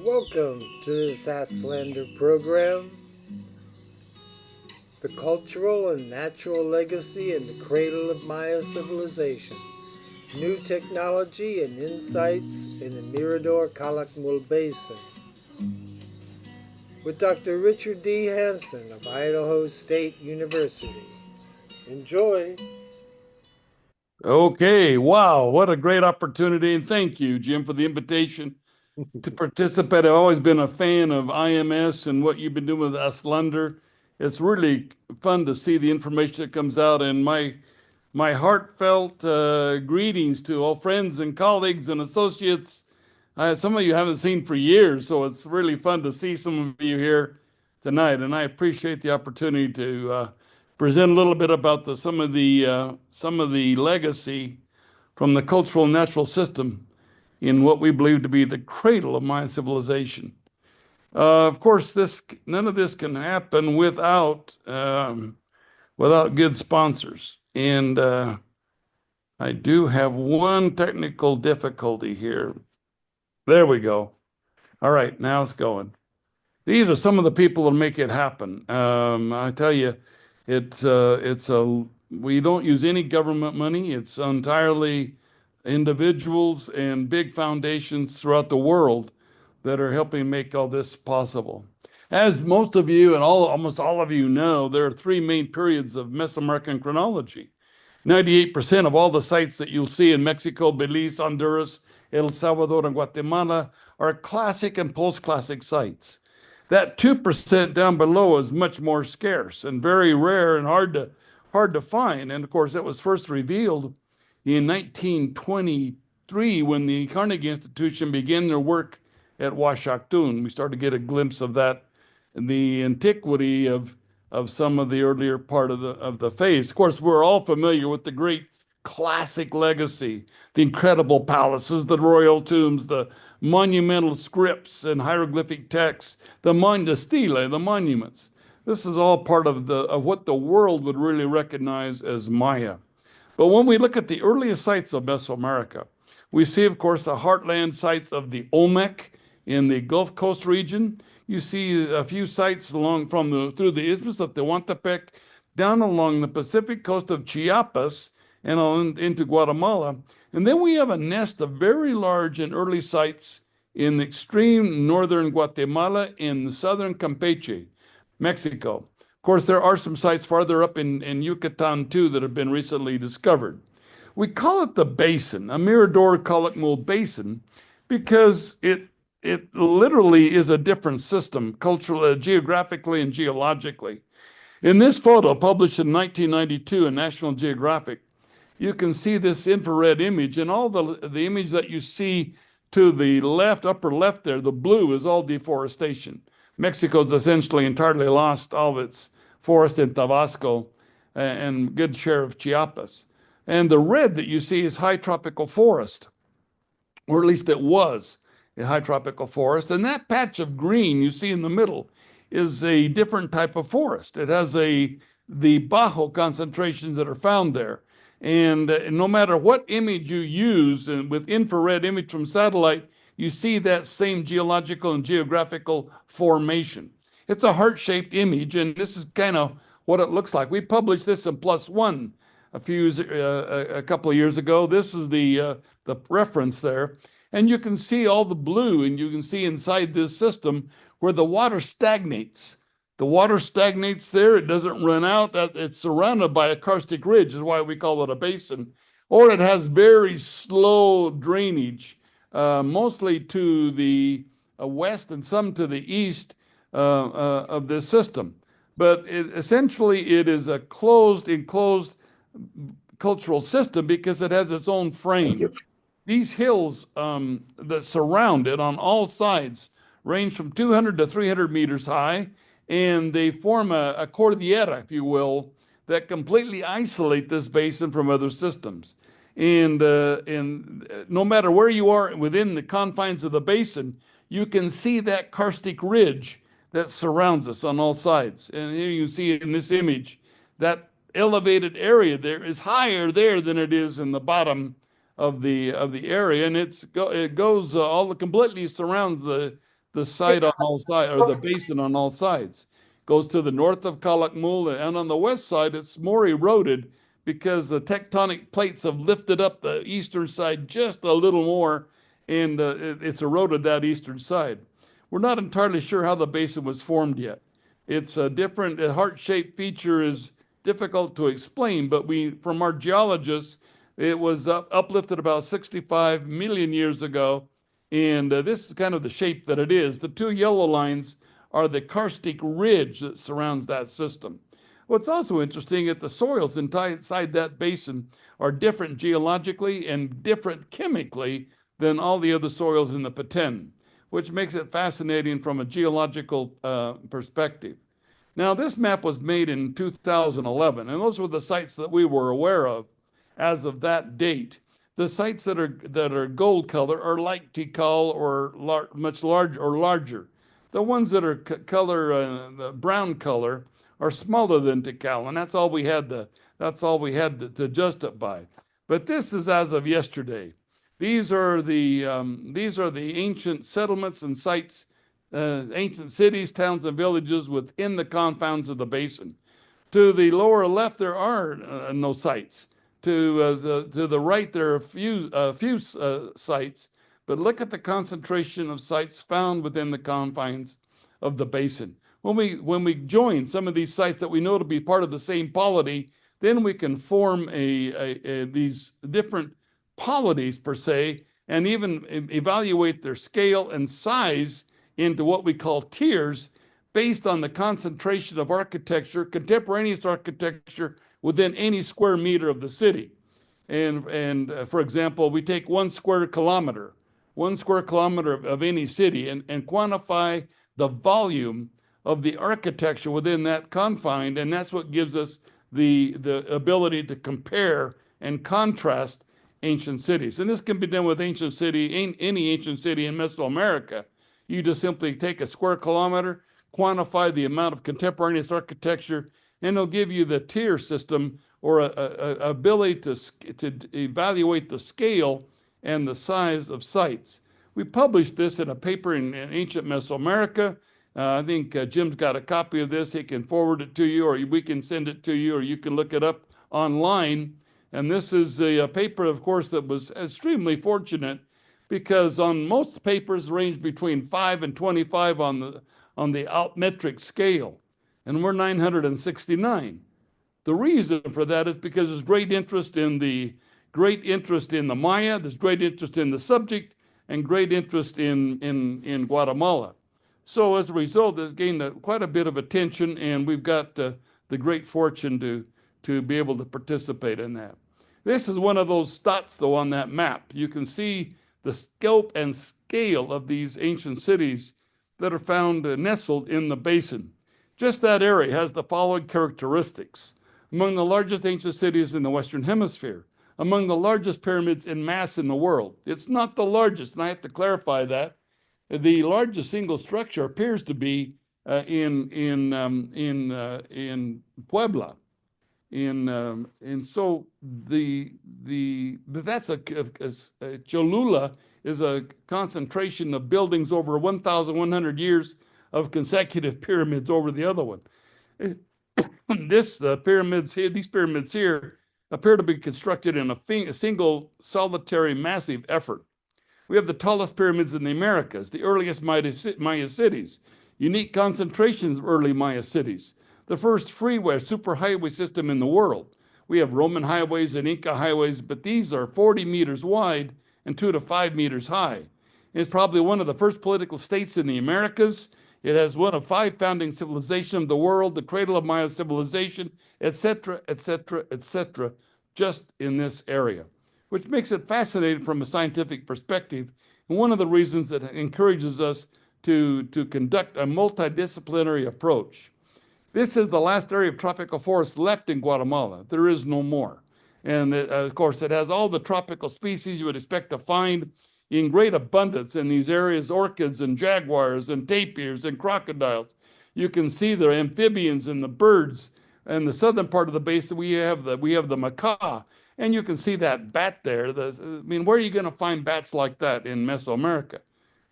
Welcome to this Aztlander program, the cultural and natural legacy in the cradle of Maya civilization, new technology and insights in the Mirador-Calakmul Basin, with Dr. Richard D. Hansen of Idaho State University. Enjoy! Okay, wow, what a great opportunity. And thank you, Jim, for the invitation to participate. I've always been a fan of IMS and what you've been doing with Aztlander. It's really fun to see the information that comes out, and my heartfelt greetings to all friends and colleagues and associates. Some of you haven't seen for years, so it's really fun to see some of you here tonight, and I appreciate the opportunity to present a little bit about some of the legacy from the cultural and natural system in what we believe to be the cradle of Mayan civilization. Of course, none of this can happen without good sponsors, and I do have one technical difficulty here. There we go. All right, now it's going. These are some of the people that make it happen. I tell you, we don't use any government money. It's entirely individuals and big foundations throughout the world that are helping make all this possible. As most of you and almost all of you know, there are three main periods of Mesoamerican chronology. 98% of all the sites that you'll see in Mexico, Belize, Honduras, El Salvador, and Guatemala are classic and post-classic sites. That 2% down below is much more scarce and very rare and hard to find. And of course, it was first revealed in 1923 when the Carnegie Institution began their work at Washington. We started to get a glimpse of that, the antiquity of some of the earlier part of the phase. Of course, we're all familiar with the great classic legacy, the incredible palaces, the royal tombs, the monumental scripts and hieroglyphic texts, the stele, the monuments. This is all part of what the world would really recognize as Maya. But when we look at the earliest sites of Mesoamerica, we see, of course, the heartland sites of the Olmec in the Gulf Coast region. You see a few sites through the Isthmus of Tehuantepec, down along the Pacific coast of Chiapas, and on into Guatemala. And then we have a nest of very large and early sites in the extreme northern Guatemala and southern Campeche, Mexico. Of course, there are some sites farther up in Yucatan too that have been recently discovered. We call it the basin, a Mirador-Calakmul Basin, because it literally is a different system, culturally, geographically, and geologically. In this photo, published in 1992 in National Geographic, you can see this infrared image, and all the image that you see to the left, upper left there, the blue is all deforestation. Mexico's essentially entirely lost all of its forest in Tabasco and good share of Chiapas. And the red that you see is high tropical forest, or at least it was a high tropical forest. And that patch of green you see in the middle is a different type of forest. It has the Bajo concentrations that are found there. And no matter what image you use, and with infrared image from satellite, you see that same geological and geographical formation. It's a heart-shaped image, and this is kind of what it looks like. We published this in Plus One a couple of years ago. This is the reference there, and you can see all the blue, and you can see inside this system where the water stagnates. The water stagnates there. It doesn't run out. It's surrounded by a karstic ridge, is why we call it a basin. Or it has very slow drainage, mostly to the west and some to the east of this system. But essentially, it is a enclosed cultural system because it has its own frame. These hills that surround it on all sides range from 200 to 300 meters high, and they form a cordillera, if you will, that completely isolate this basin from other systems. And no matter where you are within the confines of the basin, you can see that karstic ridge that surrounds us on all sides. And here you see in this image, that elevated area there is higher there than it is in the bottom of the area, and it goes completely surrounds the site on all sides, or the basin on all sides. Goes to the north of Calakmul, and on the west side, it's more eroded because the tectonic plates have lifted up the eastern side just a little more, and it's eroded that eastern side. We're not entirely sure how the basin was formed yet. It's a different, a heart-shaped feature is difficult to explain, but from our geologists, it was uplifted about 65 million years ago, and this is kind of the shape that it is. The two yellow lines are the karstic ridge that surrounds that system. What's also interesting is the soils inside that basin are different geologically and different chemically than all the other soils in the Petén, which makes it fascinating from a geological perspective. Now, this map was made in 2011, and those were the sites that we were aware of as of that date. The sites that are gold color are like Tikal or much larger. The ones that are the brown color are smaller than Tikal, and that's all we had to adjust it by. But this is as of yesterday. These are the ancient settlements and sites, ancient cities, towns, and villages within the confines of the basin. To the lower left, there are no sites. To the right, there are a few sites, but look at the concentration of sites found within the confines of the basin. When we join some of these sites that we know to be part of the same polity, then we can form these different polities per se, and even evaluate their scale and size into what we call tiers based on the concentration of architecture, contemporaneous architecture within any square meter of the city. And for example, we take 1 square kilometer of any city and quantify the volume of the architecture within that confine, and that's what gives us the ability to compare and contrast ancient cities. And this can be done with any ancient city in Mesoamerica. You just simply take a square kilometer, quantify the amount of contemporaneous architecture, and it'll give you the tier system or a ability to evaluate the scale and the size of sites. We published this in a paper in ancient Mesoamerica. I think Jim's got a copy of this. He can forward it to you, or we can send it to you, or you can look it up online. And this is a paper, of course, that was extremely fortunate because on most papers range between 5 and 25 on the altmetric scale, and we're 969. The reason for that is because there's great interest in the Maya, there's great interest in the subject, and great interest in Guatemala. So as a result, it's gained quite a bit of attention, and we've got the great fortune to be able to participate in that. This is one of those dots, though, on that map. You can see the scope and scale of these ancient cities that are found nestled in the basin. Just that area has the following characteristics. Among the largest ancient cities in the Western Hemisphere, among the largest pyramids in mass in the world. It's not the largest, and I have to clarify that. The largest single structure appears to be in Puebla. And so Cholula is a concentration of buildings over 1,100 years of consecutive pyramids over the other one. These pyramids here appear to be constructed in a single solitary massive effort. We have the tallest pyramids in the Americas, the earliest Maya cities, unique concentrations of early Maya cities, the first freeway superhighway system in the world. We have Roman highways and Inca highways, but these are 40 meters wide and 2 to 5 meters high. It's probably one of the first political states in the Americas. It has one of 5 founding civilizations of the world, the cradle of Maya civilization, etc., etc., etc., just in this area, which makes it fascinating from a scientific perspective, and one of the reasons that encourages us to conduct a multidisciplinary approach. This is the last area of tropical forest left in Guatemala. There is no more. And of course, it has all the tropical species you would expect to find in great abundance in these areas, orchids and jaguars and tapirs and crocodiles. You can see the amphibians and the birds. In the southern part of the basin, we have the macaw, and you can see that bat there. Where are you going to find bats like that in Mesoamerica?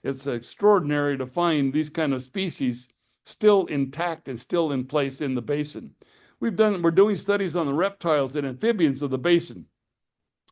It's extraordinary to find these kind of species still intact and still in place in the basin. We're doing studies on the reptiles and amphibians of the basin.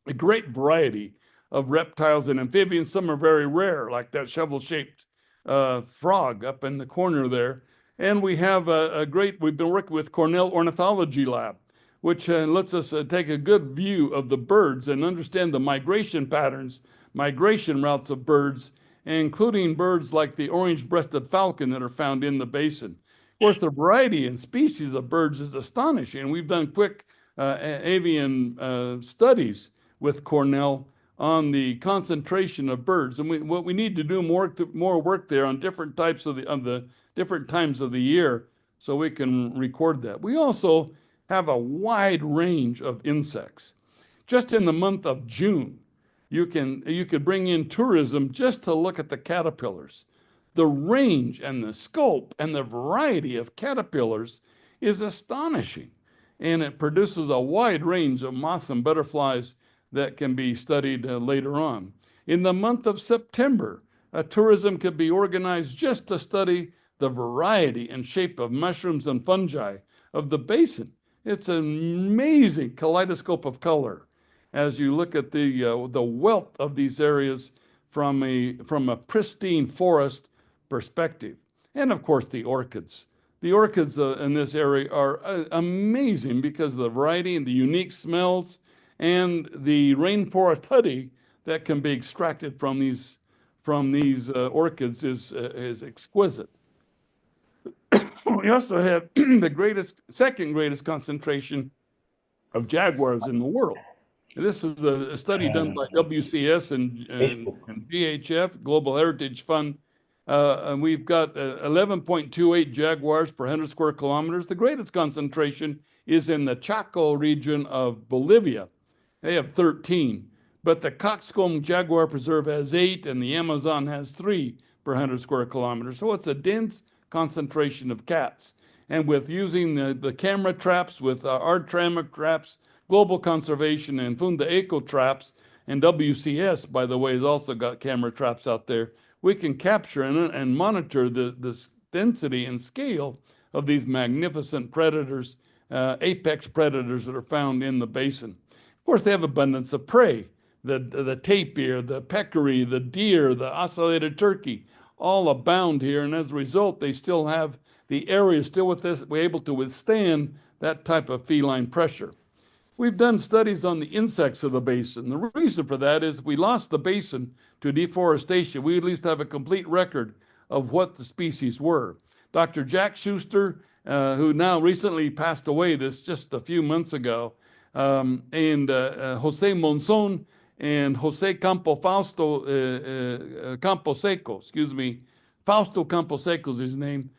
A great variety of reptiles and amphibians. Some are very rare, like that shovel-shaped frog up in the corner there. And we have we've been working with Cornell Ornithology Lab, which lets us take a good view of the birds and understand the migration patterns, migration routes of birds, including birds like the orange-breasted falcon that are found in the basin. Of course, the variety and species of birds is astonishing. We've done quick avian studies with Cornell on the concentration of birds, and what we need to do more work there on different types of the different times of the year, so we can record that. We also have a wide range of insects. Just in the month of June, you could bring in tourism just to look at the caterpillars. The range and the scope and the variety of caterpillars is astonishing, and it produces a wide range of moths and butterflies that can be studied later on. In the month of September, tourism could be organized just to study the variety and shape of mushrooms and fungi of the basin. It's an amazing kaleidoscope of color as you look at the wealth of these areas from a pristine forest perspective. And of course, the orchids. The orchids in this area are amazing because of the variety and the unique smells, and the rainforest honey that can be extracted from these orchids is exquisite. We also have the second greatest concentration of jaguars in the world. This is a study done by WCS and GHF, Global Heritage Fund. And we've got 11.28 jaguars per 100 square kilometers. The greatest concentration is in the Chaco region of Bolivia. They have 13, but the Calakmul Jaguar Preserve has 8, and the Amazon has 3 per 100 square kilometers. So it's a dense concentration of cats. And with using the camera traps, with our camera traps, Global Conservation and Funda Eco traps, and WCS, by the way, has also got camera traps out there, we can capture and monitor the density and scale of these magnificent predators, apex predators that are found in the basin. Of course, they have abundance of prey. The tapir, the peccary, the deer, the ocellated turkey, all abound here. And as a result, they still have the area still with this, we're able to withstand that type of feline pressure. We've done studies on the insects of the basin. The reason for that is if we lost the basin to deforestation, we at least have a complete record of what the species were. Dr. Jack Schuster, who now recently passed away just a few months ago, and Jose Monzon and Jose Fausto Camposeco is his name,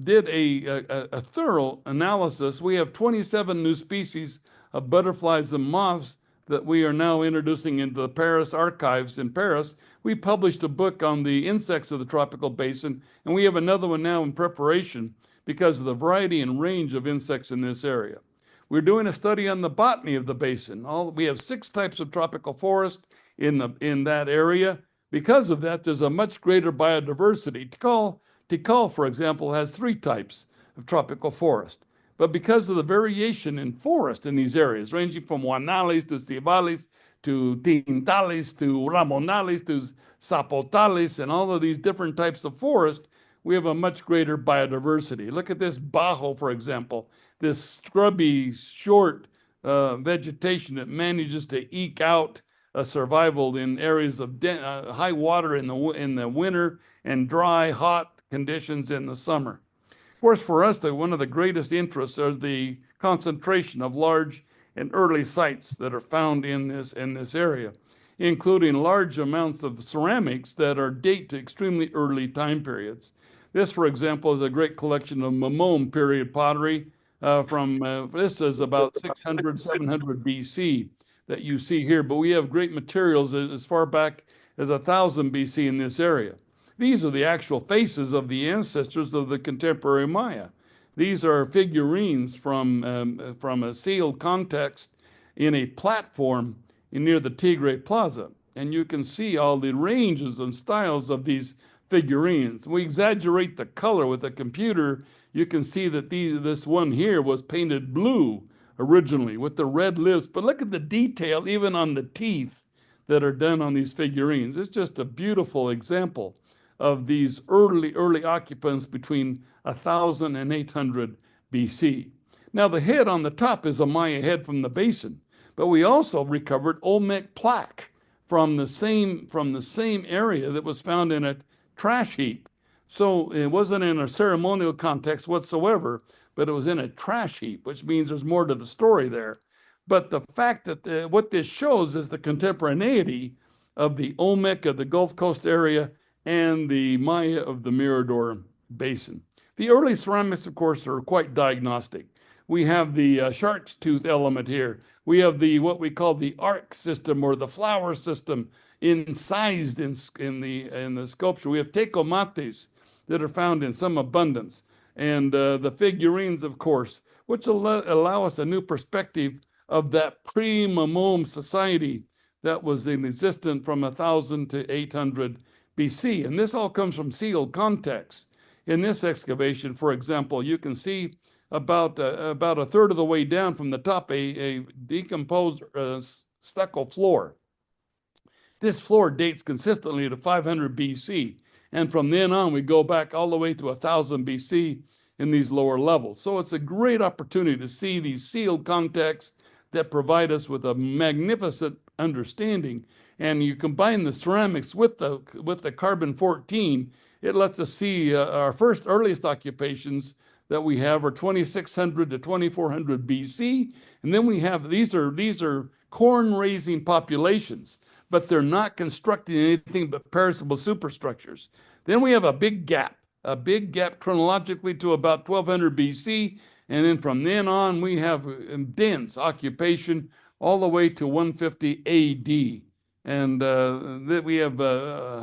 did a thorough analysis. We have 27 new species of butterflies and moths that we are now introducing into the Paris archives in Paris. We published a book on the insects of the tropical basin, and we have another one now in preparation because of the variety and range of insects in this area. We're doing a study on the botany of the basin. We have 6 types of tropical forest in that area. Because of that, there's a much greater biodiversity. Tikal, for example, has 3 types of tropical forest. But because of the variation in forest in these areas, ranging from Guanales to Cibales to Tintales to Ramonales to Zapotales and all of these different types of forest, we have a much greater biodiversity. Look at this Bajo, for example, this scrubby, short vegetation that manages to eke out a survival in areas of high water in the winter and dry, hot conditions in the summer. Of course, for us, one of the greatest interests is the concentration of large and early sites that are found in this area, including large amounts of ceramics that date to extremely early time periods. This, for example, is a great collection of Mamon period pottery this is about 600, 700 BC that you see here, but we have great materials as far back as 1000 BC in this area. These are the actual faces of the ancestors of the contemporary Maya. These are figurines from a sealed context in a platform near the Tigre Plaza. and you can see all the ranges and styles of these figurines. We exaggerate the color with a computer. You can see that this one here was painted blue originally with the red lips, but look at the detail even on the teeth that are done on these figurines. It's just a beautiful example of these early occupants between 1000 and 800 BC. Now the head on the top is a Maya head from the basin, but we also recovered Olmec plaque from the same area that was found in a trash heap. So it wasn't in a ceremonial context whatsoever, but it was in a trash heap, which means there's more to the story there. But the fact that what this shows is the contemporaneity of the Olmec of the Gulf Coast area and the Maya of the Mirador Basin. The early ceramics, of course, are quite diagnostic. We have the shark's tooth element here. We have what we call the arc system or the flower system incised in the sculpture. We have tecomates that are found in some abundance, and the figurines, of course, which allow us a new perspective of that pre-Mamom society that was in existence from 1000 to 800 BC. And this all comes from sealed context. In this excavation, for example, you can see about a third of the way down from the top a decomposed stucco floor. This floor dates consistently to 500 BC. And from then on, we go back all the way to 1000 BC in these lower levels. So it's a great opportunity to see these sealed contexts that provide us with a magnificent understanding. And you combine the ceramics with the carbon-14, it lets us see our first earliest occupations that we have are 2600 to 2400 BC. And then we have, these are corn-raising populations, but they're not constructing anything but perishable superstructures. Then we have a big gap chronologically to about 1200 BC. And then from then on, we have dense occupation all the way to 150 AD. And that we have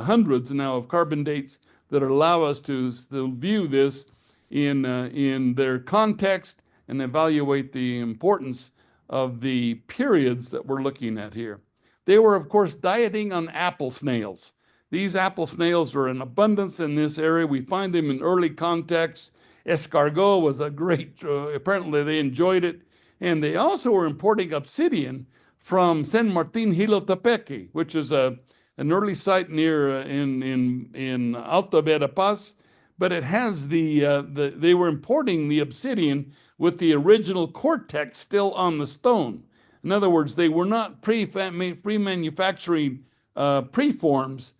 hundreds now of carbon dates that allow us to view this in their context and evaluate the importance of the periods that we're looking at here. They were, of course, dieting on apple snails. These apple snails are in abundance in this area. We find them in early contexts. Escargot was a great, apparently they enjoyed it. And they also were importing obsidian from San Martin Jilotepeque, which is an early site near in Alto Verapaz. But it has they were importing the obsidian with the original cortex still on the stone. In other words, they were not pre-manufacturing preforms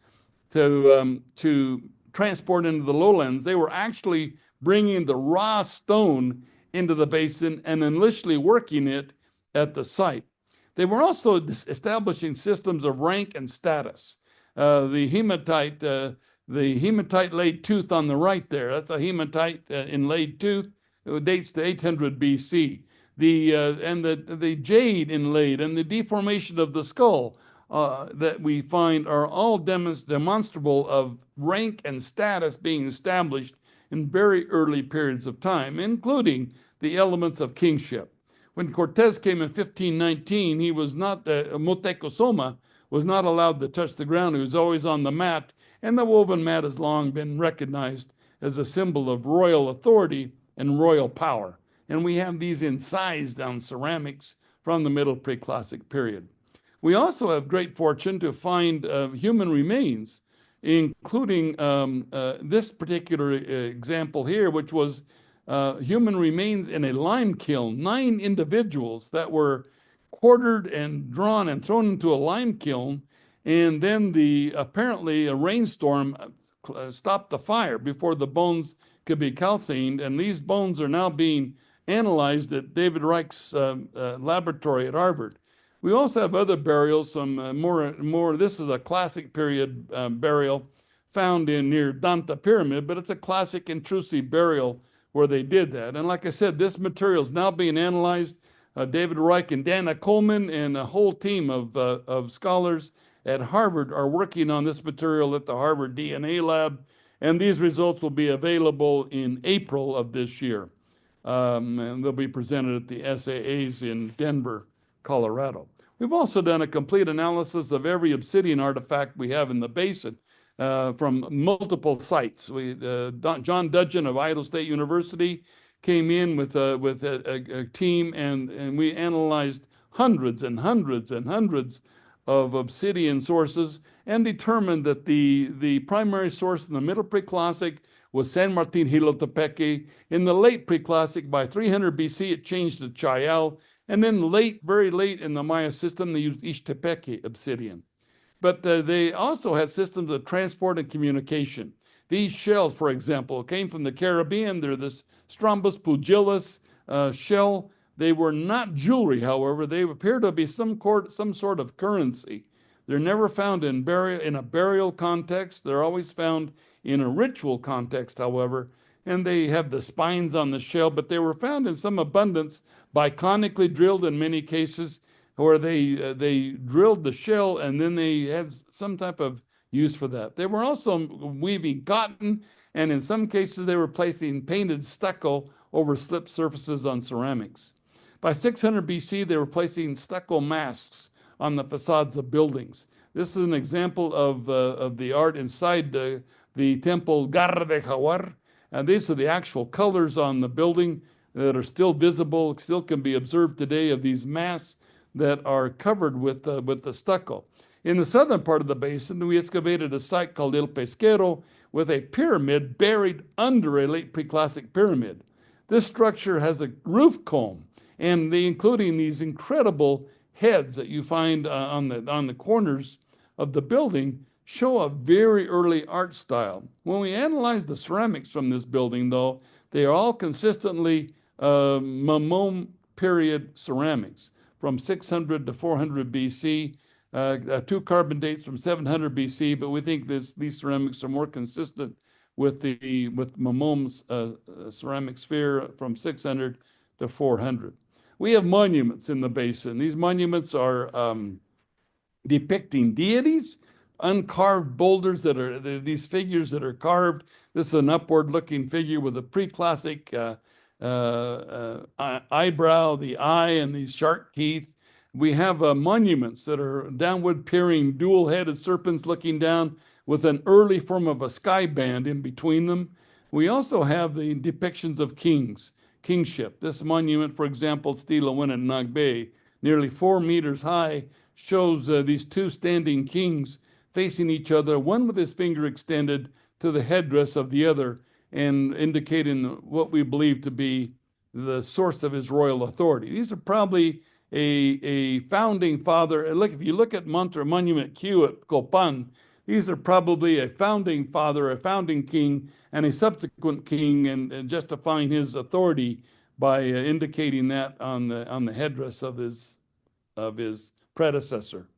to transport into the lowlands. They were actually bringing the raw stone into the basin and initially working it at the site. They were also establishing systems of rank and status. The hematite laid tooth on the right there, that's a hematite inlaid tooth. It dates to 800 BC. The jade inlaid and the deformation of the skull that we find are all demonstrable of rank and status being established in very early periods of time, including the elements of kingship. When Cortez came in 1519, he was not, Moctezuma was not allowed to touch the ground. He was always on the mat, and the woven mat has long been recognized as a symbol of royal authority and royal power. And we have these incised on ceramics from the Middle Preclassic period. We also have great fortune to find human remains, including this particular example here, which was human remains in a lime kiln. 9 individuals that were quartered and drawn and thrown into a lime kiln, and then apparently a rainstorm stopped the fire before the bones could be calcined, and these bones are now being analyzed at David Reich's laboratory at Harvard. We also have other burials, some more. This is a classic period burial found near Danta Pyramid, but it's a classic intrusive burial where they did that. And like I said, this material is now being analyzed. David Reich and Dana Coleman and a whole team of scholars at Harvard are working on this material at the Harvard DNA lab, and these results will be available in April of this year. And they'll be presented at the SAAs in Denver, Colorado. We've also done a complete analysis of every obsidian artifact we have in the basin from multiple sites. John Dudgeon of Idaho State University came in with a team, and we analyzed hundreds and hundreds and hundreds of obsidian sources and determined that the primary source in the Middle Preclassic was San Martin Jilotepeque. In the late Preclassic, by 300 BC, it changed to Chayal. And then very late in the Maya system, they used Ixtepeque obsidian. But they also had systems of transport and communication. These shells, for example, came from the Caribbean. They're this Strombus pugilis shell. They were not jewelry, however. They appear to be some sort of currency. They're never found in a burial context. They're always found in a ritual context, however. And they have the spines on the shell, but they were found in some abundance, biconically drilled in many cases, where they drilled the shell and then they had some type of use for that. They were also weaving cotton, and in some cases they were placing painted stucco over slip surfaces on ceramics. By 600 BC, they were placing stucco masks on the facades of buildings. This is an example of the art inside the temple Garra de Jaguar. And these are the actual colors on the building that are still visible, still can be observed today, of these masks that are covered with the stucco. In the southern part of the basin, we excavated a site called El Pesquero with a pyramid buried under a late Preclassic pyramid. This structure has a roof comb, and including these incredible heads that you find on the corners of the building, show a very early art style. When we analyze the ceramics from this building, though, they are all consistently Mamom period ceramics from 600 to 400 BC, two carbon dates from 700 BC, but we think these ceramics are more consistent with Mamom's ceramic sphere from 600 to 400. We have monuments in the basin. These monuments are depicting deities, uncarved boulders that are these figures that are carved. This is an upward-looking figure with a Preclassic eyebrow, the eye, and these shark teeth. We have monuments that are downward-peering, dual-headed serpents looking down with an early form of a sky band in between them. We also have the depictions of kingship. This monument, for example, Stela Win in Nagbe, nearly 4 meters high, shows these two standing kings facing each other, one with his finger extended to the headdress of the other, and indicating what we believe to be the source of his royal authority. These are probably a founding father. Look, if you look at Monument Q at Copan, these are probably a founding father, a founding king, and a subsequent king, and justifying his authority by indicating that on the headdress of his predecessor.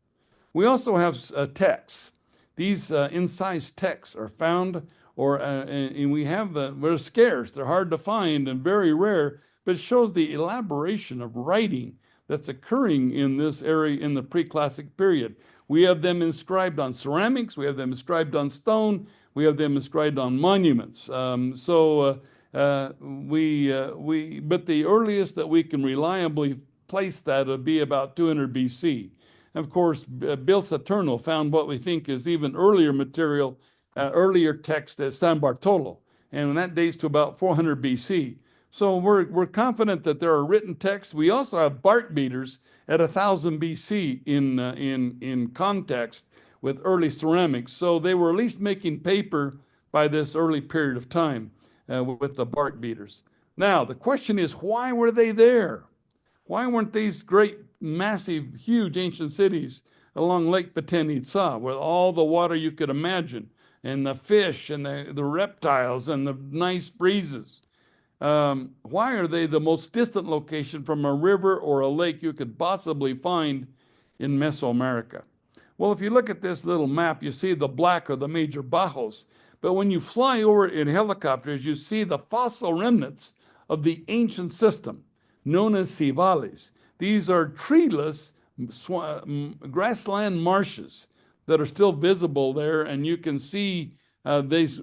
We also have texts. These incised texts are found, and we have they're scarce. They're hard to find and very rare, but it shows the elaboration of writing that's occurring in this area in the Preclassic period. We have them inscribed on ceramics. We have them inscribed on stone. We have them inscribed on monuments. But the earliest that we can reliably place that would be about 200 BC. Of course, Bill Saturno found what we think is even earlier material, earlier text at San Bartolo, and that dates to about 400 BC. So we're confident that there are written texts. We also have bark beaters at 1000 BC in context with early ceramics. So they were at least making paper by this early period of time with the bark beaters. Now, the question is, why were they there? Why weren't these great, massive, huge ancient cities along Lake Petén Itzá with all the water you could imagine, and the fish and the reptiles and the nice breezes? Why are they the most distant location from a river or a lake you could possibly find in Mesoamerica? Well, if you look at this little map, you see the black are the major bajos. But when you fly over in helicopters, you see the fossil remnants of the ancient system known as civales. These are treeless grassland marshes that are still visible there, and you can see these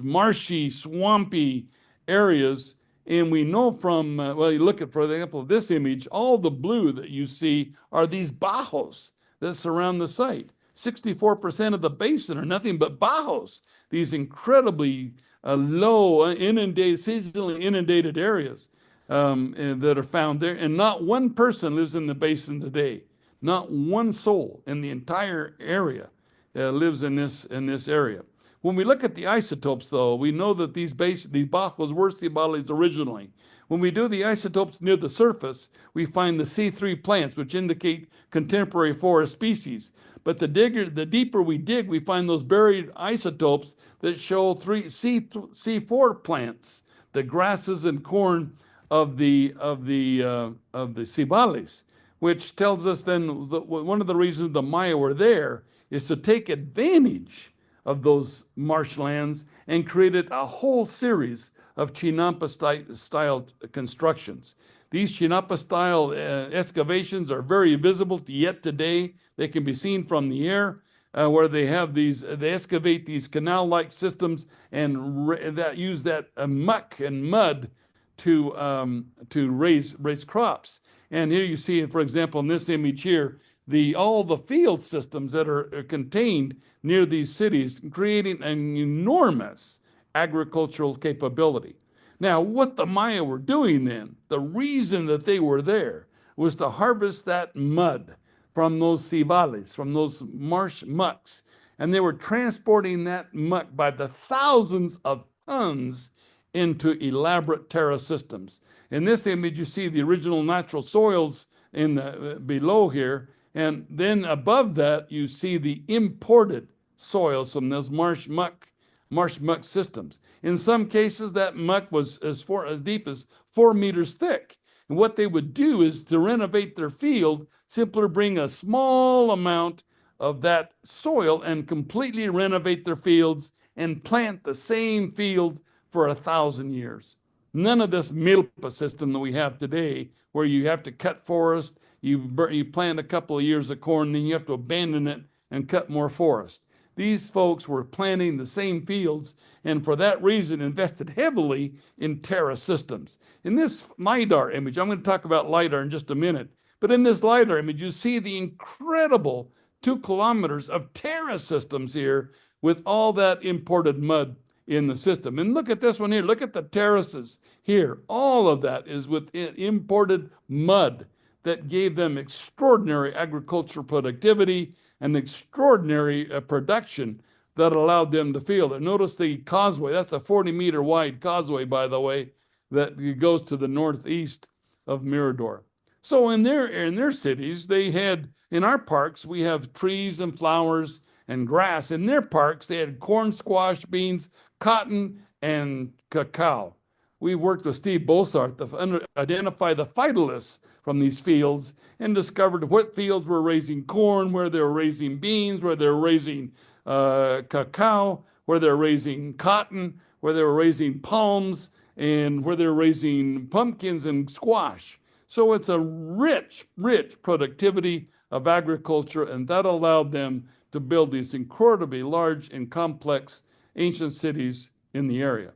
marshy, swampy areas And we know from, well, you look at, for example, this image, all the blue that you see are these bajos that surround the site. 64% of the basin are nothing but bajos, these incredibly low, inundated, seasonally inundated areas that are found there. And not one person lives in the basin today. Not one soul in the entire area lives in this area. When we look at the isotopes, though, we know that these bajos were cibales originally. When we do the isotopes near the surface, we find the C3 plants, which indicate contemporary forest species. But the deeper we dig, we find those buried isotopes that show C4 plants, the grasses and corn of the cibales, which tells us then that one of the reasons the Maya were there is to take advantage of those marshlands and created a whole series of chinampa style constructions. These chinampa style excavations are very visible yet today. They can be seen from the air where they excavate these canal-like systems and use that muck and mud to raise crops. And here you see, for example, in this image here, all the field systems that are contained near these cities, creating an enormous agricultural capability. Now, what the Maya were doing then, the reason that they were there was to harvest that mud from those cibales, from those marsh mucks. And they were transporting that muck by the thousands of tons into elaborate terrace systems. In this image, you see the original natural soils below here. And then above that, you see the imported soils from those marsh muck systems. In some cases, that muck was as deep as 4 meters thick. And what they would do is to renovate their field, simply bring a small amount of that soil and completely renovate their fields and plant the same field for 1,000 years. None of this milpa system that we have today, where you have to cut forest, you plant a couple of years of corn, then you have to abandon it and cut more forest. These folks were planting the same fields, and for that reason invested heavily in terrace systems. In this LiDAR image, I'm going to talk about LiDAR in just a minute, but in this LiDAR image, you see the incredible 2 kilometers of terrace systems here with all that imported mud in the system. And look at this one here. Look at the terraces here. All of that is with imported mud that gave them extraordinary agricultural productivity and extraordinary production that allowed them to field it. Notice the causeway. That's a 40-meter wide causeway, by the way, that goes to the northeast of Mirador. So in their cities, they had, in our parks, we have trees and flowers and grass. In their parks, they had corn, squash, beans, cotton, and cacao. We worked with Steve Bossart to identify the phytoliths from these fields and discovered what fields were raising corn, where they were raising beans, where they were raising cacao, where they were raising cotton, where they were raising palms, and where they were raising pumpkins and squash. So it's a rich, rich productivity of agriculture, and that allowed them to build these incredibly large and complex ancient cities in the area.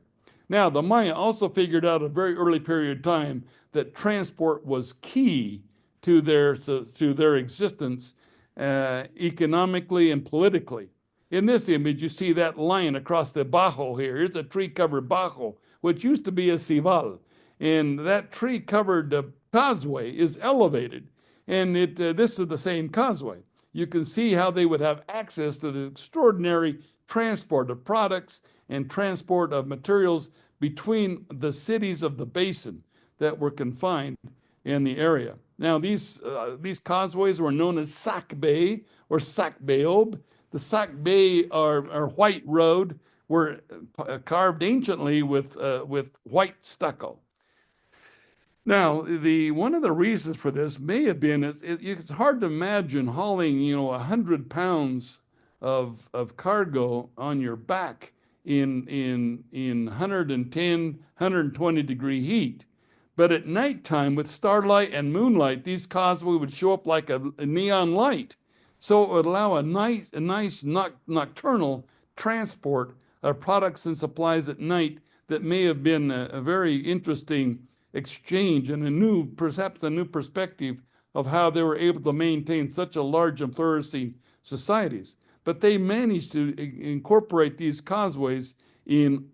Now, the Maya also figured out at a very early period of time that transport was key to their existence economically and politically. In this image, you see that line across the bajo here. Here's a tree-covered bajo, which used to be a cival. And that tree-covered causeway is elevated. And this is the same causeway. You can see how they would have access to the extraordinary transport of products and transport of materials between the cities of the basin that were confined in the area. Now, these causeways were known as Sakbe or Sakbeob. The Sakbe or white road were carved anciently with white stucco. Now, one of the reasons for this may have been it's hard to imagine hauling 100 pounds of cargo on your back in 110, 120 degree heat. But at nighttime with starlight and moonlight, these causeways would show up like a neon light. So it would allow a nice nocturnal transport of products and supplies at night that may have been a very interesting exchange and perhaps a new perspective of how they were able to maintain such a large and flourishing societies. But they managed to incorporate these causeways in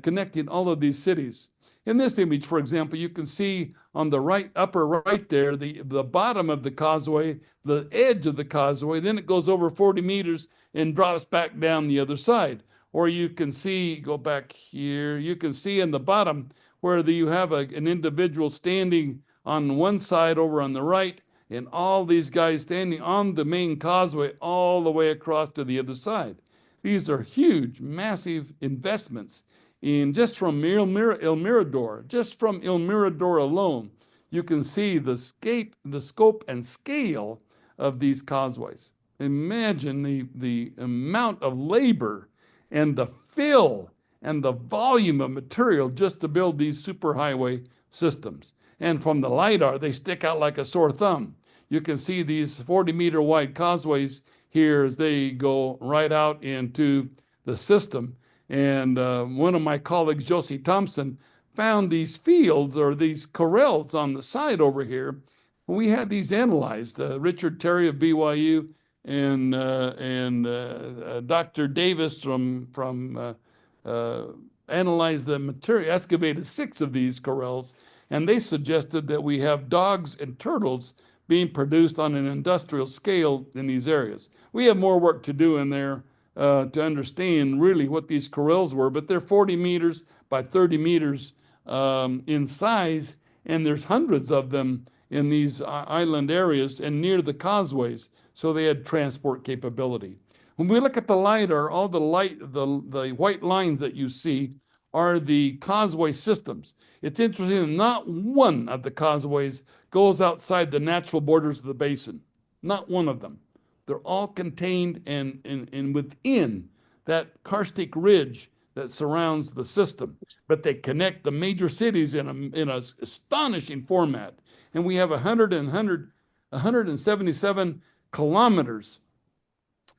connecting all of these cities. In this image, for example, you can see on the right, upper right there, the bottom of the causeway, the edge of the causeway, then it goes over 40 meters and drops back down the other side. Or you can see, go back here, you can see in the bottom where you have an individual standing on one side over on the right, and all these guys standing on the main causeway all the way across to the other side. These are huge, massive investments in just from El Mirador, just from El Mirador alone. You can see the scope and scale of these causeways. Imagine the amount of labor and the fill and the volume of material just to build these superhighway systems. And from the LiDAR, they stick out like a sore thumb. You can see these 40-meter wide causeways here as they go right out into the system. And one of my colleagues, Josie Thompson, found these fields or these corrals on the side over here. We had these analyzed. Richard Terry of BYU and Dr. Davis from analyzed the material, excavated 6 of these corrals, and they suggested that we have dogs and turtles being produced on an industrial scale in these areas. We have more work to do in there to understand really what these corrals were, but they're 40 meters by 30 meters in size, and there's hundreds of them in these island areas and near the causeways, so they had transport capability. When we look at the LiDAR, all the white lines that you see are the causeway systems. It's interesting that not one of the causeways goes outside the natural borders of the basin. Not one of them. They're all contained and within that karstic ridge that surrounds the system. But they connect the major cities in an astonishing format. And we have 177 kilometers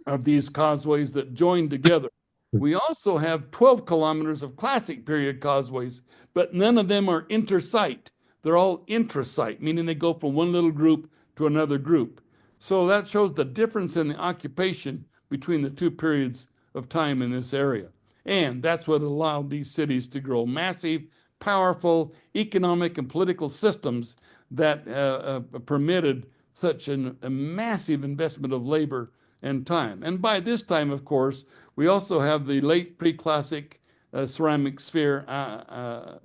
of these causeways that join together. We also have 12 kilometers of classic period causeways, but none of them are intersite. They're all intrasite, meaning they go from one little group to another group. So that shows the difference in the occupation between the two periods of time in this area. And that's what allowed these cities to grow massive, powerful economic and political systems that permitted such a massive investment of labor and time. And by this time, of course, we also have the late pre-classic ceramic sphere that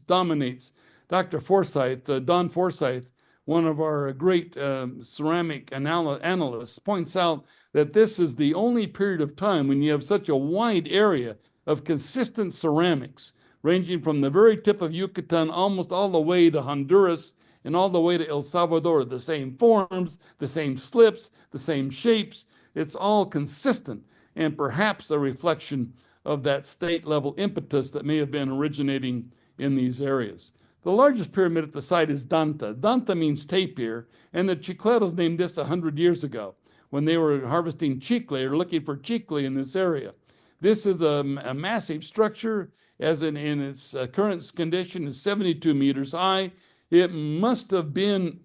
dominates. Dr. Forsyth, Don Forsyth, one of our great ceramic analysts, points out that this is the only period of time when you have such a wide area of consistent ceramics, ranging from the very tip of Yucatan almost all the way to Honduras and all the way to El Salvador. The same forms, the same slips, the same shapes. It's all consistent, and perhaps a reflection of that state-level impetus that may have been originating in these areas. The largest pyramid at the site is Danta. Danta means tapir, and the Chicleros named this 100 years ago when they were harvesting chicle or looking for chicle in this area. This is a massive structure, as in its current condition is 72 meters high. It must have been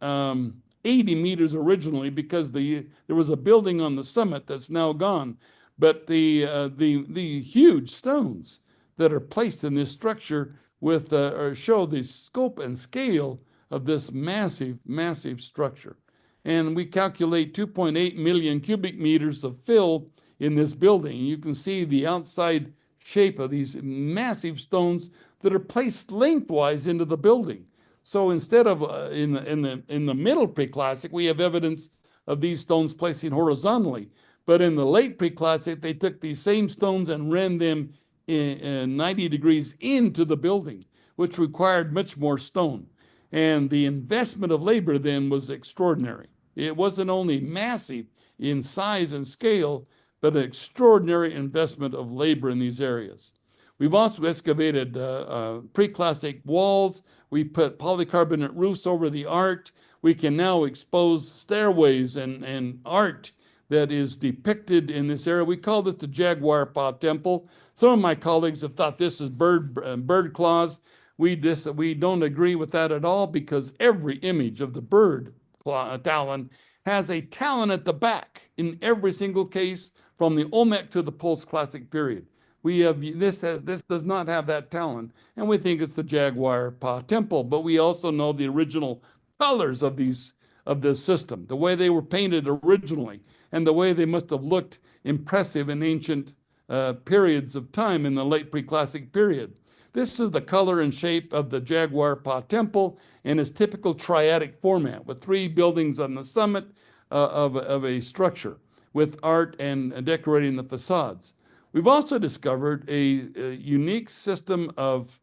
80 meters originally because there was a building on the summit that's now gone. But the huge stones that are placed in this structure show the scope and scale of this massive, massive structure. And we calculate 2.8 million cubic meters of fill in this building. You can see the outside shape of these massive stones that are placed lengthwise into the building. So instead of in the middle Preclassic, we have evidence of these stones placing horizontally. But in the late Preclassic, they took these same stones and ran them 90 degrees into the building, which required much more stone. And the investment of labor then was extraordinary. It wasn't only massive in size and scale, but an extraordinary investment of labor in these areas. We've also excavated Preclassic walls. We put polycarbonate roofs over the art. We can now expose stairways and art that is depicted in this area. We call this the Jaguar Paw Temple. Some of my colleagues have thought this is bird claws. We don't agree with that at all, because every image of the bird talon has a talon at the back in every single case, from the Olmec to the post-classic period. This does not have that talon, and we think it's the jaguar paw temple. But we also know the original colors of this system, the way they were painted originally, and the way they must have looked impressive in ancient periods of time in the late Preclassic period. This is the color and shape of the jaguar paw temple in its typical triadic format, with 3 buildings on the summit of a structure, with art and decorating the facades. We've also discovered a unique system of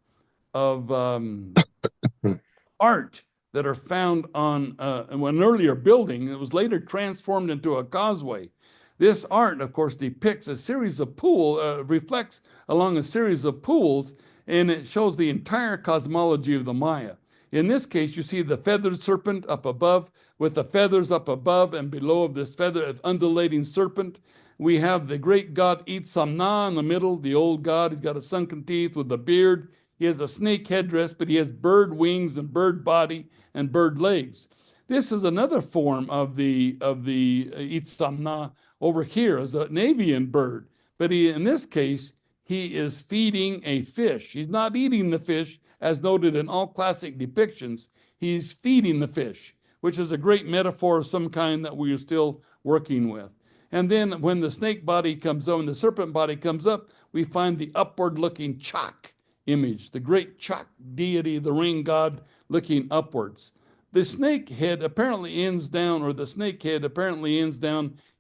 art that are found on an earlier building that was later transformed into a causeway. This art, of course, depicts a series of reflects along a series of pools, and it shows the entire cosmology of the Maya. In this case, you see the feathered serpent up above, with the feathers up above and below of this undulating serpent. We have the great god Itzamna in the middle, the old god. He's got a sunken teeth with a beard. He has a snake headdress, but he has bird wings and bird body and bird legs. This is another form of the Itzamna over here as an avian bird. But in this case, he is feeding a fish. He's not eating the fish, as noted in all classic depictions. He's feeding the fish, which is a great metaphor of some kind that we are still working with. And then when the snake body comes up and the serpent body comes up, we find the upward-looking Chak image, the great Chak deity, the rain god, looking upwards. The snake head apparently ends down in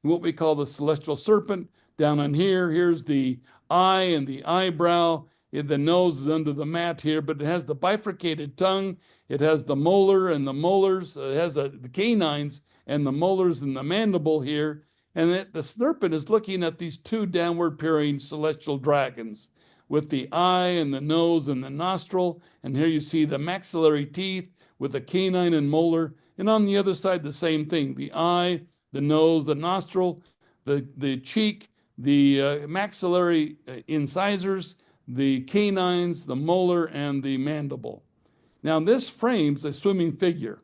what we call the celestial serpent. Down on here, here's the eye and the eyebrow. The nose is under the mat here, but it has the bifurcated tongue. It has the molar and the molars. It has the canines and the molars and the mandible here. And the serpent is looking at these 2 downward peering celestial dragons with the eye and the nose and the nostril. And here you see the maxillary teeth with the canine and molar. And on the other side, the same thing, the eye, the nose, the nostril, the cheek, the maxillary incisors, the canines, the molar, and the mandible. Now, this frames a swimming figure,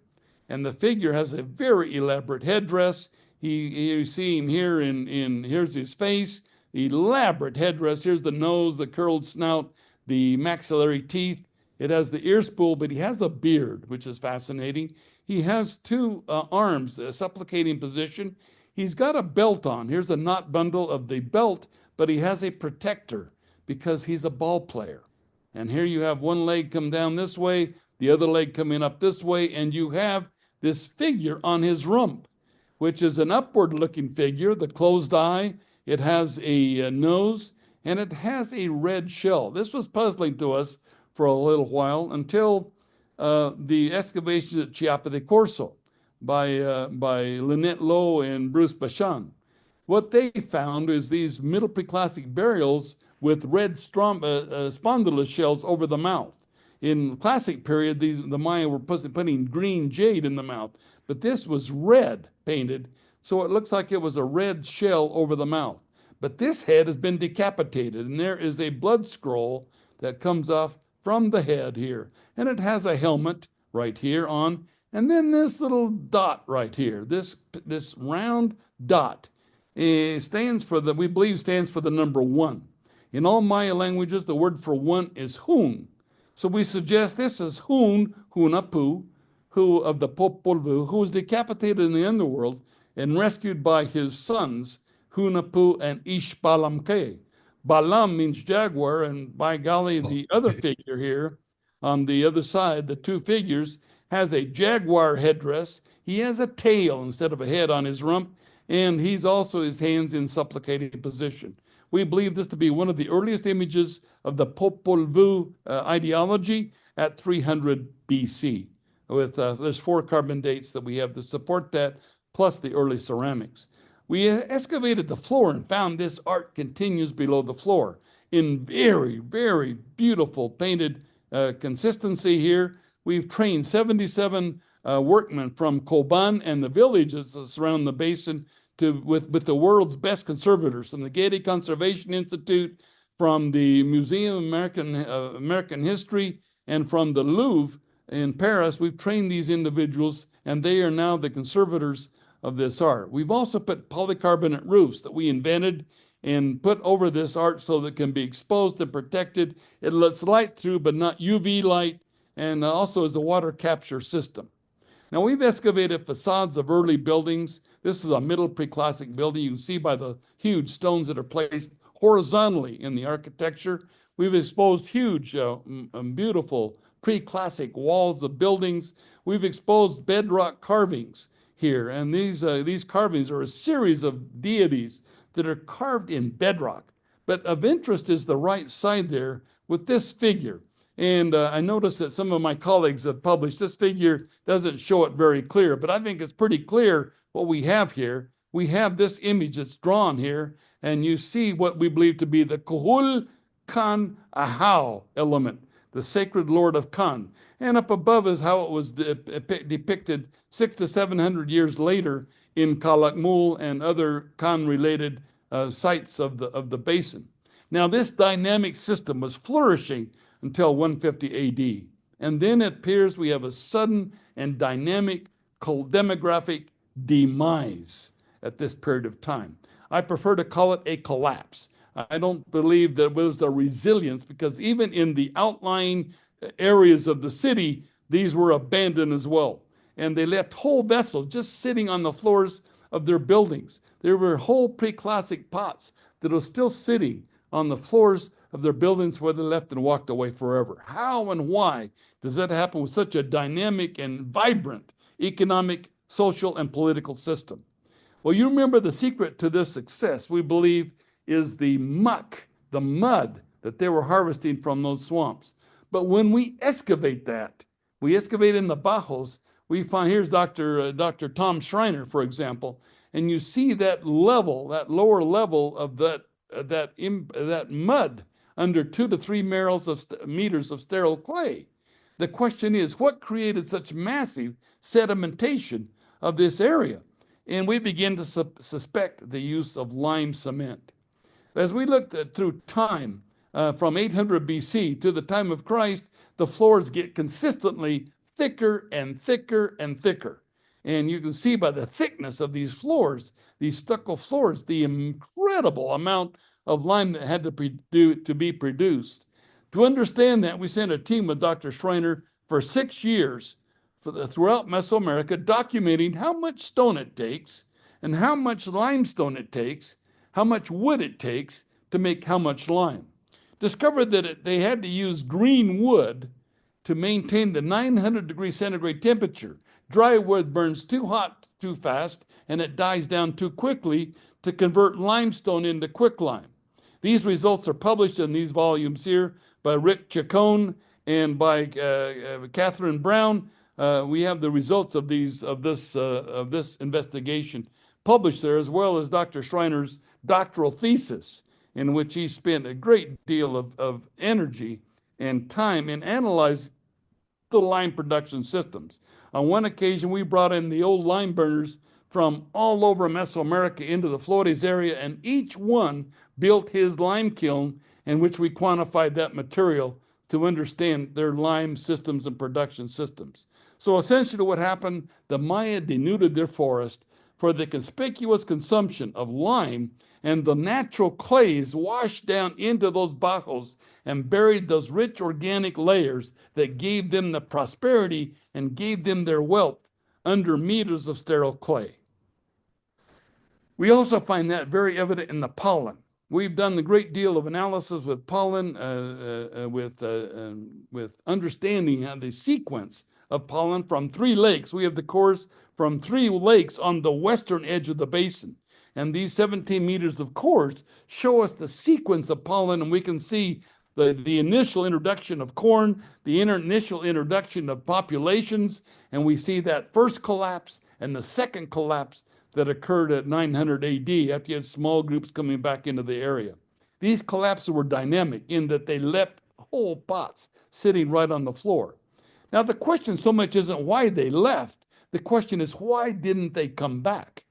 and the figure has a very elaborate headdress. You see him here here's his face, elaborate headdress. Here's the nose, the curled snout, the maxillary teeth. It has the ear spool, but he has a beard, which is fascinating. He has 2 arms, a supplicating position. He's got a belt on. Here's a knot bundle of the belt, but he has a protector because he's a ball player. And here you have one leg come down this way, the other leg coming up this way, and you have this figure on his rump, which is an upward-looking figure, the closed eye. It has a nose, and it has a red shell. This was puzzling to us for a little while until the excavations at Chiapa de Corzo by Lynette Lowe and Bruce Bachan. What they found is these middle preclassic burials with red spondylus shells over the mouth. In the classic period, the Maya were putting green jade in the mouth, but this was red painted, so it looks like it was a red shell over the mouth. But this head has been decapitated, and there is a blood scroll that comes off from the head here, and it has a helmet right here on, and then this little dot right here, this round dot, we believe stands for the number 1. In all Maya languages, the word for 1 is hun. So we suggest this is Hunahpu, who of the Popol Vuh, who was decapitated in the underworld and rescued by his sons, Hunahpu and Ishbalamke. Balam means jaguar, and by golly, the other figure here on the other side, the 2 figures, has a jaguar headdress. He has a tail instead of a head on his rump, and he's also his hands in supplicating position. We believe this to be one of the earliest images of the Popol Vuh ideology at 300 BC. There's 4 carbon dates that we have to support that, plus the early ceramics. We excavated the floor and found this art continues below the floor in very, very beautiful painted consistency here. We've trained 77 workmen from Coban and the villages that surround the basin with the world's best conservators from the Getty Conservation Institute, from the Museum of American History and from the Louvre in Paris. We've trained these individuals, and they are now the conservators of this art. We've also put polycarbonate roofs that we invented and put over this art so that it can be exposed and protected. It lets light through, but not UV light, and also as a water capture system. Now, we've excavated facades of early buildings. This is a middle preclassic building. You can see by the huge stones that are placed horizontally in the architecture. We've exposed huge, beautiful preclassic walls of buildings. We've exposed bedrock carvings here, and these carvings are a series of deities that are carved in bedrock. But of interest is the right side there with this figure. And I noticed that some of my colleagues have published this figure. Doesn't show it very clear, but I think it's pretty clear what we have here. We have this image that's drawn here, and you see what we believe to be the Kuhul Kan Ahau element, the sacred Lord of Kan. And up above is how it was depicted 600 to 700 years later in Calakmul and other Kan-related sites of the basin. Now, this dynamic system was flourishing until 150 AD. And then it appears we have a sudden and dynamic demographic demise at this period of time. I prefer to call it a collapse. I don't believe that it was the resilience, because even in the outlying areas of the city, these were abandoned as well. And they left whole vessels just sitting on the floors of their buildings. There were whole preclassic pots that are still sitting on the floors of their buildings where they left and walked away forever. How and why does that happen with such a dynamic and vibrant economic, social, and political system? Well, you remember the secret to this success, we believe, is the muck, the mud that they were harvesting from those swamps. But when we excavate that, we excavate in the bajos, we find, here's Dr. Tom Schreiner, for example, and you see that level, that lower level of that mud under 2 to 3 meters of sterile clay. The question is, what created such massive sedimentation of this area? And we begin to suspect the use of lime cement. As we looked through time, from 800 BC to the time of Christ, the floors get consistently thicker and thicker and thicker. And you can see by the thickness of these floors, these stucco floors, the incredible amount of lime that had to be produced. To understand that, we sent a team with Dr. Schreiner for 6 years throughout Mesoamerica, documenting how much stone it takes and how much limestone it takes, how much wood it takes to make how much lime. Discovered that they had to use green wood to maintain the 900 degrees centigrade temperature. Dry wood burns too hot too fast, and it dies down too quickly to convert limestone into quicklime. These results are published in these volumes here by Rick Chacon and by Catherine Brown. We have the results of this investigation published there, as well as Dr. Schreiner's doctoral thesis, in which he spent a great deal of energy and time in analyzing the lime production systems. On one occasion, we brought in the old lime burners from all over Mesoamerica into the Flores area, and each one built his lime kiln in which we quantified that material to understand their lime systems and production systems. So essentially what happened, the Maya denuded their forest for the conspicuous consumption of lime, and the natural clays washed down into those bajos and buried those rich organic layers that gave them the prosperity and gave them their wealth under meters of sterile clay. We also find that very evident in the pollen. We've done a great deal of analysis with pollen, with understanding the sequence of pollen from 3 lakes. We have the cores from 3 lakes on the western edge of the basin. And these 17 meters of cores show us the sequence of pollen, and we can see the initial introduction of corn, the initial introduction of populations, and we see that first collapse and the second collapse that occurred at 900 AD after you had small groups coming back into the area. These collapses were dynamic in that they left whole pots sitting right on the floor. Now, the question so much isn't why they left. The question is, why didn't they come back?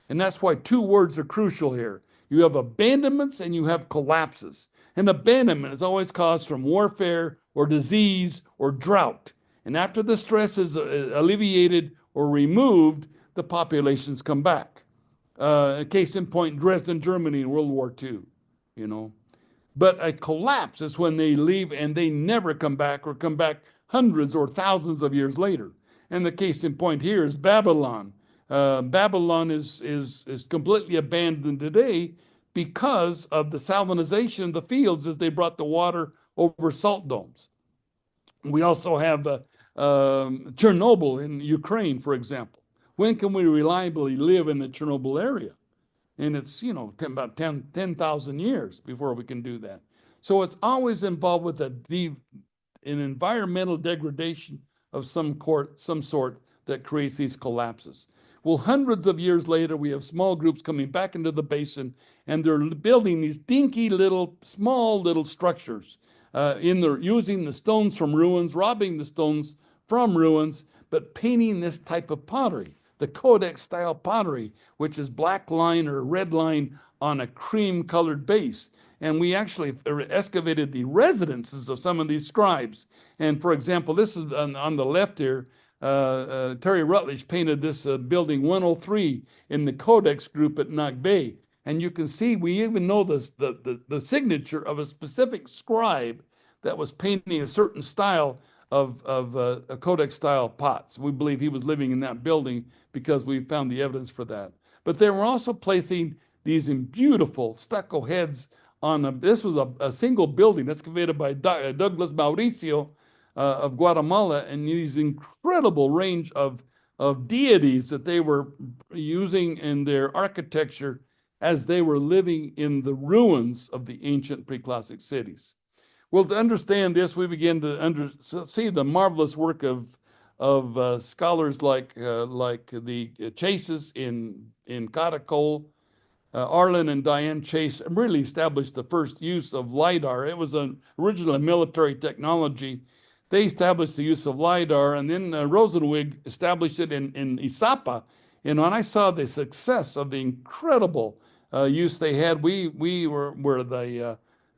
And that's why 2 words are crucial here. You have abandonments and you have collapses. And abandonment is always caused from warfare or disease or drought. And after the stress is alleviated or removed, the populations come back. A case in point, Dresden, Germany in World War II, you know. But a collapse is when they leave and they never come back or come back hundreds or thousands of years later. And the case in point here is Babylon. Babylon is completely abandoned today because of the salinization of the fields as they brought the water over salt domes. We also have Chernobyl in Ukraine, for example. When can we reliably live in the Chernobyl area? And it's, you know, about 10,000 years before we can do that. So it's always involved with an environmental degradation of some sort that creates these collapses. Well, hundreds of years later, we have small groups coming back into the basin, and they're building these dinky little, small little structures using the stones from ruins, robbing the stones from ruins, but painting this type of pottery, the codex style pottery, which is black line or red line on a cream colored base. And we actually excavated the residences of some of these scribes. And for example, this is on the left here, Terry Rutledge painted this building 103 in the Codex group at Knock Bay. And you can see, we even know the signature of a specific scribe that was painting a certain style of Codex style pots. We believe he was living in that building because we found the evidence for that. But they were also placing these beautiful stucco heads on this was a single building excavated by Douglas Mauricio of Guatemala, and these incredible range of deities that they were using in their architecture as they were living in the ruins of the ancient preclassic cities. Well, to understand this, we begin to see the marvelous work of scholars like the Chases in Caracol. Arlen and Diane Chase really established the first use of LiDAR. It was originally a military technology. They established the use of LiDAR, and then Rosenwig established it in Izapa. And when I saw the success of the incredible use they had, we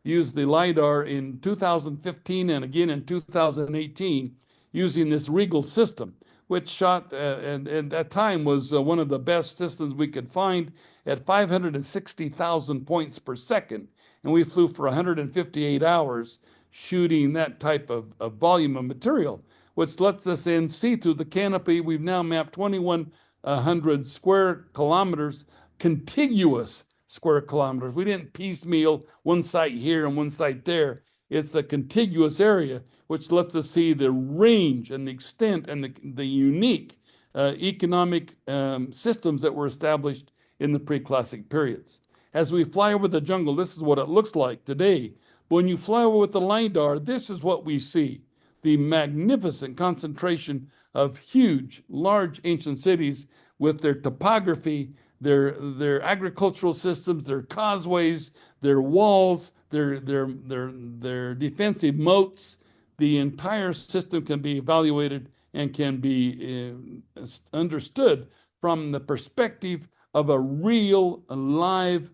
used the LiDAR in 2015 and again in 2018 using this Regal system, which shot, and at that time was one of the best systems we could find at 560,000 points per second. And we flew for 158 hours shooting that type of volume of material, which lets us in see through the canopy. We've now mapped 2,100 square kilometers, contiguous square kilometers. We didn't piecemeal one site here and one site there. It's the contiguous area, which lets us see the range and the extent and the unique economic systems that were established in the preclassic periods. As we fly over the jungle, this is what it looks like today. But when you fly over with the LiDAR, this is what we see. The magnificent concentration of huge, large ancient cities with their topography, their agricultural systems, their causeways, their walls, their defensive moats. The entire system can be evaluated and can be understood from the perspective of a real, live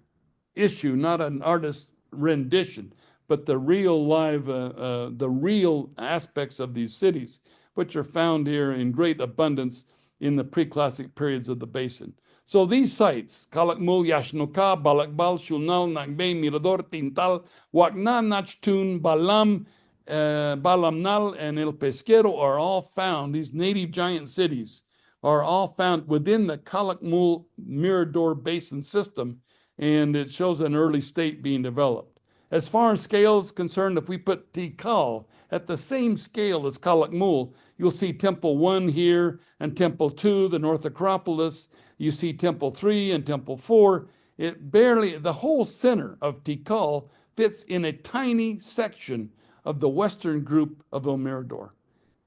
issue, not an artist's rendition, but the real live, the real aspects of these cities, which are found here in great abundance in the preclassic periods of the basin. So these sites, Calakmul, Yaxnoca, Balakbal, Shunal, Nagbay, Mirador, Tintal, Huacna, Nachtun, Balam, Balamnal, and El Pesquero are all found, these native giant cities are all found within the Calakmul Mirador Basin system, and it shows an early state being developed. As far as scale is concerned, if we put Tikal at the same scale as Calakmul, you'll see Temple 1 here and Temple 2, the North Acropolis. You see Temple 3 and Temple 4. The whole center of Tikal fits in a tiny section of the western group of El Mirador.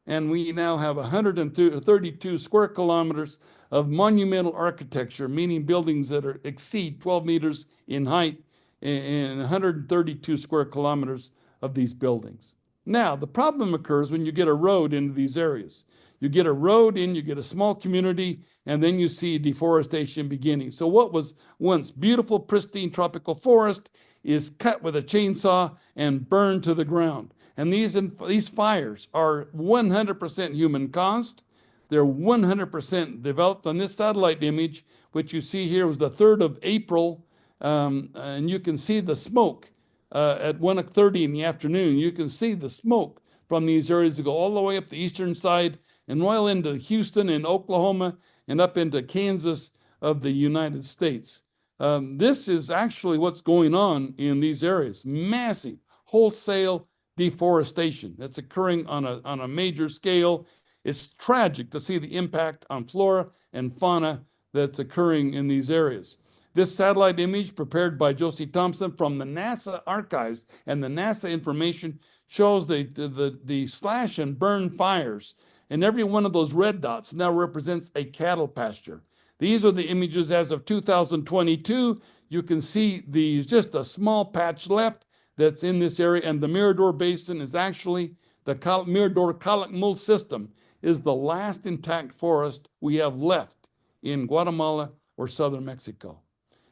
And we now have 132 square kilometers of monumental architecture, meaning buildings that exceed 12 meters in height, and 132 square kilometers of these buildings. Now, the problem occurs when you get a road into these areas. You get a road in, you get a small community, and then you see deforestation beginning. So what was once beautiful, pristine tropical forest is cut with a chainsaw and burned to the ground. And these fires are 100% human caused. They're 100% developed. On this satellite image, which you see here was the 3rd of April, and you can see the smoke at 1:30 in the afternoon. You can see the smoke from these areas that go all the way up the eastern side and well into Houston and Oklahoma and up into Kansas of the United States. This is actually what's going on in these areas. Massive wholesale deforestation that's occurring on a major scale. It's tragic to see the impact on flora and fauna that's occurring in these areas. This satellite image prepared by Josie Thompson from the NASA archives and the NASA information shows the slash and burn fires, and every one of those red dots now represents a cattle pasture. These are the images as of 2022. You can see just a small patch left that's in this area, and the Mirador Basin is actually, the Mirador-Calakmul system is the last intact forest we have left in Guatemala or southern Mexico.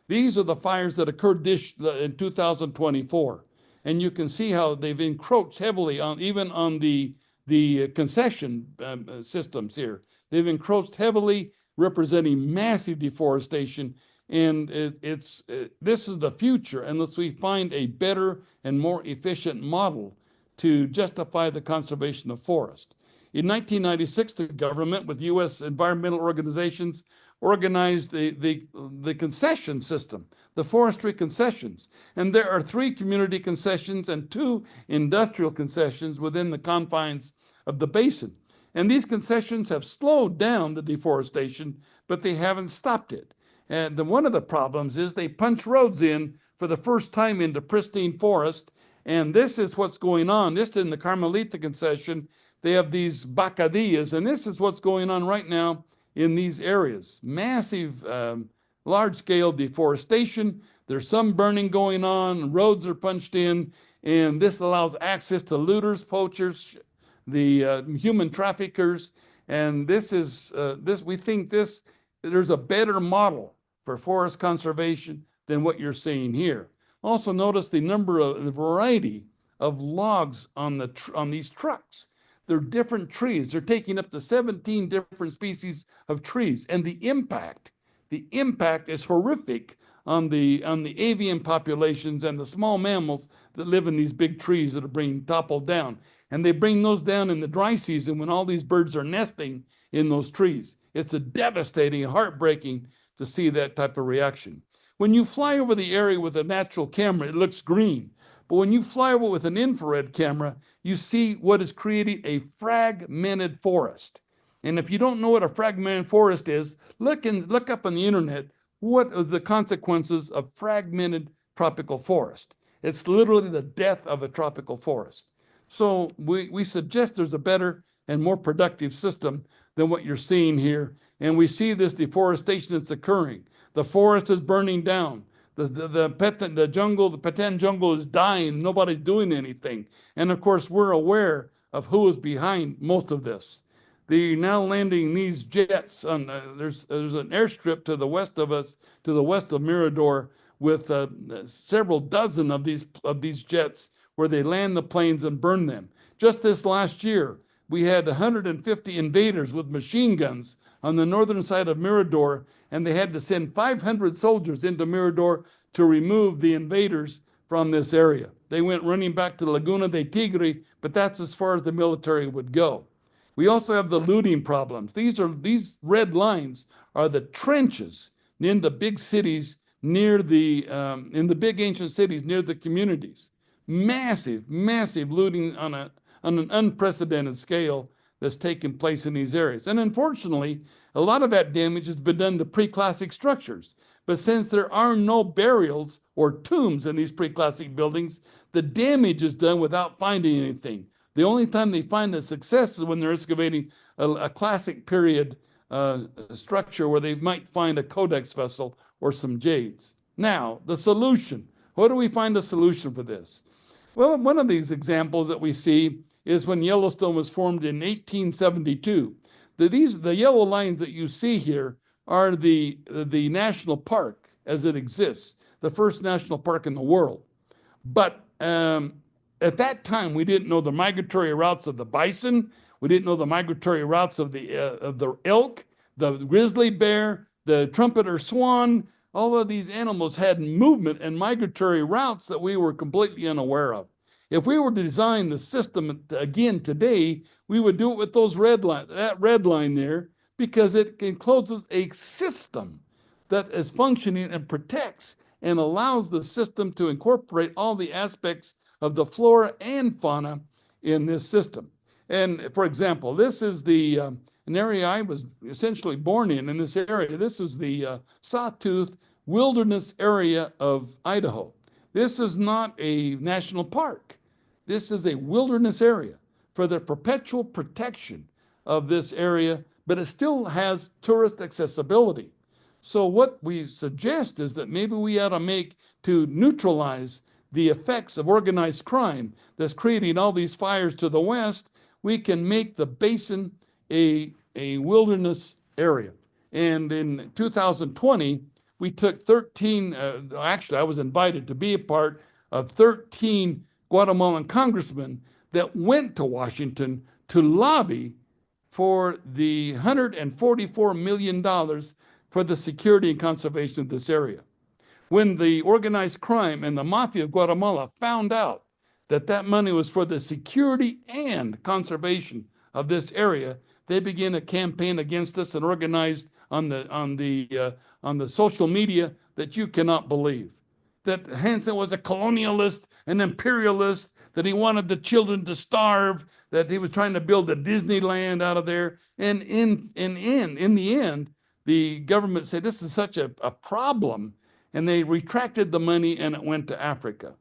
These are the fires that occurred in 2024. And you can see how they've encroached heavily even on the concession systems here. They've encroached heavily, representing massive deforestation. And this is the future unless we find a better and more efficient model to justify the conservation of forest. In 1996, the government, with U.S. environmental organizations, organized the concession system, the forestry concessions. And there are 3 community concessions and 2 industrial concessions within the confines of the basin. And these concessions have slowed down the deforestation, but they haven't stopped it. And one of the problems is they punch roads in for the first time into pristine forest. And this is what's going on. This is in the Carmelita concession. They have these bacadillas, and this is what's going on right now in these areas. Massive, large-scale deforestation. There's some burning going on. Roads are punched in, and this allows access to looters, poachers, the human traffickers. And we think there's a better model for forest conservation than what you're seeing here. Also notice the variety of logs on these trucks. They're different trees. They're taking up to 17 different species of trees. And the impact is horrific on the avian populations and the small mammals that live in these big trees that are being toppled down. And they bring those down in the dry season when all these birds are nesting in those trees. It's a devastating, heartbreaking to see that type of reaction. When you fly over the area with a natural camera, it looks green. But when you fly over with an infrared camera, you see what is creating a fragmented forest. And if you don't know what a fragmented forest is, look up on the internet what are the consequences of fragmented tropical forest. It's literally the death of a tropical forest. So we suggest there's a better and more productive system than what you're seeing here. And we see this deforestation that's occurring. The forest is burning down. The Peten jungle is dying. Nobody's doing anything. And of course, we're aware of who is behind most of this. They're now landing these jets on, there's an airstrip to the west of us, to the west of Mirador, with several dozen of these jets where they land the planes and burn them. Just this last year, we had 150 invaders with machine guns on the northern side of Mirador, and they had to send 500 soldiers into Mirador to remove the invaders from this area. They went running back to Laguna de Tigre, but that's as far as the military would go. We also have the looting problems. These red lines are the trenches in the big cities near in the big ancient cities near the communities. Massive looting on an unprecedented scale that's taken place in these areas. And unfortunately, a lot of that damage has been done to preclassic structures. But since there are no burials or tombs in these preclassic buildings, the damage is done without finding anything. The only time they find the success is when they're excavating a classic period structure where they might find a codex vessel or some jades. Now, the solution. What do we find a solution for this? Well, one of these examples that we see is when Yellowstone was formed in 1872. The yellow lines that you see here are the national park as it exists, the first national park in the world. But at that time, we didn't know the migratory routes of the bison. We didn't know the migratory routes of the elk, the grizzly bear, the trumpeter swan. All of these animals had movement and migratory routes that we were completely unaware of. If we were to design the system again today, we would do it with that red line there, because it encloses a system that is functioning and protects and allows the system to incorporate all the aspects of the flora and fauna in this system. And for example, this is an area I was essentially born in this area. This is the Sawtooth Wilderness area of Idaho. This is not a national park. This is a wilderness area for the perpetual protection of this area, but it still has tourist accessibility. So what we suggest is that maybe we ought to neutralize the effects of organized crime that's creating all these fires to the west, we can make the basin a wilderness area. And in 2020, we took 13, actually I was invited to be a part of 13 Guatemalan congressmen that went to Washington to lobby for the $144 million for the security and conservation of this area. When the organized crime and the mafia of Guatemala found out that that money was for the security and conservation of this area, they began a campaign against us and organized on the social media that you cannot believe. That Hansen was a colonialist, an imperialist, that he wanted the children to starve, that he was trying to build a Disneyland out of there. And in the end, the government said, this is such a problem, and they retracted the money and it went to Africa.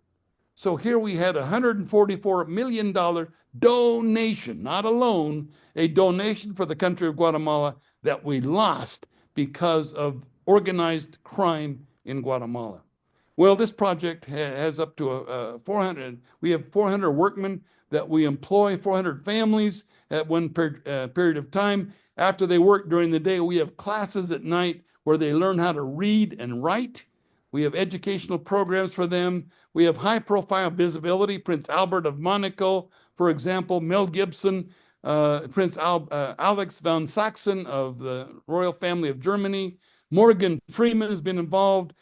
So here we had a $144 million donation, not a loan, a donation for the country of Guatemala that we lost because of organized crime in Guatemala. Well, this project has up to 400, we have 400 workmen that we employ, 400 families at one period of time. After they work during the day, we have classes at night where they learn how to read and write. We have educational programs for them. We have high-profile visibility. Prince Albert of Monaco, for example, Mel Gibson, Prince Alex von Sachsen of the royal family of Germany. Morgan Freeman has been involved.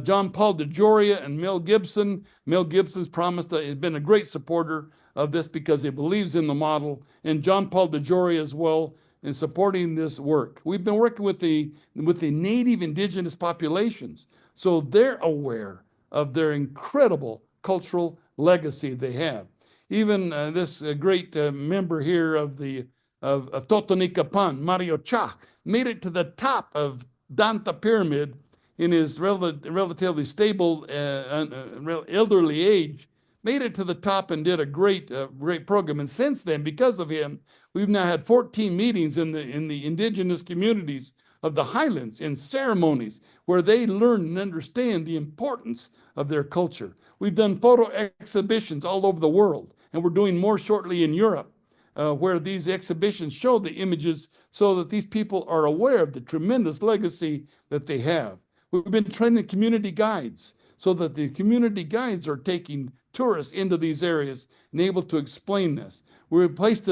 John Paul DeJoria and Mel Gibson. Mel Gibson's promised that he's been a great supporter of this because he believes in the model. And John Paul DeJoria as well in supporting this work. We've been working with the native indigenous populations, so they're aware of their incredible cultural legacy they have. Even this great member here of Totonicapán, Mario Cha, made it to the top of Danta Pyramid in his relatively stable, elderly age, made it to the top and did a great program. And since then, because of him, we've now had 14 meetings in the indigenous communities of the highlands in ceremonies where they learn and understand the importance of their culture. We've done photo exhibitions all over the world, and we're doing more shortly in Europe, where these exhibitions show the images so that these people are aware of the tremendous legacy that they have. We've been training community guides so that the community guides are taking tourists into these areas and able to explain this. We placed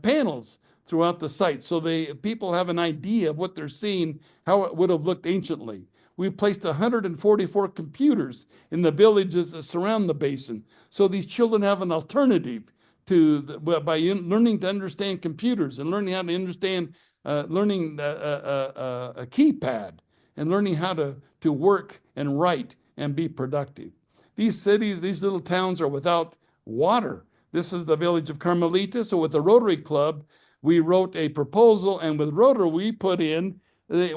panels throughout the site so people have an idea of what they're seeing, how it would have looked anciently. We placed 144 computers in the villages that surround the basin so these children have an alternative by learning to understand computers and learning how to understand, learning a keypad and learning how to work and write and be productive. These cities, these little towns are without water. This is the village of Carmelita. So with the Rotary Club, we wrote a proposal, and with Rotary, we put in the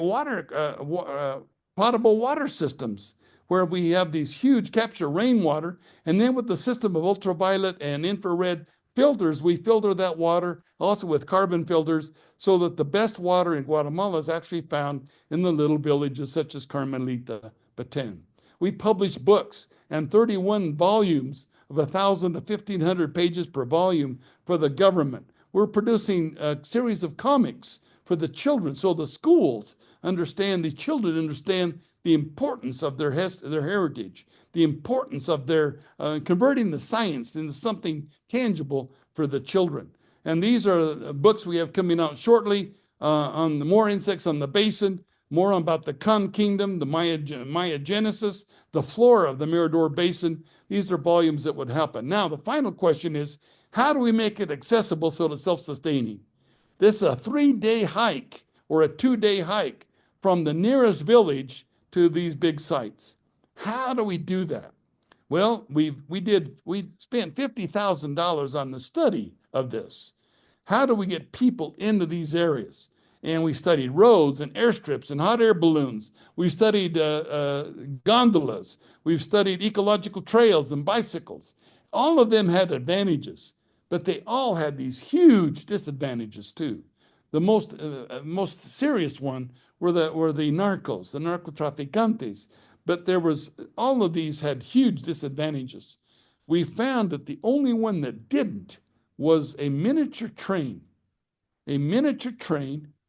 potable water systems where we have these huge capture rainwater, and then with the system of ultraviolet and infrared filters, we filter that water also with carbon filters so that the best water in Guatemala is actually found in the little villages such as Carmelita, Petén. We publish books and 31 volumes of 1,000 to 1,500 pages per volume for the government. We're producing a series of comics for the children so the schools understand, these children understand the importance of their heritage, the importance of their converting the science into something tangible for the children. And these are books we have coming out shortly on the more insects on the basin, more about the Kun Kingdom, the Maya Genesis, the flora of the Mirador Basin. These are volumes that would happen. Now, the final question is, how do we make it accessible so it's self-sustaining? This is a 3-day hike or a 2-day hike from the nearest village to these big sites. How do we do that? Well, we spent $50,000 on the study of this. How do we get people into these areas? And we studied roads and airstrips and hot air balloons. We studied gondolas. We've studied ecological trails and bicycles. All of them had advantages, but they all had these huge disadvantages too. The most serious one were the narcotraficantes. But all of these had huge disadvantages. We found that the only one that didn't was a miniature train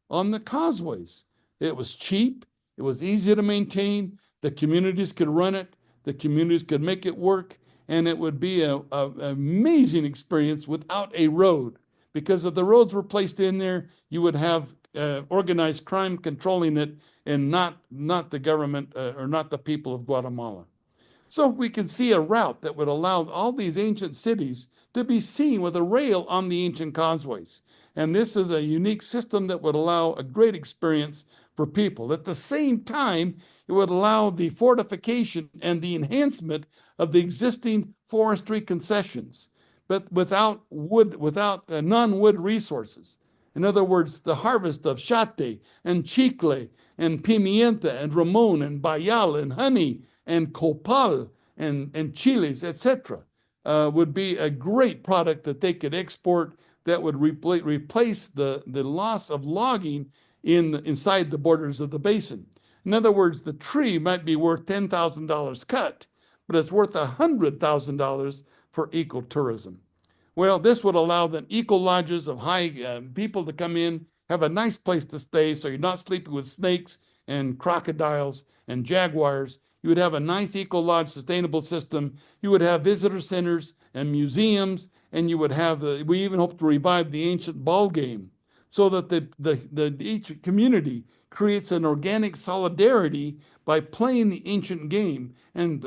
on the causeways. It was cheap. It was easy to maintain. The communities could run it. The communities could make it work. And it would be an amazing experience without a road. Because if the roads were placed in there, you would have organized crime controlling it and not the government or not the people of Guatemala. So we can see a route that would allow all these ancient cities to be seen with a rail on the ancient causeways. And this is a unique system that would allow a great experience for people. At the same time, it would allow the fortification and the enhancement of the existing forestry concessions, but without non-wood resources. In other words, the harvest of chate and chicle and pimienta and ramon and bayal and honey and copal and chiles, etc., would be a great product that they could export that would replace the loss of logging inside the borders of the basin. In other words, the tree might be worth $10,000 cut, but it's worth $100,000 for ecotourism. Well, this would allow the eco lodges of high people to come in, have a nice place to stay, so you're not sleeping with snakes and crocodiles and jaguars. You would have a nice eco lodge sustainable system. You would have visitor centers and museums, and you would have we even hope to revive the ancient ball game, so that each community creates an organic solidarity by playing the ancient game, and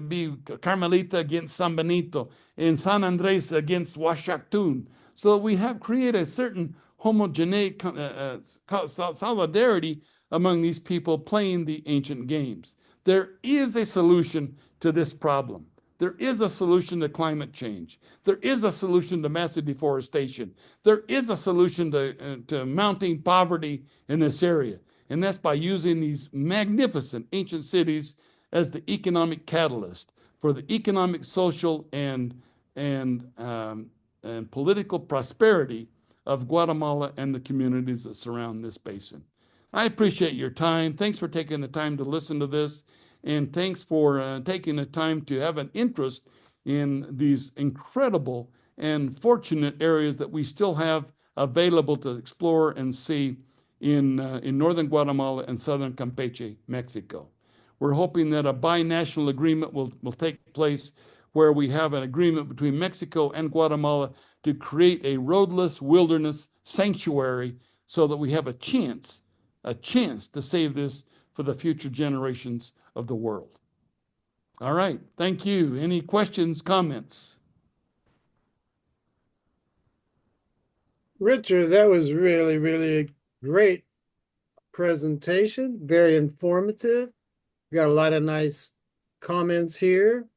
be Carmelita against San Benito and San Andres against Huaxactún, so that we create a certain homogeneous solidarity among these people playing the ancient games. There is a solution to this problem. There is a solution to climate change. There is a solution to massive deforestation. There is a solution to mounting poverty in this area. And that's by using these magnificent ancient cities as the economic catalyst for the economic, social, and political prosperity of Guatemala and the communities that surround this basin. I appreciate your time. Thanks for taking the time to listen to this. And thanks for taking the time to have an interest in these incredible and fortunate areas that we still have available to explore and see in northern Guatemala and southern Campeche, Mexico. We're hoping that a binational agreement will take place where we have an agreement between Mexico and Guatemala to create a roadless wilderness sanctuary so that we have a chance to save this for the future generations of the world. All right, thank you. Any questions, comments? Richard, that was really, really a great presentation, very informative. We got a lot of nice comments here.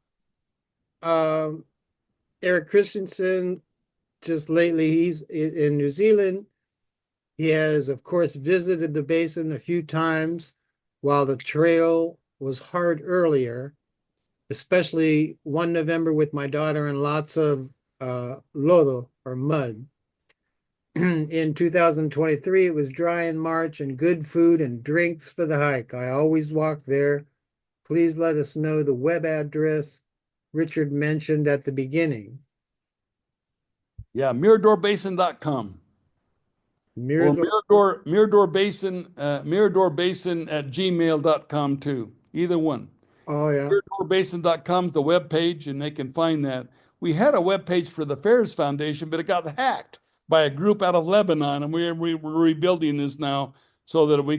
Eric Christensen, just lately, he's in New Zealand. He has, of course, visited the basin a few times while the trail was hard earlier, especially one November with my daughter and lots of lodo or mud. In 2023, it was dry in March and good food and drinks for the hike. I always walk there. Please let us know the web address Richard mentioned at the beginning. Yeah, miradorbasin.com. Mirador Mirador Basin at gmail.com too. either one. Oh, yeah. Miradorbasin.com is the web page, and they can find that. We had a web page for the Fairs Foundation, but it got hacked by a group out of Lebanon, and we're rebuilding this now so that we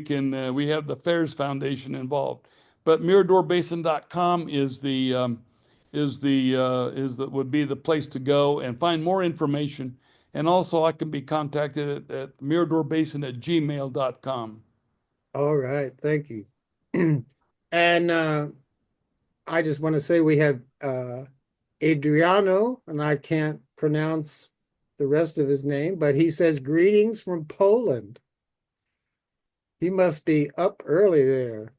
have the Fairs Foundation involved. But miradorbasin.com would be the place to go and find more information. And also, I can be contacted at miradorbasin@gmail.com. All right. Thank you. And I just want to say we have Adriano, and I can't pronounce the rest of his name, but he says greetings from Poland. He must be up early there.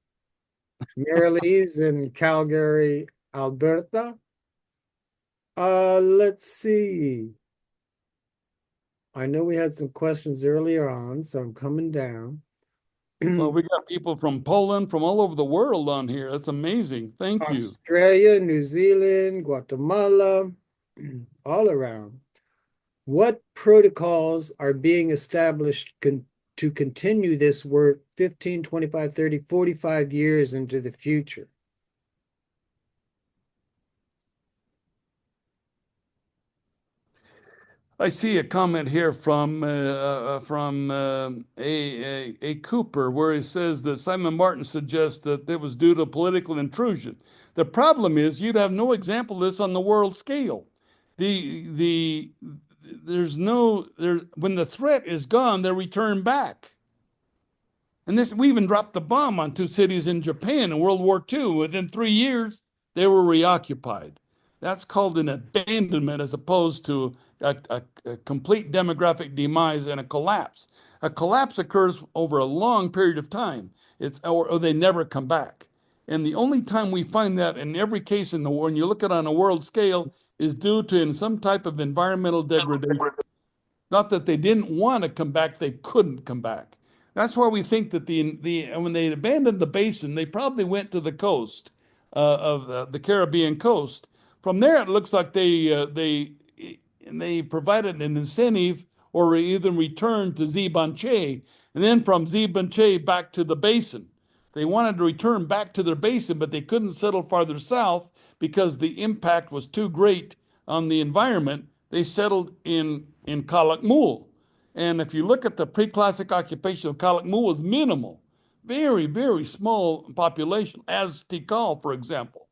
Marilee's in Calgary, Alberta. Let's see. I know we had some questions earlier on, so I'm coming down. Well, we got people from Poland, from all over the world on here. That's amazing. Thank you. Australia, New Zealand, Guatemala, all around. What protocols are being established to continue this work 15, 25, 30, 45 years into the future? I see a comment here from a Cooper where he says that Simon Martin suggests that it was due to political intrusion. The problem is you'd have no example of this on the world scale. The there's no there when the threat is gone, they return back. And this, we even dropped the bomb on two cities in Japan in World War II. Within 3 years, they were reoccupied. That's called an abandonment as opposed to a complete demographic demise and a collapse. A collapse occurs over a long period of time. Or they never come back. And the only time we find that in every case in the war, when you look at it on a world scale, is due to in some type of environmental degradation. Not that they didn't want to come back, they couldn't come back. That's why we think that when they abandoned the basin, they probably went to the coast of the Caribbean coast. From there, it looks like they provided an incentive or either returned to Zibanche, and then from Zibanche back to the basin. They wanted to return back to their basin, but they couldn't settle farther south because the impact was too great on the environment. They settled in Calakmul. And if you look at the pre-classic occupation of Calakmul was minimal, very, very small population, as Tikal, for example.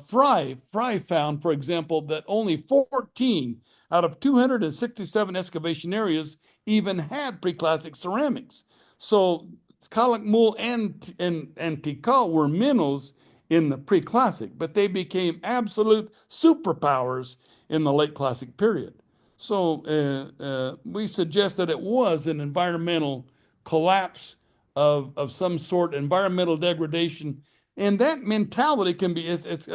Fry found, for example, that only 14 out of 267 excavation areas even had preclassic ceramics. So Calakmul and Tikal were minnows in the preclassic, but they became absolute superpowers in the late classic period. So we suggest that it was an environmental collapse of some sort, environmental degradation, and that mentality can be it's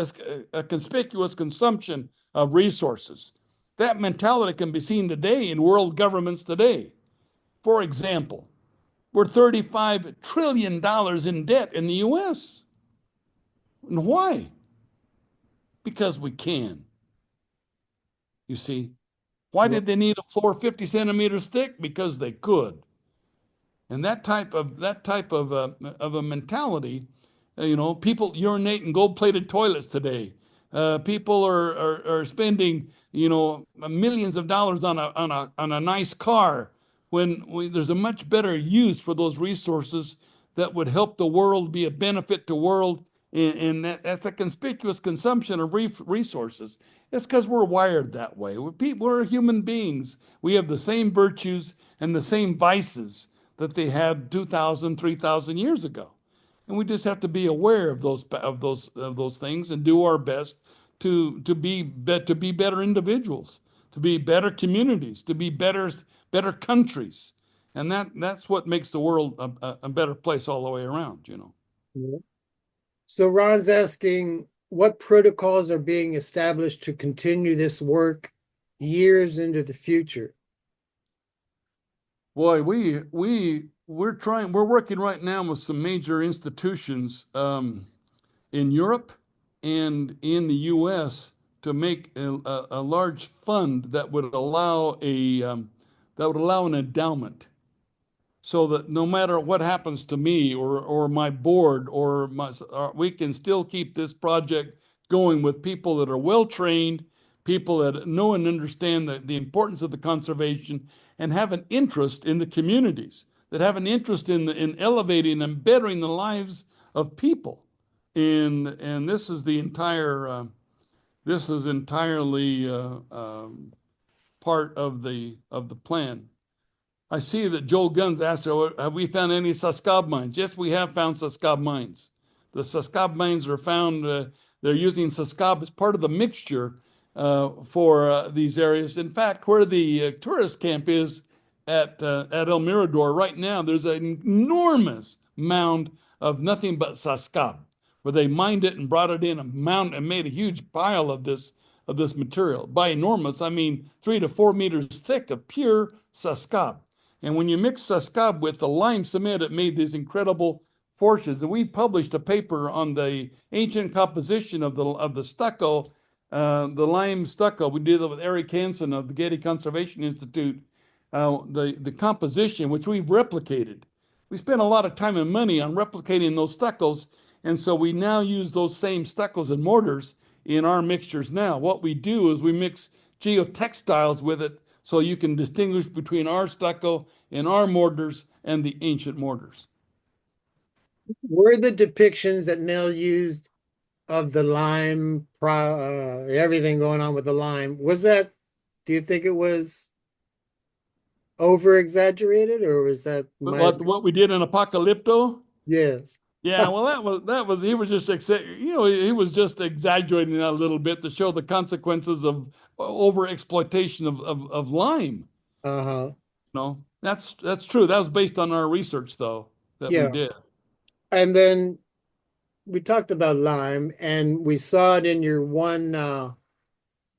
a conspicuous consumption of resources. That mentality can be seen today in world governments today. For example, we're $35 trillion in debt in the US. And why? Because we can. You see, why did they need a floor 50 centimeters thick? Because they could. And that type of a mentality, people urinate in gold-plated toilets today. People are spending, millions of dollars on a nice car when there's a much better use for those resources that would help the world, be a benefit to world, and that's a conspicuous consumption of resources. It's because we're wired that way. We're human beings. We have the same virtues and the same vices that they had 2,000, 3,000 years ago. And we just have to be aware of those things and do our best to be better individuals, to be better communities, to be better countries. And that's what makes the world a better place all the way around. Yeah. So Ron's asking what protocols are being established to continue this work years into the future. Boy, we're working right now with some major institutions in Europe and in the U.S. to make a large fund that would allow an endowment so that no matter what happens to me or my board we can still keep this project going with people that are well trained, people that know and understand the importance of the conservation and have an interest in the communities, that have an interest in elevating and bettering the lives of people. And this is the entire this is entirely part of the plan. I see that Joel Guns asked, have we found any Saskab mines? Yes, we have found Saskab mines. The Saskab mines are found, they're using Saskab as part of the mixture for these areas. In fact, where the tourist camp is at El Mirador right now, there's an enormous mound of nothing but Saskab, where they mined it and brought it in a mound and made a huge pile of this material. By enormous, I mean 3 to 4 meters thick of pure Saskab. And when you mix Saskab with the lime cement, it made these incredible forges. And we published a paper on the ancient composition of the stucco, the lime stucco. We did it with Eric Hansen of the Getty Conservation Institute. The composition, which we've replicated. We spent a lot of time and money on replicating those stuccos, and so we now use those same stuccos and mortars in our mixtures now. What we do is we mix geotextiles with it so you can distinguish between our stucco and our mortars and the ancient mortars. Were the depictions that Nell used of the lime, everything going on with the lime, was that, do you think it was over exaggerated or was that my, What we did in Apocalypto? yes. Yeah, well, that was he was just he was just exaggerating that a little bit to show the consequences of over exploitation of lime. Uh-huh. No, that's true. That was based on our research, though, that we Yeah. did. And then we talked about lime and we saw it in your one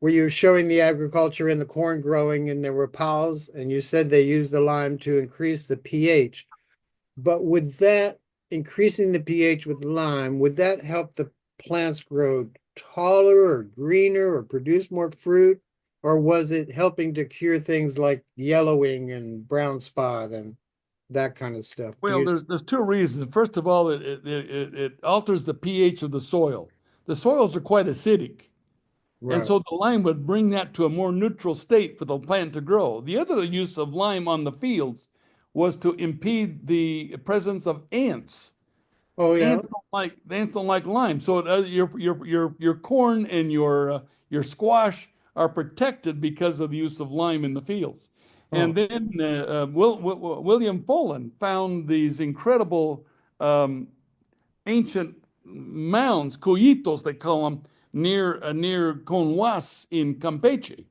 where you were showing the agriculture and the corn growing and there were piles and you said they used the lime to increase the pH. But would that increasing the pH with lime, would that help the plants grow taller or greener or produce more fruit? Or was it helping to cure things like yellowing and brown spot and that kind of stuff? Do Well, you there's two reasons. First of all, it alters the pH of the soil. The soils are quite acidic. And right. so the lime would bring that to a more neutral state for the plant to grow. The other use of lime on the fields was to impede the presence of ants. Oh yeah. Ants don't like lime. So your corn and your squash are protected because of the use of lime in the fields. And Oh, then William Follen found these incredible ancient mounds, cuyitos they call them, near Conwas in Campeche.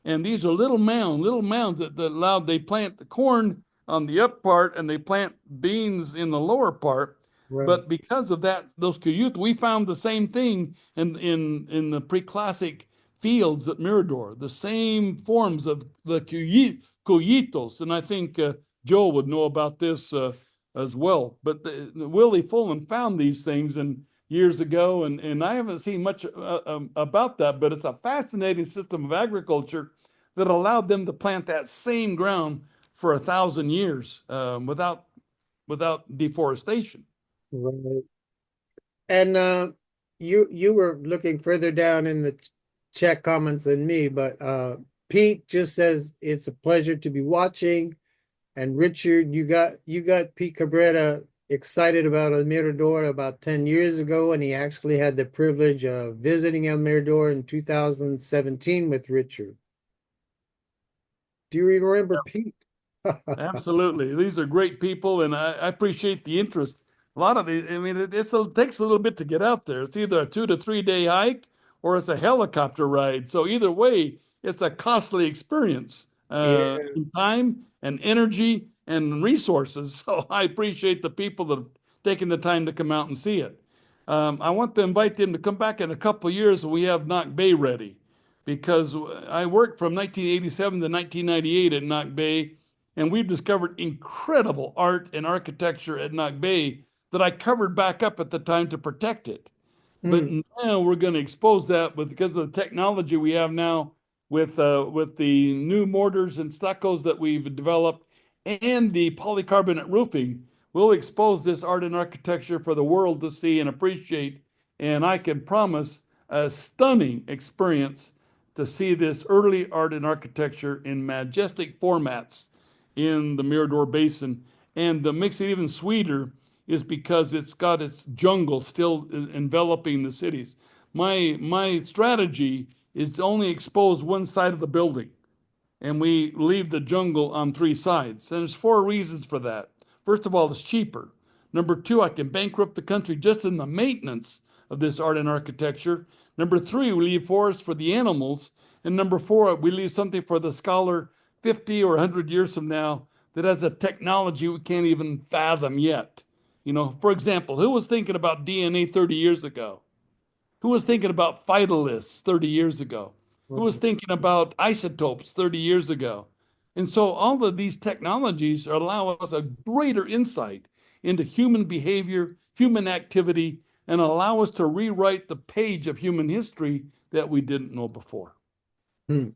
And these are little mounds that allowed they plant the corn on the up part and they plant beans in the lower part. right. But because of that, those cuyut, we found the same thing in the preclassic fields at Mirador, the same forms of the cuyitos. And I think Joel would know about this as well. But Willie Fulham found these things and years ago, and I haven't seen much about that, but it's a fascinating system of agriculture that allowed them to plant that same ground for 1,000 years without deforestation. Right. And you were looking further down in the chat comments than me, but Pete just says it's a pleasure to be watching. And Richard, you got Pete Cabrera excited about El Mirador about 10 years ago, and he actually had the privilege of visiting El Mirador in 2017 with Richard. Do you remember Pete? Absolutely. These are great people, and I appreciate the interest. A lot of these, I mean, it takes a little bit to get out there. It's either a 2 to 3 day hike or it's a helicopter ride. So either way, it's a costly experience Yeah, in time and energy and resources. So I appreciate the people that have taken the time to come out and see it. I want to invite them to come back in a couple of years when we have Knock Bay ready, because I worked from 1987 to 1998 at Knock Bay, and we've discovered incredible art and architecture at Knock Bay that I covered back up at the time to protect it. But mm, now we're going to expose that because of the technology we have now with the new mortars and stuccos that we've developed and the polycarbonate roofing will expose this art and architecture for the world to see and appreciate. And I can promise a stunning experience to see this early art and architecture in majestic formats in the Mirador Basin. And that makes it even sweeter is because it's got its jungle still enveloping the cities. My strategy is to only expose one side of the building, and we leave the jungle on three sides. And there's four reasons for that. First of all, it's cheaper. Number two, I can bankrupt the country just in the maintenance of this art and architecture. Number three, we leave forests for the animals. And number four, we leave something for the scholar 50 or 100 years from now that has a technology we can't even fathom yet. For example, who was thinking about DNA 30 years ago? Who was thinking about phytoliths 30 years ago? Who was thinking about isotopes 30 years ago? And so all of these technologies allow us a greater insight into human behavior, human activity, and allow us to rewrite the page of human history that we didn't know before. Hmm.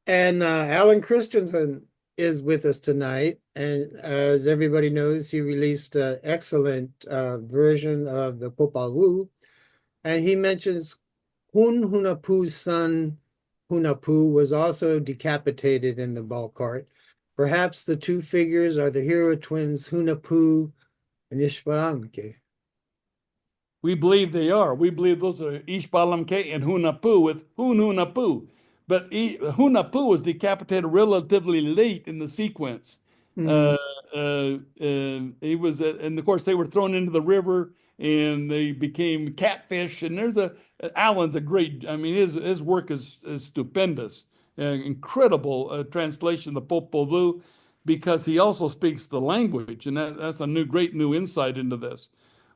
And Alan Christensen is with us tonight. And as everybody knows, he released an excellent version of the Popol Vuh. And he mentions Hun Hunapu's son, Hunapu, was also decapitated in the ball cart. Perhaps the two figures are the hero twins, Hunapu and Ishbalanque. We believe they are. We believe those are Ishbalamke and Hunapu with Hun Hunapu. But Hunapu was decapitated relatively late in the sequence. Mm, Uh, he was, and of course, they were thrown into the river and they became catfish. And Alan's a great, I mean, his work is stupendous. Incredible translation of the Popol Vuh because he also speaks the language. And that's a great new insight into this.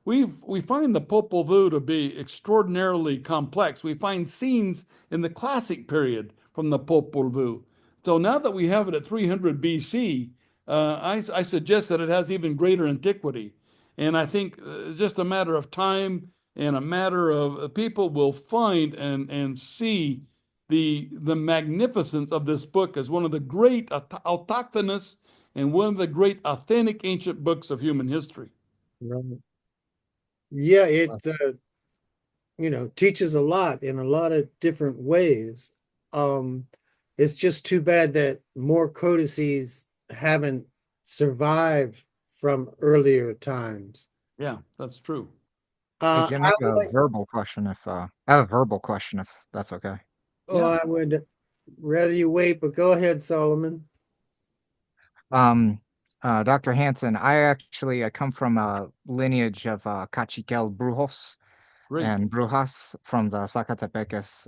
We find the Popol Vuh to be extraordinarily complex. We find scenes in the classic period from the Popol Vuh. So now that we have it at 300 BC, I suggest that it has even greater antiquity. And I think just a matter of time and a matter of people will find and see the magnificence of this book as one of the great autochthonous and one of the great authentic ancient books of human history. right. Yeah, it teaches a lot in a lot of different ways. Um, it's just too bad that more codices haven't survived from earlier times. Yeah, that's true. Hey, Uh, Jim, I I have would a like, verbal question if I have a verbal question if that's okay. oh, Yeah, I would rather you wait, but go ahead, Solomon. Um, Dr. Hansen, I come from a lineage of Cachiquel Brujos great. and Brujas from the Zacatepecas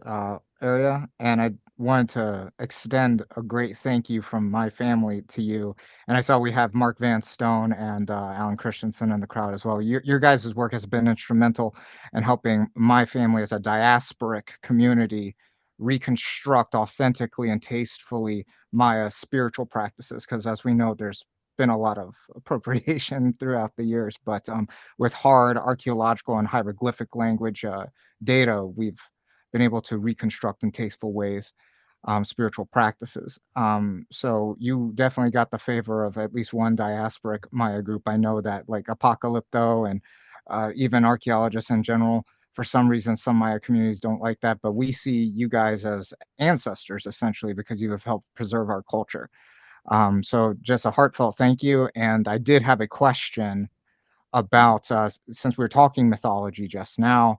area. And I wanted to extend a great thank you from my family to you. And I saw we have Mark Van Stone and Alan Christensen in the crowd as well. Your guys' work has been instrumental in helping my family as a diasporic community reconstruct authentically and tastefully Maya spiritual practices. Because as we know, there's been a lot of appropriation throughout the years, but with hard archaeological and hieroglyphic language data, we've been able to reconstruct in tasteful ways spiritual practices. So you definitely got the favor of at least one diasporic Maya group. I know that like Apocalypto and even archaeologists in general, for some reason, some Maya communities don't like that, but we see you guys as ancestors essentially because you have helped preserve our culture. So just a heartfelt thank you. And I did have a question about since we were talking mythology just now,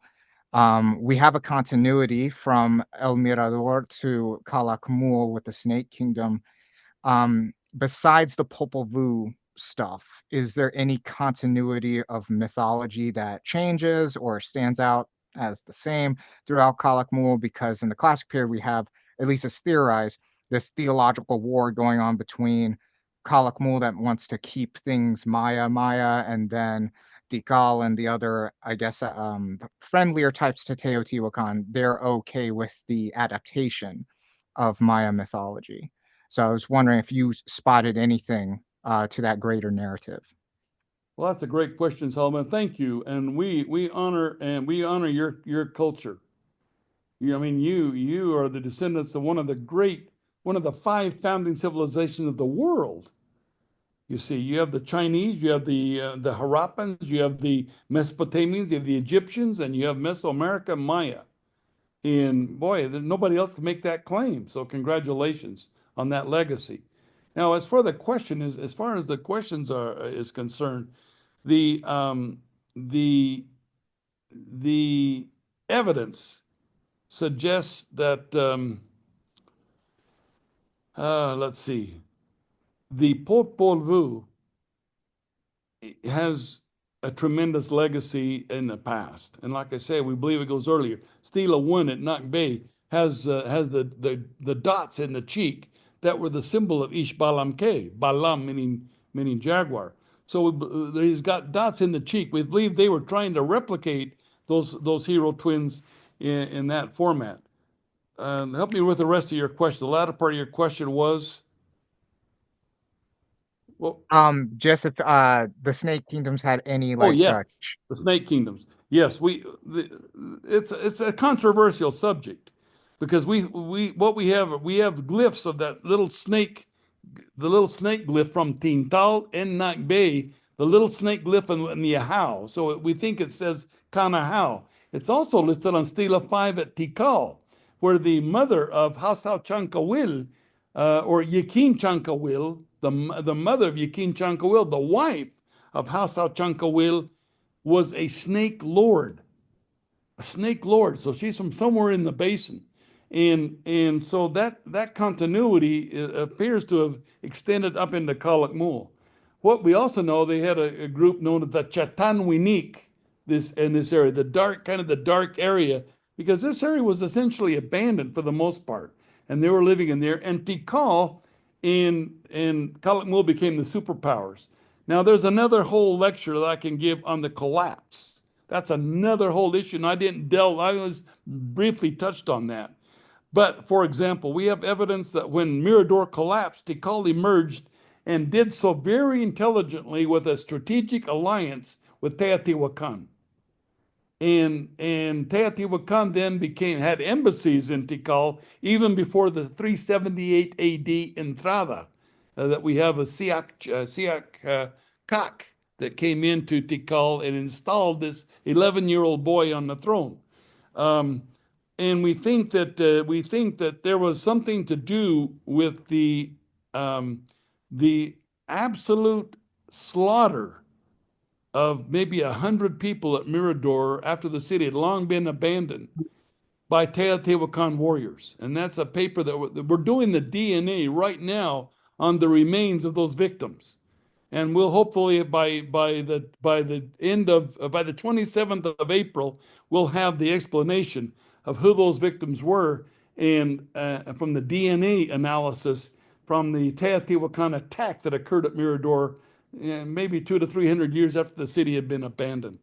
we have a continuity from El Mirador to Calakmul with the Snake Kingdom. Besides the Popol Vuh stuff, is there any continuity of mythology that changes or stands out as the same throughout Calakmul? Because in the classic period, we have, at least as theorized, this theological war going on between Calakmul that wants to keep things Maya, and then Tikal and the other, I guess, friendlier types to Teotihuacan. They're okay with the adaptation of Maya mythology. So I was wondering if you spotted anything to that greater narrative. Well, that's a great question, Solomon. Thank you. And we honor your culture. I mean, you are the descendants of one of the five founding civilizations of the world. You see, you have the Chinese, you have the Harappans, you have the Mesopotamians, you have the Egyptians, and you have Mesoamerica Maya. And boy, nobody else can make that claim. So congratulations on that legacy. Now, as far as the questions is concerned, the um, the the evidence suggests that let's see, the Popol Vuh has a tremendous legacy in the past. And like I say, we believe it goes earlier. Stela 1 at Nak Bay has the dots in the cheek that were the symbol of Ish Balam K, Balam meaning jaguar. So he's got dots in the cheek. We believe they were trying to replicate those hero twins in that format. Help me with the rest of your question. The latter part of your question was, well, Just if the Snake Kingdoms had any oh like yeah, the Snake Kingdoms. Yes, it's a controversial subject because we have glyphs of that little snake, the little snake glyph from Tintal and Nak Bay, the little snake glyph in the Ahau. So we think it says Kanahau. It's also listed on Stela 5 at Tikal, where the mother of Hasao Chankawil, or Yakin Chankawil, the mother of Yakin Chankawil, the wife of Hasao Chankawil, was a snake lord, a snake lord. So she's from somewhere in the basin. And so that continuity appears to have extended up into Calakmul. What we also know, they had a group known as the Chatanwinik in this area, the dark area, because this area was essentially abandoned for the most part, and they were living in there. And Tikal and Calakmul became the superpowers. Now, there's another whole lecture that I can give on the collapse. That's another whole issue, and I was briefly touched on that. But for example, we have evidence that when Mirador collapsed, Tikal emerged and did so very intelligently with a strategic alliance with Teotihuacan. And Teotihuacan then had embassies in Tikal even before the 378 AD Entrada that we have a Siak Kak that came into Tikal and installed this 11-year-old boy on the throne. Um, and we think that there was something to do with the absolute slaughter of maybe 100 people at Mirador after the city had long been abandoned by Teotihuacan warriors. And that's a paper that we're doing the DNA right now on the remains of those victims. And we'll hopefully by the 27th of April, we'll have the explanation of who those victims were, and from the DNA analysis from the Teotihuacan attack that occurred at Mirador, maybe 200 to 300 years after the city had been abandoned.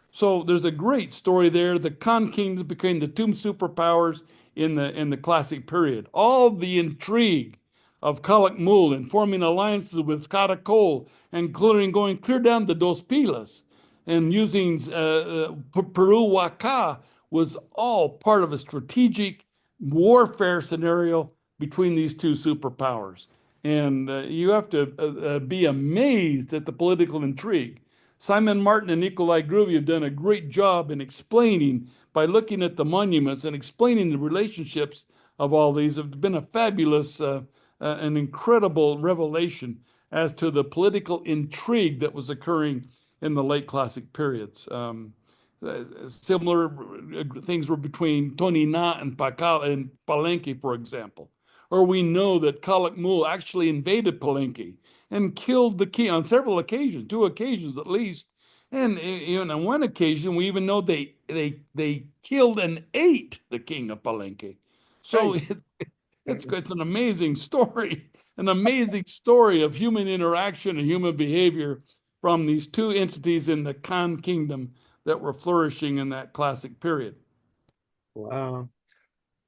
So there's a great story there. The Khan kings became the two superpowers in the classic period. All the intrigue of Calakmul and forming alliances with Caracol, including going clear down the Dos Pilas and using Peru Waka, was all part of a strategic warfare scenario between these two superpowers. And you have to be amazed at the political intrigue. Simon Martin and Nikolai Groovy have done a great job in explaining, by looking at the monuments and explaining the relationships of all these. Have been a fabulous, an incredible revelation as to the political intrigue that was occurring in the late classic periods. Similar things were between Tonina and Palenque, for example. Or we know that Calakmul actually invaded Palenque and killed the king on several occasions, 2 occasions at least. And even on one occasion, we even know they killed and ate the king of Palenque. So it's an amazing story, an amazing story of human interaction and human behavior from these two entities in the Khan kingdom that were flourishing in that classic period. Wow.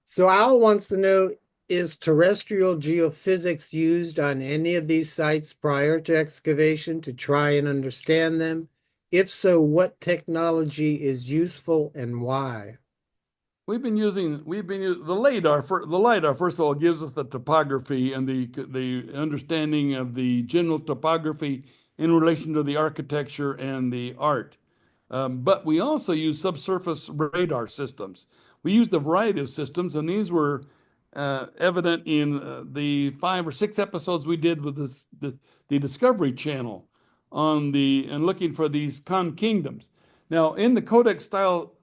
So Al wants to know, is terrestrial geophysics used on any of these sites prior to excavation to try and understand them? If so, what technology is useful and why? We've been using the LiDAR. The LiDAR, first of all, gives us the topography and the understanding of the general topography in relation to the architecture and the art. But we also use subsurface radar systems. We used a variety of systems, and these were evident in the 5 or 6 episodes we did with the Discovery Channel and looking for these kingdoms. Now, in the codex style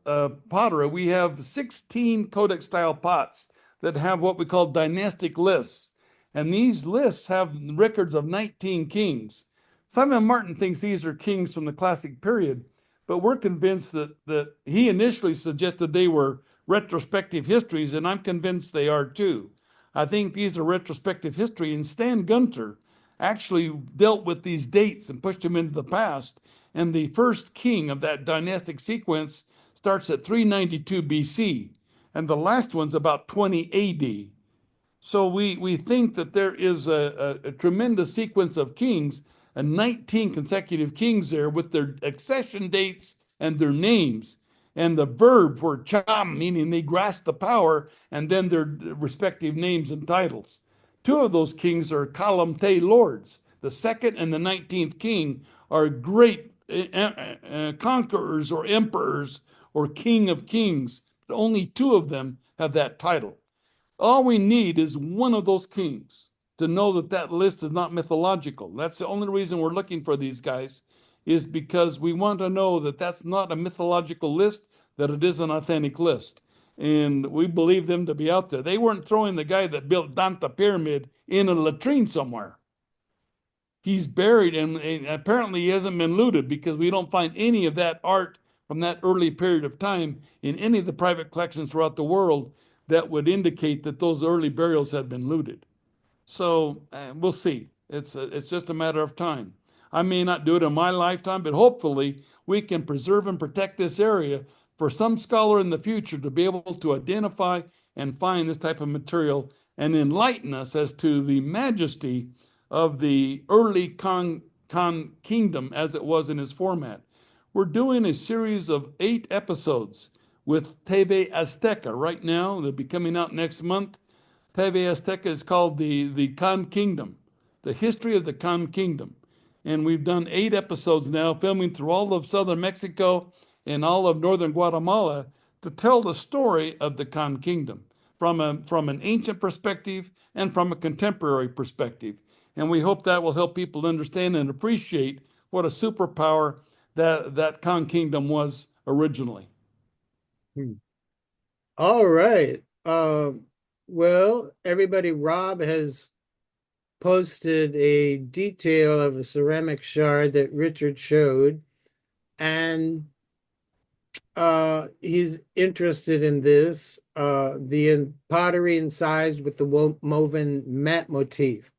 pottery, we have 16 codex style pots that have what we call dynastic lists. And these lists have records of 19 kings. Simon Martin thinks these are kings from the classic period, but we're convinced that he initially suggested they were retrospective histories, and I'm convinced they are too. I think these are retrospective history, and Stan Gunter actually dealt with these dates and pushed them into the past. And the first king of that dynastic sequence starts at 392 BC, and the last one's about 20 AD. So we think that there is a tremendous sequence of kings, and 19 consecutive kings there with their accession dates and their names, and the verb for cham, meaning they grasp the power, and then their respective names and titles. 2 of those kings are Kalamte lords. The second and the 19th king are great conquerors or emperors or king of kings. But only 2 of them have that title. All we need is one of those kings to know that that list is not mythological. That's the only reason we're looking for these guys, is because we want to know that that's not a mythological list, that it is an authentic list. And we believe them to be out there. They weren't throwing the guy that built Danta Pyramid in a latrine somewhere. He's buried, and apparently he hasn't been looted, because we don't find any of that art from that early period of time in any of the private collections throughout the world that would indicate that those early burials had been looted. So we'll see. It's just a matter of time. I may not do it in my lifetime, but hopefully we can preserve and protect this area for some scholar in the future to be able to identify and find this type of material and enlighten us as to the majesty of the early Khan kingdom as it was in its format. We're doing a series of 8 episodes with TV Azteca right now. They'll be coming out next month. TV Azteca is called the Khan Kingdom, the history of the Khan Kingdom. And we've done 8 episodes now, filming through all of southern Mexico and all of northern Guatemala to tell the story of the Khan Kingdom from an ancient perspective and from a contemporary perspective. And we hope that will help people understand and appreciate what a superpower that Khan Kingdom was originally. All right. Well, everybody, Rob has posted a detail of a ceramic shard that Richard showed, and he's interested in this, the pottery incised with the woven mat motif.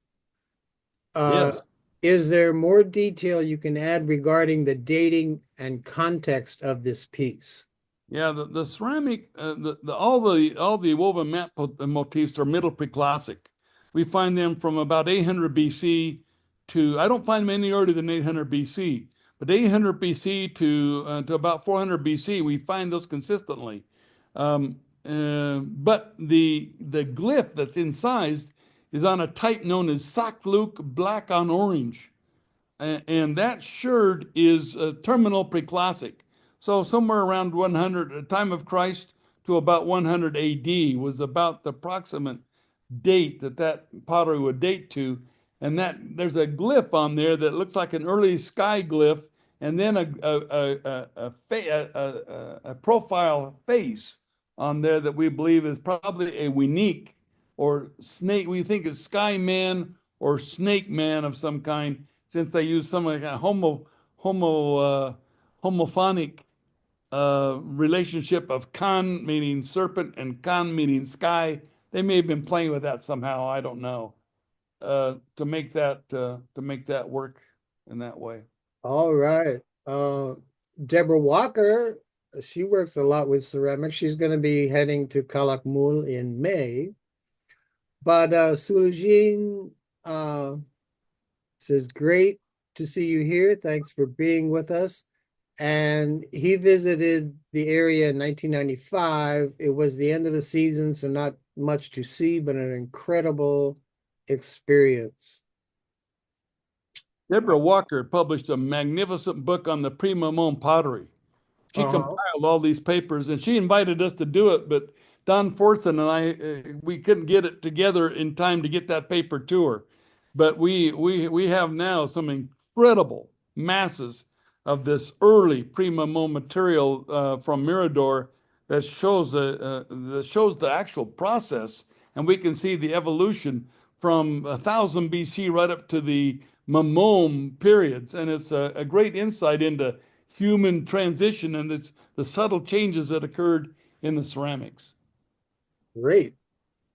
Yes. Is there more detail you can add regarding the dating and context of this piece? Yeah, the ceramic, all the woven mat motifs are Middle Preclassic. We find them from about 800 BC to, I don't find them any earlier than 800 BC, but 800 BC to about 400 BC, we find those consistently. But the glyph that's incised is on a type known as Sakluk black on orange. And that sherd is terminal preclassic. So somewhere around 100, time of Christ to about 100 AD was about the approximate date that pottery would date to. And that there's a glyph on there that looks like an early sky glyph, and then a profile face on there that we believe is probably a unique or snake. We think it's sky man or snake man of some kind, since they use some kind of homophonic relationship of Khan meaning serpent and Khan meaning sky. They may have been playing with that somehow. I don't know, to make that work in that way. All right. Deborah Walker, she works a lot with ceramics. She's going to be heading to Calakmul in May. But Sulujin says, great to see you here. Thanks for being with us. and he visited the area in 1995. It was the end of the season, so not much to see, but an incredible experience. Deborah Walker published a magnificent book on the pre-Mamon pottery. She Uh-huh. compiled all these papers and she invited us to do it, but Don Forson and I, we couldn't get it together in time to get that paper to her. But we have now some incredible masses of this early pre-Mamon material from Mirador that shows the actual process, and we can see the evolution from 1000 BC right up to the Mamon periods, and it's a great insight into human transition and it's the subtle changes that occurred in the ceramics. Great.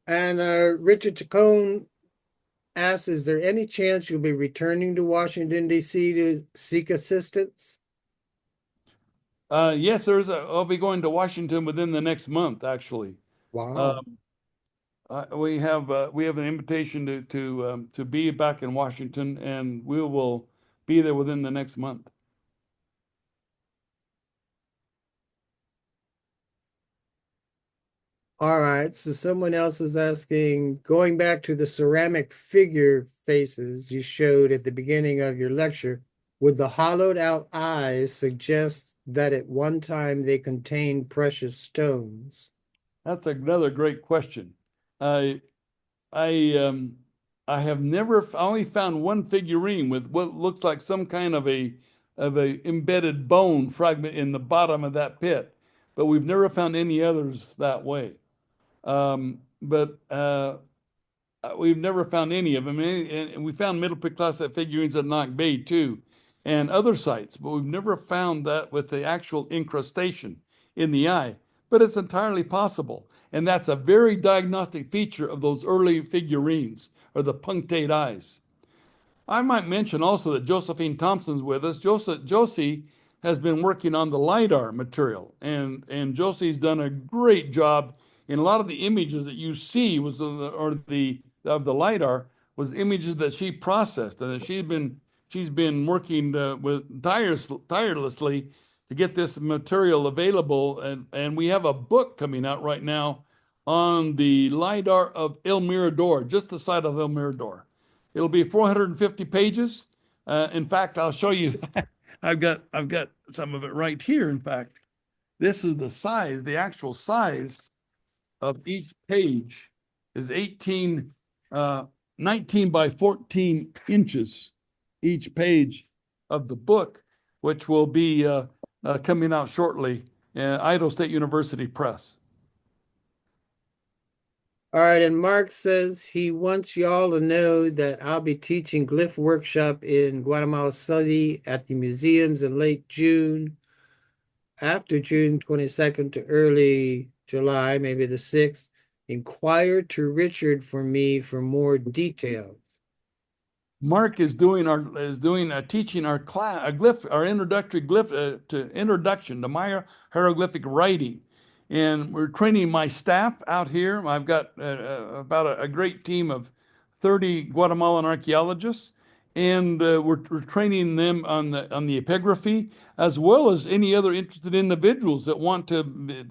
And Richard Chacon asks, is there any chance you'll be returning to Washington, D.C. to seek assistance? Yes, I'll be going to Washington within the next month, actually. Wow. Um, we have an invitation to be back in Washington, and we will be there within the next month. All right. So someone else is asking, going back to the ceramic figure faces you showed at the beginning of your lecture, would the hollowed out eyes suggest that at one time they contained precious stones? That's another great question. I I I have never I only found one figurine with what looks like some kind of a embedded bone fragment in the bottom of that pit, but we've never found any others that way. But we've never found any of them, and we found middle preclassic figurines at Knock Bay too, and other sites, but we've never found that with the actual incrustation in the eye. But it's entirely possible, and that's a very diagnostic feature of those early figurines, or the punctate eyes. I might mention also that Josephine Thompson's with us. Josie has been working on the LiDAR material, and Josie's done a great job in a lot of the images that you see was or the of the LiDAR was images that she processed and that she's been working with tirelessly to get this material available, and we have a book coming out right now on the LiDAR of El Mirador, just the side of El Mirador. It'll be 450 pages. In fact, I'll show you. I've got some of it right here. In fact, this is the size, the actual size of each page is 19 by 14 inches, each page of the book, which will be coming out shortly, Idaho State University Press. All right, and Mark says he wants y'all to know that I'll be teaching glyph workshop in Guatemala City at the museums in late June, after June 22nd to early July, maybe the 6th. Inquire to Richard for me for more details. Mark is doing teaching our class a glyph our introductory glyph to introduction to Maya hieroglyphic writing, and we're training my staff out here. I've got about a great team of 30 Guatemalan archaeologists, and we're training them on the epigraphy as well as any other interested individuals that want to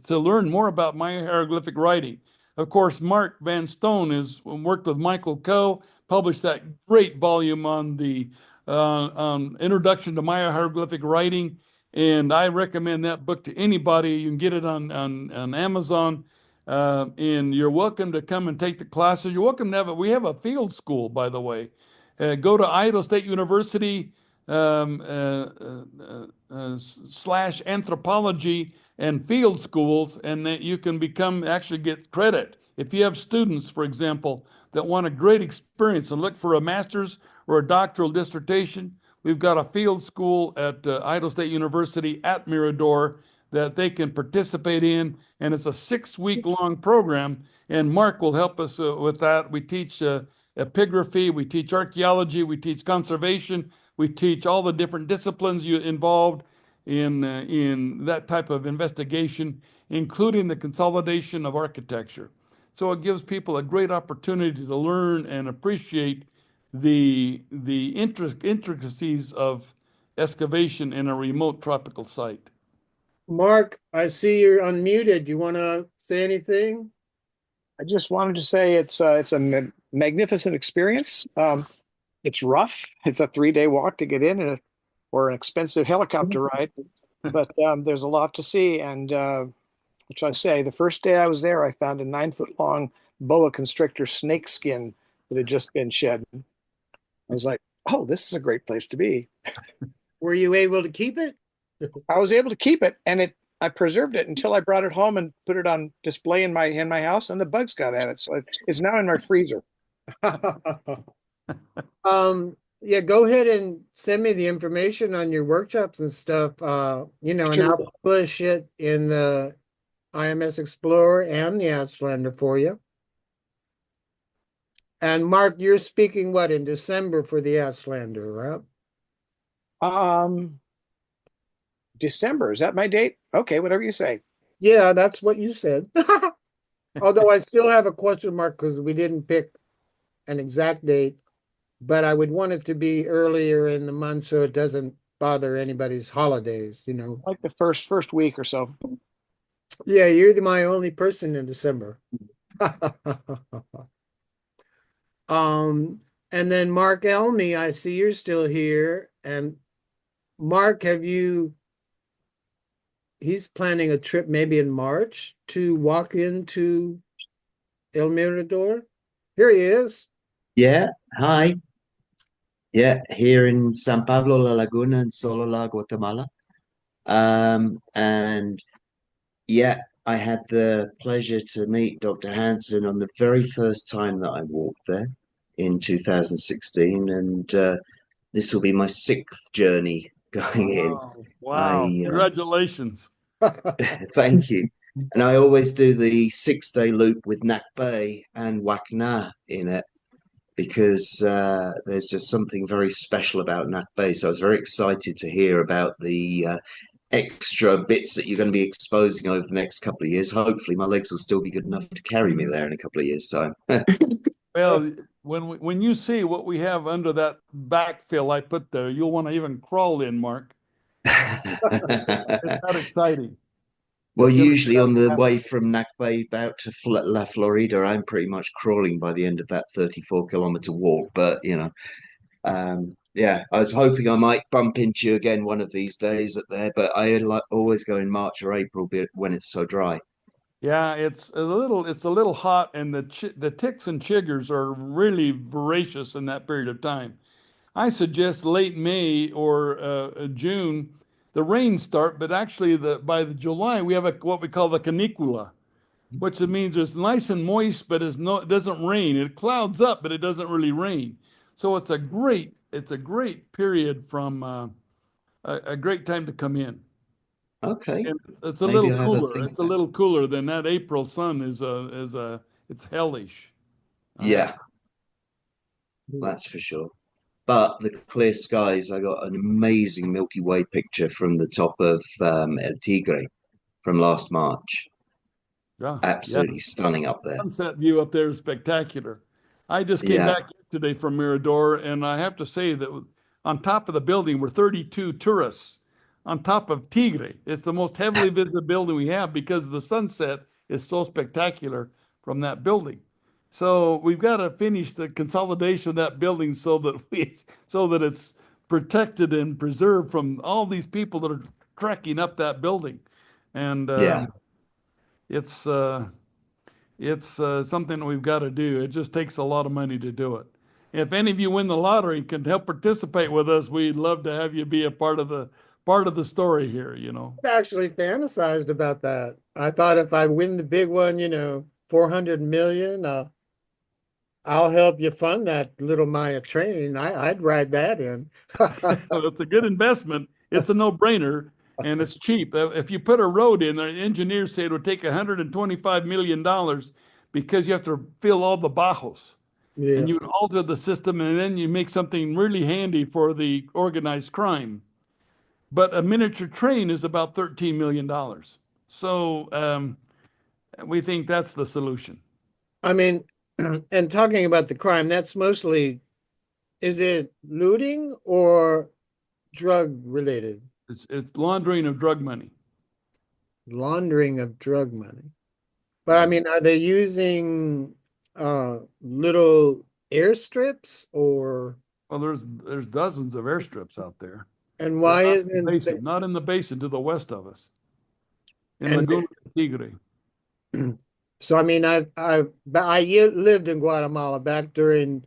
learn more about Maya hieroglyphic writing. Of course, Mark Van Stone has worked with Michael Coe, published that great volume on the introduction to Maya hieroglyphic writing, and I recommend that book to anybody. You can get it on Amazon, and you're welcome to come and take the classes. You're welcome to have it. We have a field school, by the way. Go to Idaho State University / anthropology and field schools, and that you can actually get credit. If you have students, for example, that want a great experience and look for a master's or a doctoral dissertation, we've got a field school at Idaho State University at Mirador that they can participate in, and it's a 6-week long program, and Mark will help us with that. We teach epigraphy, we teach archaeology, we teach conservation, we teach all the different disciplines involved in that type of investigation, including the consolidation of architecture. So it gives people a great opportunity to learn and appreciate the intricacies of excavation in a remote tropical site. Mark, I see you're unmuted. You want to say anything? I just wanted to say it's a magnificent experience. It's rough. It's a 3-day walk to get in, or an expensive helicopter ride. But there's a lot to see. And which I say, the first day I was there, I found a 9-foot long boa constrictor snake skin that had just been shed. I was like, "Oh, this is a great place to be." Were you able to keep it? I was able to keep it, and I preserved it until I brought it home and put it on display in my house, and the bugs got at it. So it's now in my freezer. Yeah, go ahead and send me the information on your workshops and stuff, and I'll publish it in the IMS Explorer and the Aztlander for you. And Mark, you're speaking what, in December for the Aztlander, right? December, is that my date? Okay, whatever you say. Yeah, that's what you said. Although I still have a question mark because we didn't pick an exact date, but I would want it to be earlier in the month so it doesn't bother anybody's holidays, Like the first week or so. Yeah, you're my only person in December. And then Mark Elmy, I see you're still here. And Mark, he's planning a trip maybe in March to walk into El Mirador. Here he is. Yeah, hi. Yeah, here in San Pablo La Laguna in Sololá, Guatemala. And yeah, I had the pleasure to meet Dr. Hansen on the very first time that I walked there in 2016, and this will be my 6th journey going in. Wow. Congratulations. Thank you. And I always do the 6-day loop with Nak Bay and Wakna in it, because there's just something very special about Nak Bay. So I was very excited to hear about the extra bits that you're going to be exposing over the next couple of years. Hopefully my legs will still be good enough to carry me there in a couple of years' time. Well, when you see what we have under that backfill I put there, you'll want to even crawl in, Mark. It's that exciting. Well, usually on the way from Nak Bay out to La Florida, I'm pretty much crawling by the end of that 34-kilometer walk. But, yeah, I was hoping I might bump into you again one of these days at there, but I always go in March or April when it's so dry. Yeah, it's a little hot, and the ticks and chiggers are really voracious in that period of time. I suggest late May or June. The rains start, but actually by the July we have what we call the canicula, which means it's nice and moist, but it doesn't rain. It clouds up, but it doesn't really rain. So it's a great period from a great time to come in. Okay. And it's a Maybe little I'll have a cooler. think It's a little cooler than that April sun it's hellish. Yeah, that's for sure. But the clear skies, I got an amazing Milky Way picture from the top of El Tigre from last March. Yeah, Absolutely stunning up there. sunset view up there is spectacular. I just came back yesterday from Mirador, and I have to say that on top of the building were 32 tourists on top of Tigre. It's the most heavily visited building we have because the sunset is so spectacular from that building. So we've got to finish the consolidation of that building so that it's protected and preserved from all these people that are trekking up that building. And it's something that we've got to do. It just takes a lot of money to do it. If any of you win the lottery and can help participate with us, we'd love to have you be a part of the story here, I actually fantasized about that. I thought if I win the big one, 400 million, I'll help you fund that little Maya train. I'd ride that in. It's a good investment. It's a no-brainer, and it's cheap. If you put a road in there, engineers say it would take $125 million because you have to fill all the bajos. Yeah. And you would alter the system, and then you make something really handy for the organized crime. But a miniature train is about $13 million. So we think that's the solution. I mean, and talking about the crime, that's mostly, is it looting or drug related? It's laundering of drug money. Laundering of drug money. But I mean, are they using little airstrips or Well, there's dozens of airstrips out there. and They're why not in the isn't basin, not in the basin to the west of us, in and Laguna Tigre. so I mean lived in Guatemala back during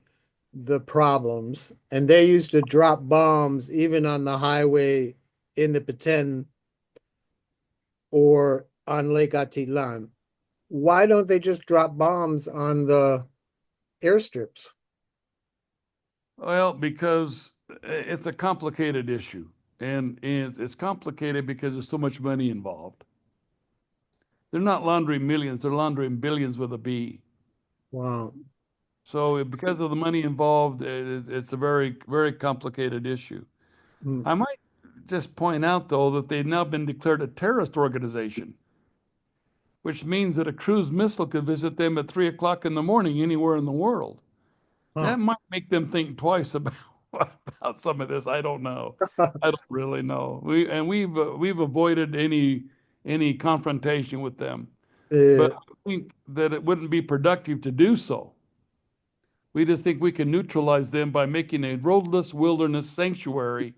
the problems, and they used to drop bombs even on the highway in the Petén or on Lake Atitlan. Why don't they just drop bombs on the airstrips? Well, because it's a complicated issue, and it's complicated because there's so much money involved. They're not laundering millions, they're laundering billions with a B. Wow. So because of the money involved, it's a very, very complicated issue. Mm. I might just point out, though, that they've now been declared a terrorist organization, which means that a cruise missile could visit them at 3 o'clock in the morning anywhere in the world. Huh. That might make them think twice about some of this. I don't know. I don't really know. We've avoided any confrontation with them, but Uh, I think that it wouldn't be productive to do so. We just think we can neutralize them by making a roadless wilderness sanctuary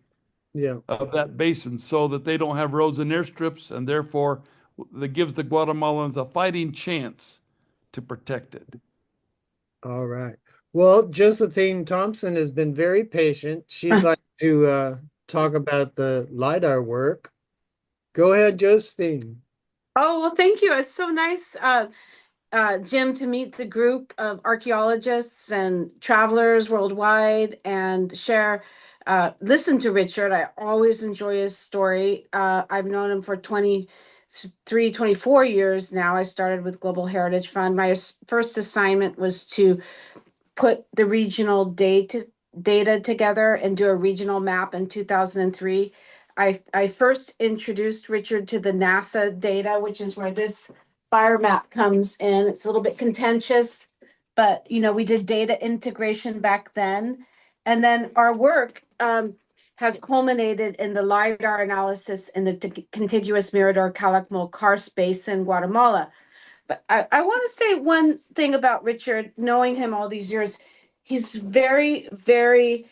yeah. of that basin so that they don't have roads and airstrips, and therefore that gives the Guatemalans a fighting chance to protect it. All right. Well, Josephine Thompson has been very patient. She'd like to talk about the LiDAR work. Go ahead, Josephine. Oh, well, thank you. It's so nice, Jim, to meet the group of archaeologists and travelers worldwide and share, listen to Richard. I always enjoy his story. I've known him for 24 years now. I started with Global Heritage Fund. My first assignment was to put the regional data together and do a regional map in 2003. I first introduced Richard to the NASA data, which is where this fire map comes in. It's a little bit contentious, but we did data integration back then. And then our work has culminated in the LiDAR analysis in the contiguous Mirador-Calakmul Karst Basin, Guatemala. But I want to say one thing about Richard, knowing him all these years. He's very, very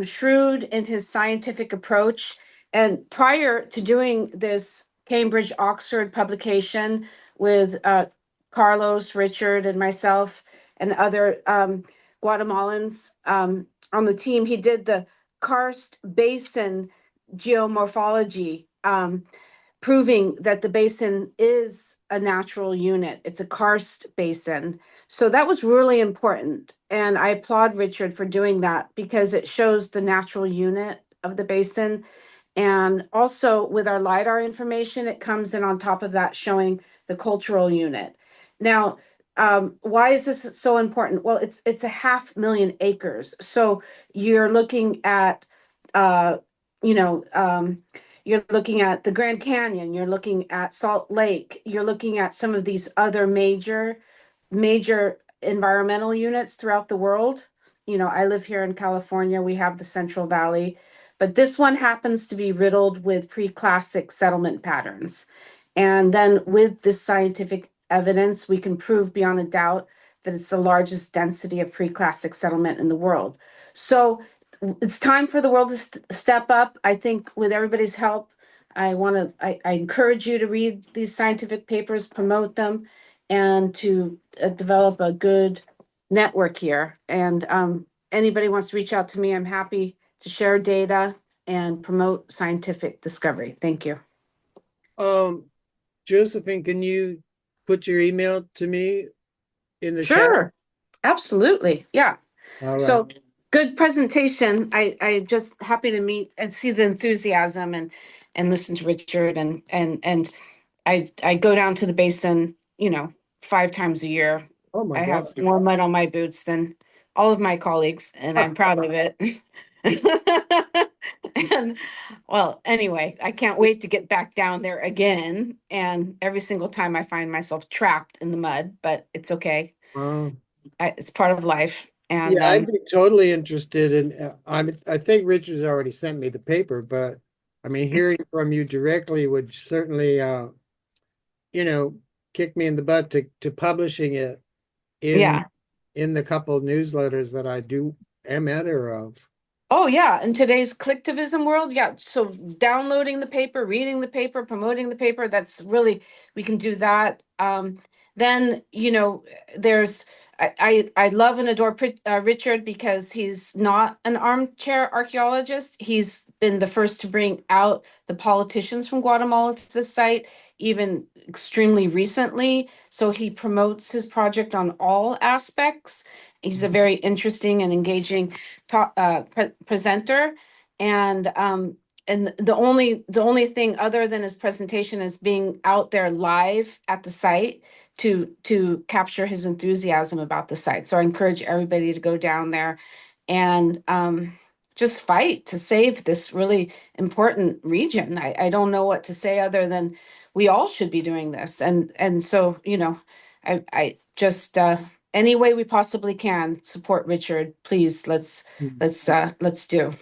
shrewd in his scientific approach. And prior to doing this Cambridge Oxford publication with Carlos, Richard, and myself, and other Guatemalans on the team, he did the Karst Basin geomorphology, proving that the basin is a natural unit. It's a karst basin. So that was really important. And I applaud Richard for doing that because it shows the natural unit of the basin. And also with our LiDAR information, it comes in on top of that showing the cultural unit. Now, why is this so important? Well, it's 500,000 acres. So you're looking at, you know, you're looking at the Grand Canyon, you're looking at Salt Lake, you're looking at some of these other major environmental units throughout the world. I live here in California, we have the Central Valley, but this one happens to be riddled with pre-classic settlement patterns. And then with this scientific evidence, we can prove beyond a doubt that it's the largest density of pre-classic settlement in the world. So it's time for the world to step up. I think with everybody's help, I encourage you to read these scientific papers, promote them, and to develop a good network here. And anybody wants to reach out to me, I'm happy to share data and promote scientific discovery. Thank you. Josephine, can you put your email to me in the chat? Sure, absolutely. Yeah. All right. So good presentation. I just happy to meet and see the enthusiasm and listen to Richard and I go down to the basin, 5 times a year. Oh my I God. have more mud on my boots than all of my colleagues, and I'm proud of it. And well, anyway, I can't wait to get back down there again. And every single time I find myself trapped in the mud, but it's okay. Wow. It's part of life. And Yeah, I'd be totally interested in, I think Richard's already sent me the paper, but I mean, hearing from you directly would certainly, you know, kick me in the butt to publishing it in, yeah. in the couple of newsletters that I am editor of. Oh yeah, in today's collectivism world, yeah. So downloading the paper, reading the paper, promoting the paper, that's really, we can do that. Then, there's I love and adore Richard because he's not an armchair archaeologist. He's been the first to bring out the politicians from Guatemala to the site, even extremely recently. So he promotes his project on all aspects. He's a very interesting and engaging presenter, and the only thing other than his presentation is being out there live at the site to capture his enthusiasm about the site. So I encourage everybody to go down there and just fight to save this really important region. I don't know what to say other than we all should be doing this, and so I just any way we possibly can support Richard. Please, let's do.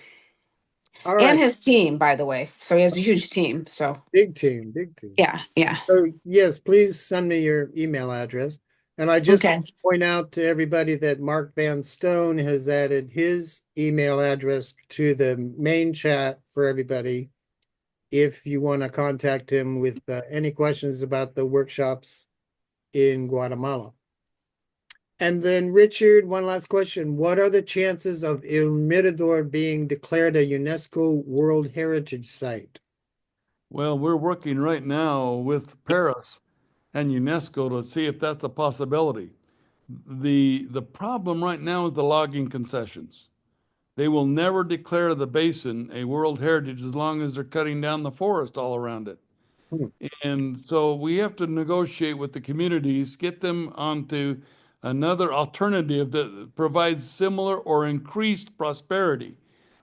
All And right, his team, by the way. So he has a huge team. So big team, big team. yeah. So yes, please send me your email address. And I just Okay. want to point out to everybody that Mark Van Stone has added his email address to the main chat for everybody. If you want to contact him with any questions about the workshops in Guatemala. And then Richard, one last question. What are the chances of El Mirador being declared a UNESCO World Heritage Site? Well, we're working right now with Paris and UNESCO to see if that's a possibility. The problem right now is the logging concessions. They will never declare the basin a World Heritage as long as they're cutting down the forest all around it. Hmm. And so we have to negotiate with the communities, get them onto another alternative that provides similar or increased prosperity.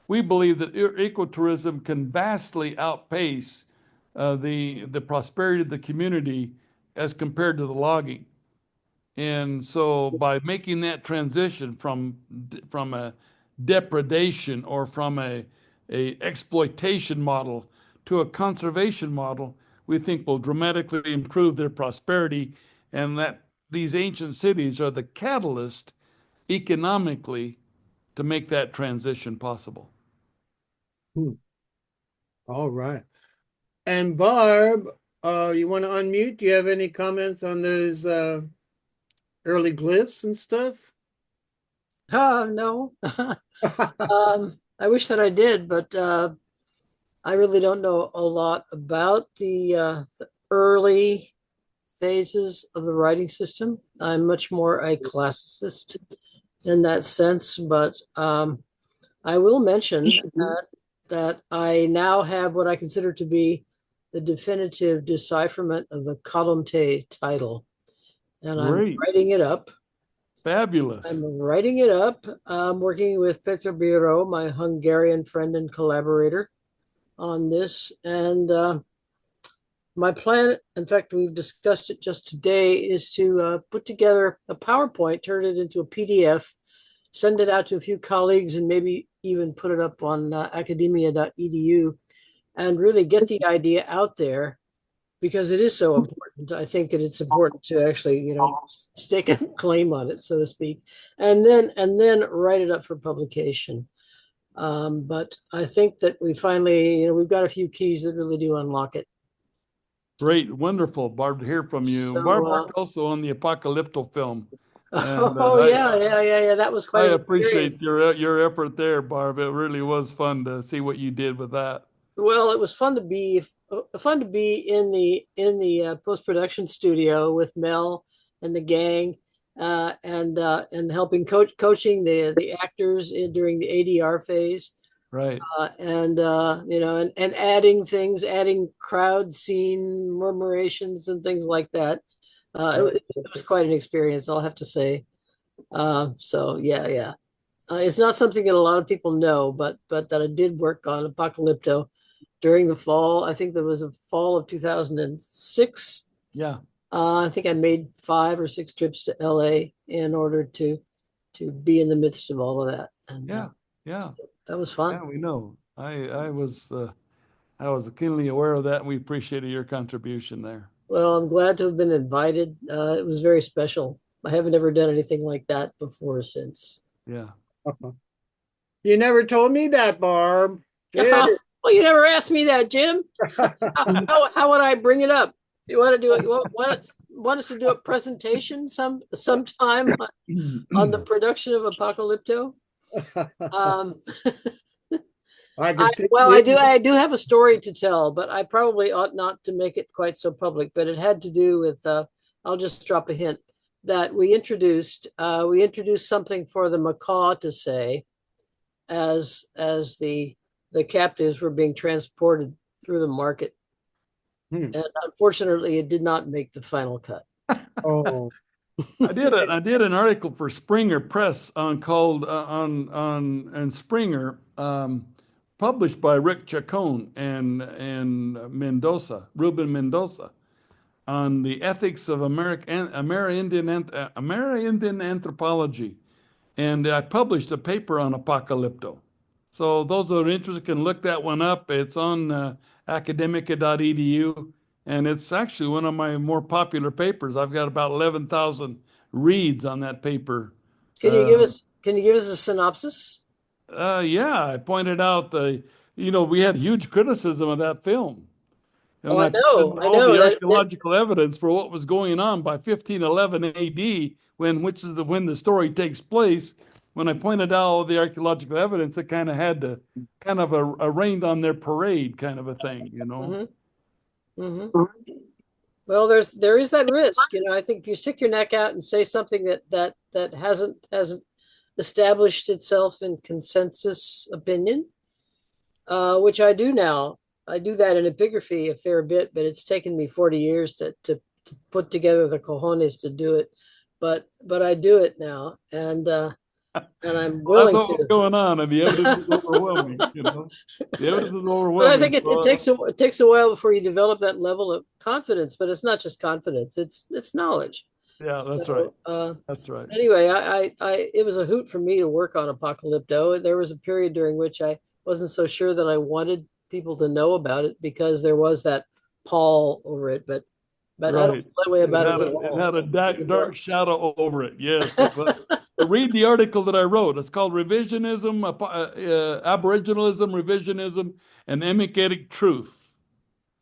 We believe that ecotourism can vastly outpace the prosperity of the community as compared to the logging. And so by making that transition from a depredation or from a exploitation model to a conservation model, we think will dramatically improve their prosperity, and that these ancient cities are the catalyst economically to make that transition possible. Hmm. All right. And Barb, you want to unmute? Do you have any comments on those early glyphs and stuff? No. I wish that I did, but I really don't know a lot about the early phases of the writing system. I'm much more a classicist in that sense, but I will mention that I now have what I consider to be the definitive decipherment of the column T title, and I'm Great. writing it up. Fabulous. I'm writing it up. I'm working with Petra Biro, my Hungarian friend and collaborator, on this. And my plan, in fact, we've discussed it just today, is to put together a PowerPoint, turn it into a PDF, send it out to a few colleagues, and maybe even put it up on academia.edu, and really get the idea out there, because it is so important. I think that it's important to actually, stake a claim on it, so to speak, and then write it up for publication. But I think that we finally, we've got a few keys that really do unlock it. Great, wonderful, Barb, to hear from you. So, Barb worked also on the Apocalypto film. And yeah. That was quite I an appreciate experience. your effort there, Barb. It really was fun to see what you did with that. Well, it was fun to be in the post-production studio with Mel and the gang, and helping coaching the actors during the ADR phase, Right. and adding things, adding crowd scene murmurations and things like that. It was quite an experience, I'll have to say. So yeah. It's not something that a lot of people know, but that I did work on Apocalypto during the fall. I think there was a fall of 2006. Yeah. I think I made 5 or 6 trips to LA in order to to be in the midst of all of that. And Yeah, yeah, that was fun. yeah, we know. I was keenly aware of that, and we appreciated your contribution there. Well, I'm glad to have been invited. It was very special. I haven't ever done anything like that before or since. Yeah. You never told me that, Barb. Yeah. Well, you never asked me that, Jim. How would I bring it up? You want to do it? You want us to do a presentation sometime on the production of Apocalypto? I do have a story to tell, but I probably ought not to make it quite so public. But it had to do with I'll just drop a hint that we introduced something for the macaw to say as the captives were being transported through the market. And unfortunately, it did not make the final cut. Oh, I did an article for Springer Press called on Springer, published by Rick Chacon and Ruben Mendoza, on the ethics of Amerindian anthropology, and I published a paper on Apocalypto. So those that are interested can look that one up. It's on academica.edu, and it's actually one of my more popular papers. I've got about 11,000 reads on that paper. Can you give us a synopsis? Yeah, I pointed out we had huge criticism of that film. And I know. The archaeological evidence for what was going on by 1511 AD, when the story takes place. When I pointed out all the archaeological evidence, it kind of had to a rained on their parade kind of a thing, Mm-hmm. Mm-hmm. Well, there is that risk, I think if you stick your neck out and say something that hasn't established itself in consensus opinion, which I do now. I do that in epigraphy a fair bit, but it's taken me 40 years to put together the cojones to do it. But I do it now, and I'm willing that's to. What's going on, and the evidence is overwhelming. The evidence is overwhelming. But I think it takes a while before you develop that level of confidence. But it's not just confidence; it's knowledge. Yeah, that's right. That's right. Anyway, it was a hoot for me to work on Apocalypto. There was a period during which I wasn't so sure that I wanted people to know about it because there was that pall over it. But right. I don't feel that way about it at all. It had a dark shadow over it. Yes. Read the article that I wrote. It's called Revisionism, Aboriginalism, Revisionism, and Emicatic Truth.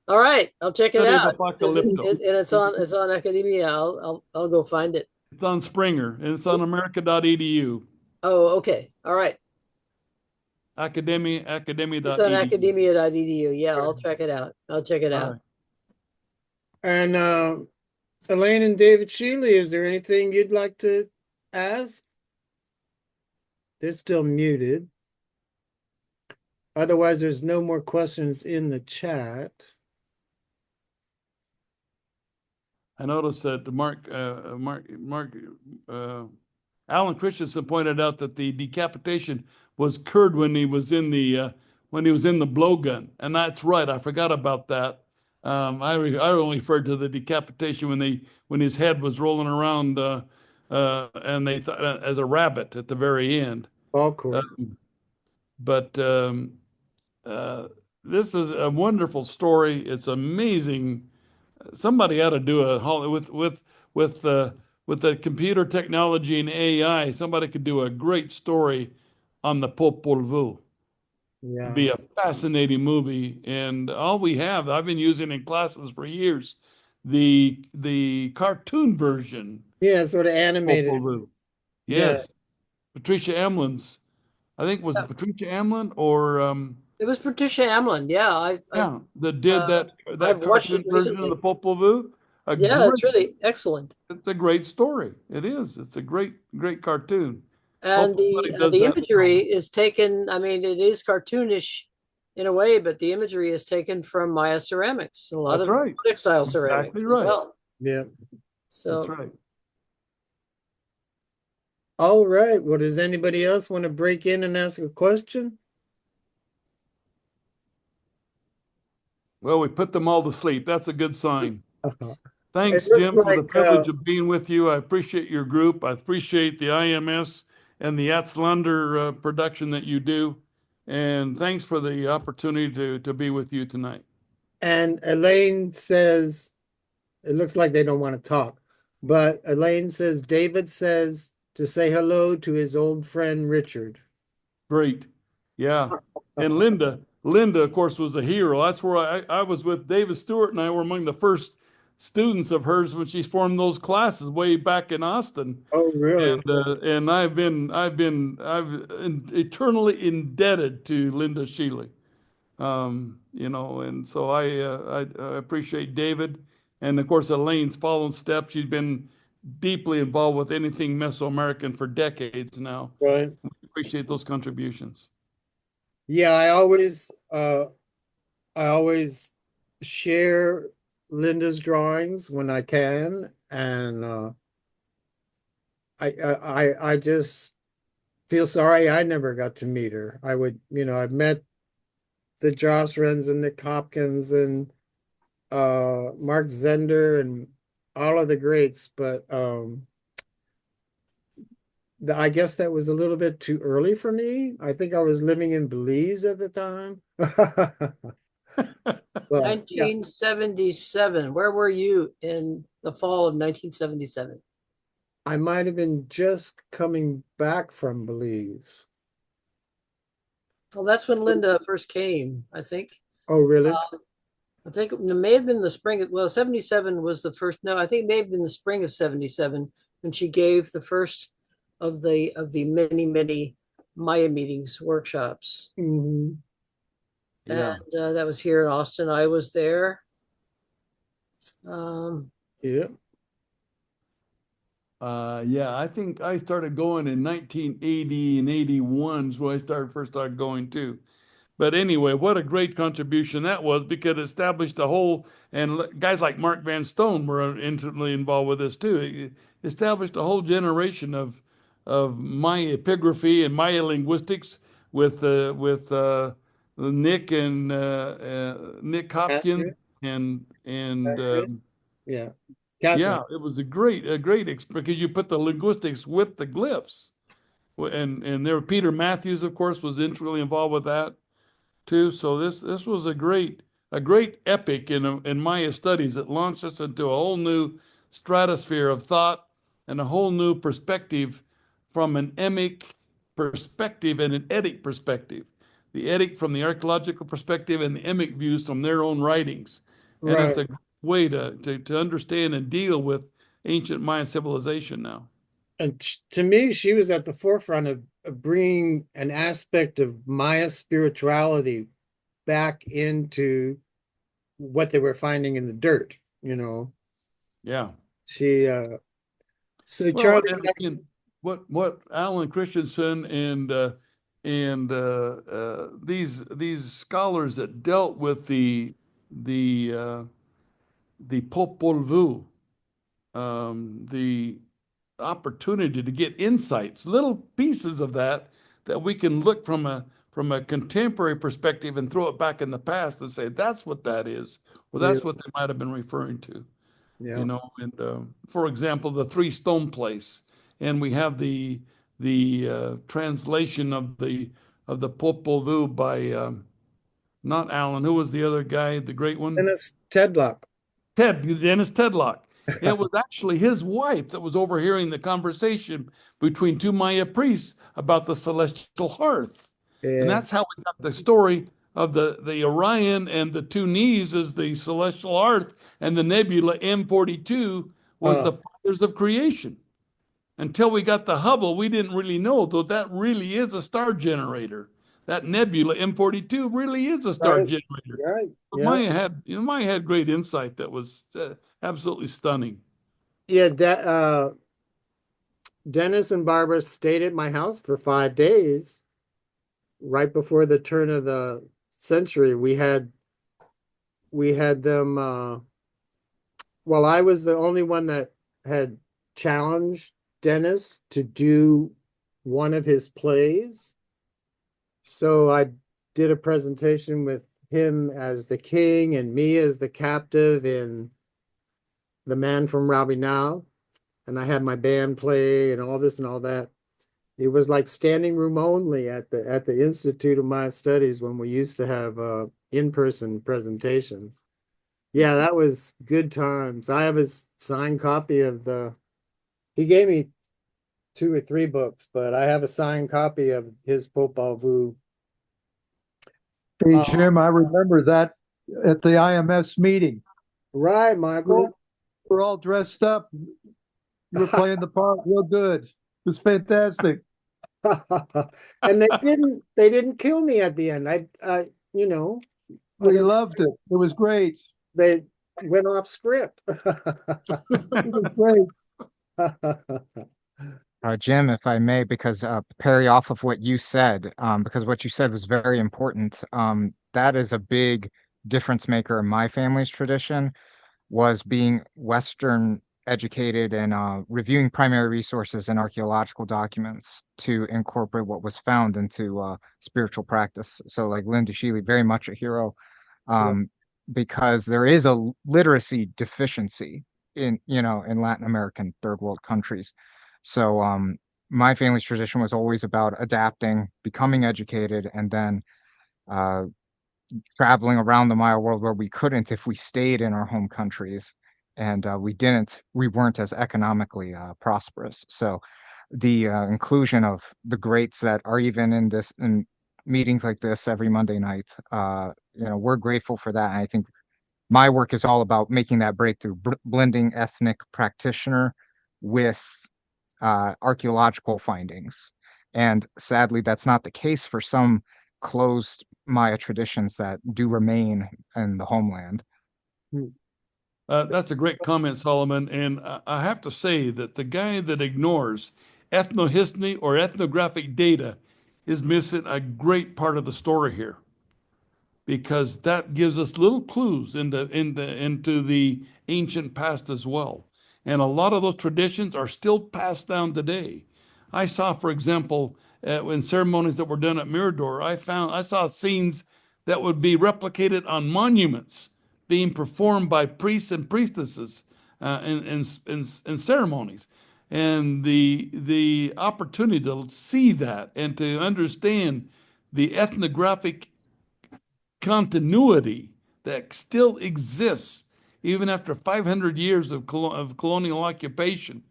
All right, I'll check it out. It's on Academia. I'll go find it. It's on Springer, and it's on America.edu. Oh, okay. All right. Academia.edu. It's on academia.edu. Yeah, I'll check it out. Right. And Elaine and David Shealy, is there anything you'd like to ask? They're still muted. Otherwise, there's no more questions in the chat. I noticed that Alan Christensen pointed out that the decapitation was occurred when he was in the blowgun, and that's right. I forgot about that. I only referred to the decapitation when his head was rolling around, and they thought as a rabbit at the very end. Oh, cool. This is a wonderful story. It's amazing. Somebody ought to do with the computer technology and AI. Somebody could do a great story on the Popol Vuh. Yeah. It'd be a fascinating movie, and all we have, I've been using in classes for years, the cartoon version. Yeah, sort of animated. Popol Vuh. Yes, yeah. Patricia Emlin's. I think was it Patricia Emlin or it was Patricia Emlin. Yeah, that did that cartoon version of the Popol Vuh. It's really excellent. It's a great story. It is. It's a great cartoon. And the imagery is taken. I mean, it is cartoonish in a way, but the imagery is taken from Maya ceramics. A lot of textile ceramics as well. Yeah. So that's right. All right. Well, does anybody else want to break in and ask a question? Well, we put them all to sleep. That's a good sign. Thanks, Jim, for the privilege of being with you. I appreciate your group. I appreciate the IMS the Aztlander production that you do. And thanks for the opportunity to be with you tonight. And Elaine says, it looks like they don't want to talk, but Elaine says, David says to say hello to his old friend Richard. Great. Yeah. And Linda, of course, was a hero. That's where I was with David Stewart, and I were among the first students of hers when she formed those classes way back in Austin. Oh, really? And I've eternally indebted to Linda Shealy. And so I appreciate David, and of course Elaine's following steps. She's been deeply involved with anything Mesoamerican for decades now. Right. We appreciate those contributions. Yeah, I always share Linda's drawings when I can, and I just feel sorry I never got to meet her. I've met the Josrens and Nick Hopkins and Mark Zender and all of the greats, but I guess that was a little bit too early for me. I think I was living in Belize at the time. But, yeah, 1977. Where were you in the fall of 1977? I might have been just coming back from Belize. Well, that's when Linda first came, I think. Oh, really? I think it may have been the spring of, well, 77 was the first. No, I think it may have been the spring of 77 when she gave the first of the many Maya meetings, workshops. Hmm. Yeah. And that was here in Austin. I was there. Yeah. Yeah, I think I started going in 1980 and 81 is when I first started going too. But anyway, what a great contribution that was, because it established a whole, and guys like Mark Van Stone were intimately involved with this too. It established a whole generation of Maya epigraphy and Maya linguistics with Nick and Nick Hopkins Catherine? and Catherine? Yeah. yeah, Catherine. it was a great because you put the linguistics with the glyphs. And there Peter Matthews, of course, was intricately involved with that too. So this was a great epic in Maya studies that launched us into a whole new stratosphere of thought and a whole new perspective from an emic perspective and an etic perspective. The etic from the archaeological perspective and the emic views from their own writings. And it's Right. a way to understand and deal with ancient Mayan civilization now. And to me, she was at the forefront of bringing an aspect of Maya spirituality back into what they were finding in the dirt, Yeah. She so Well, Charlie, and what Alan Christensen and these scholars that dealt with the Popol Vuh, the opportunity to get insights, little pieces of that we can look from a contemporary perspective and throw it back in the past and say that's what that is, or yeah, that's what they might have been referring to. yeah. And for example, the Three Stone Place, and we have the translation of the Popol Vuh by not Alan. Who was the other guy? The great one, Dennis Tedlock. Dennis Tedlock. It was actually his wife that was overhearing the conversation between two Maya priests about the celestial hearth, and Yeah. that's how we got the story of the Orion and the two knees as the celestial hearth, and the nebula M42 was the fathers of creation. Until we got the Hubble, we didn't really know, though that really is a star generator. That nebula M42 really is a star Right. generator. Right. But Yeah. Maya had great insight that was absolutely stunning. Yeah. Dennis and Barbara stayed at my house for 5 days right before the turn of the century. We had them well, I was the only one that had challenged Dennis to do one of his plays. So I did a presentation with him as the king and me as the captive in The Man from Robbie Now. And I had my band play and all this and all that. It was like standing room only at the Institute of Maya Studies when we used to have in-person presentations. Yeah, that was good times. I have a signed copy of he gave me 2 or 3 books, but I have a signed copy of his Popol Vuh. Hey, Jim, I remember that at the IMS meeting. Right, Michael. We're all dressed up. You were playing the part real good. It was fantastic. And they didn't kill me at the end. You know, We loved it. It was great. they went off script. It was great. Jim, if I may, because parry off of what you said, because what you said was very important. That is a big difference maker in my family's tradition, was being Western educated and reviewing primary resources and archaeological documents to incorporate what was found into spiritual practice. So, like Linda Sheely, very much a hero, because there is a literacy deficiency in Latin American third world countries. So my family's tradition was always about adapting, becoming educated, and then traveling around the Maya world where we couldn't if we stayed in our home countries, and we weren't as economically prosperous. So the inclusion of the greats that are even in meetings like this every Monday night, we're grateful for that. And I think my work is all about making that breakthrough, blending ethnic practitioner with archaeological findings. And sadly, that's not the case for some closed Maya traditions that do remain in the homeland. That's a great comment, Solomon. And I have to say that the guy that ignores ethnohistory or ethnographic data is missing a great part of the story here, because that gives us little clues into the ancient past as well. And a lot of those traditions are still passed down today. I saw, for example, in ceremonies that were done at Mirador, I saw scenes that would be replicated on monuments being performed by priests and priestesses in ceremonies. And the opportunity to see that and to understand the ethnographic continuity that still exists even after 500 years of colonial occupation.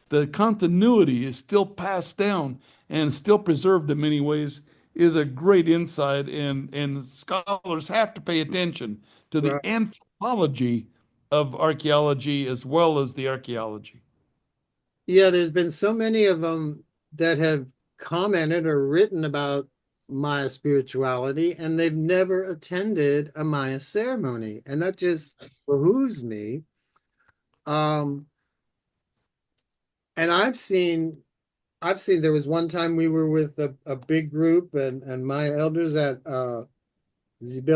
The continuity is still passed down and still preserved in many ways, is a great insight, and scholars have to pay attention to the Right. anthropology of archaeology as well as the archaeology. Yeah, there's been so many of them that have commented or written about Maya spirituality, and they've never attended a Maya ceremony, and that just behooves me. And I've seen there was one time we were with a big group and Maya elders at Zibil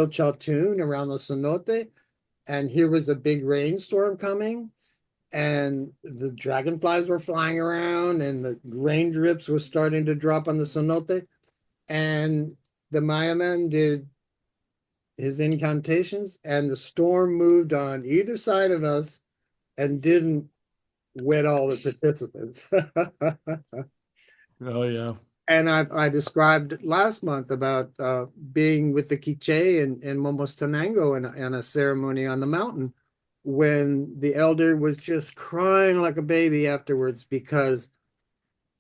Chaltun around the cenote, and here was a big rainstorm coming, and the dragonflies were flying around and the rain drips were starting to drop on the cenote, and the Maya man did his incantations, and the storm moved on either side of us and didn't wet all the participants. Oh, yeah. And I described last month about being with the Quiche in Momostenango in a ceremony on the mountain, when the elder was just crying like a baby afterwards because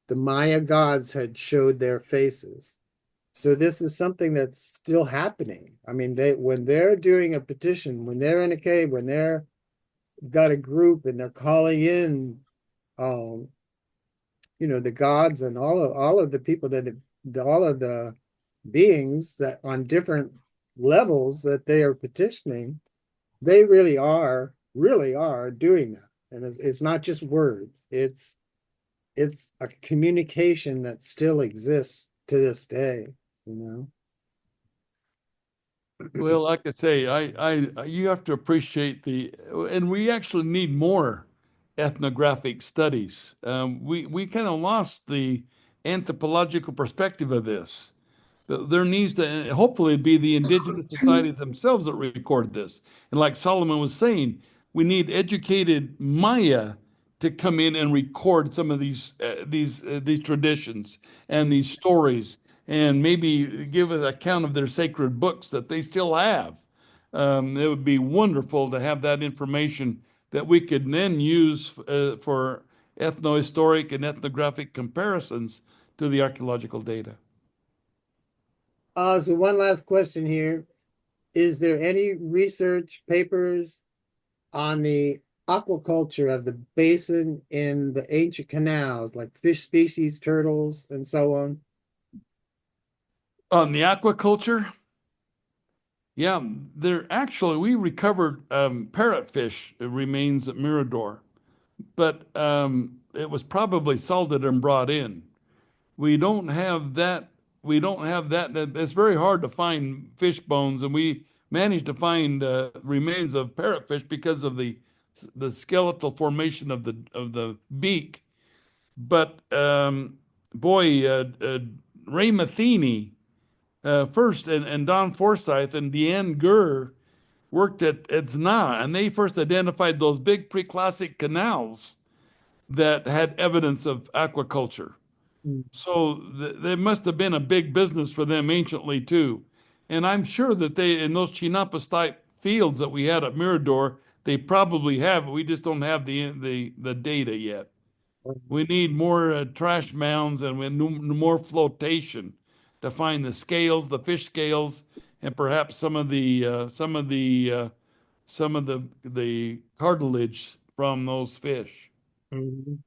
the Maya gods had showed their faces. So this is something that's still happening. I mean, when they're doing a petition, when they're in a cave, when they're got a group and they're calling in the gods and all of the people all of the beings that on different levels that they are petitioning, they really are doing that. And it's not just words, it's a communication that still exists to this day, you know. Well, like I say, you have to appreciate and we actually need more ethnographic studies. We kind of lost the anthropological perspective of this. There needs to hopefully be the indigenous society themselves that record this. And like Solomon was saying, we need educated Maya to come in and record some of these traditions and these stories, and maybe give us an account of their sacred books that they still have. It would be wonderful to have that information that we could then use for ethnohistoric and ethnographic comparisons to the archaeological data. So one last question here. Is there any research papers on the aquaculture of the basin in the ancient canals, like fish species, turtles, and so on? On the aquaculture, yeah, we recovered parrotfish remains at Mirador, but it was probably salted and brought in. We don't have that. We don't have that. It's very hard to find fish bones, and we managed to find remains of parrotfish because of the skeletal formation of the beak. But boy, Ray Matheny first, and Don Forsyth and Deanne Gurr worked at ZNA, and they first identified those big preclassic canals that had evidence of aquaculture. So there must have been a big business for them anciently too. And I'm sure that they, in those chinampa type fields that we had at Mirador, they probably have it. We just don't have the data yet. We need more trash mounds, and we need more flotation to find the scales, the fish scales, and perhaps some of the cartilage from those fish. Mhm.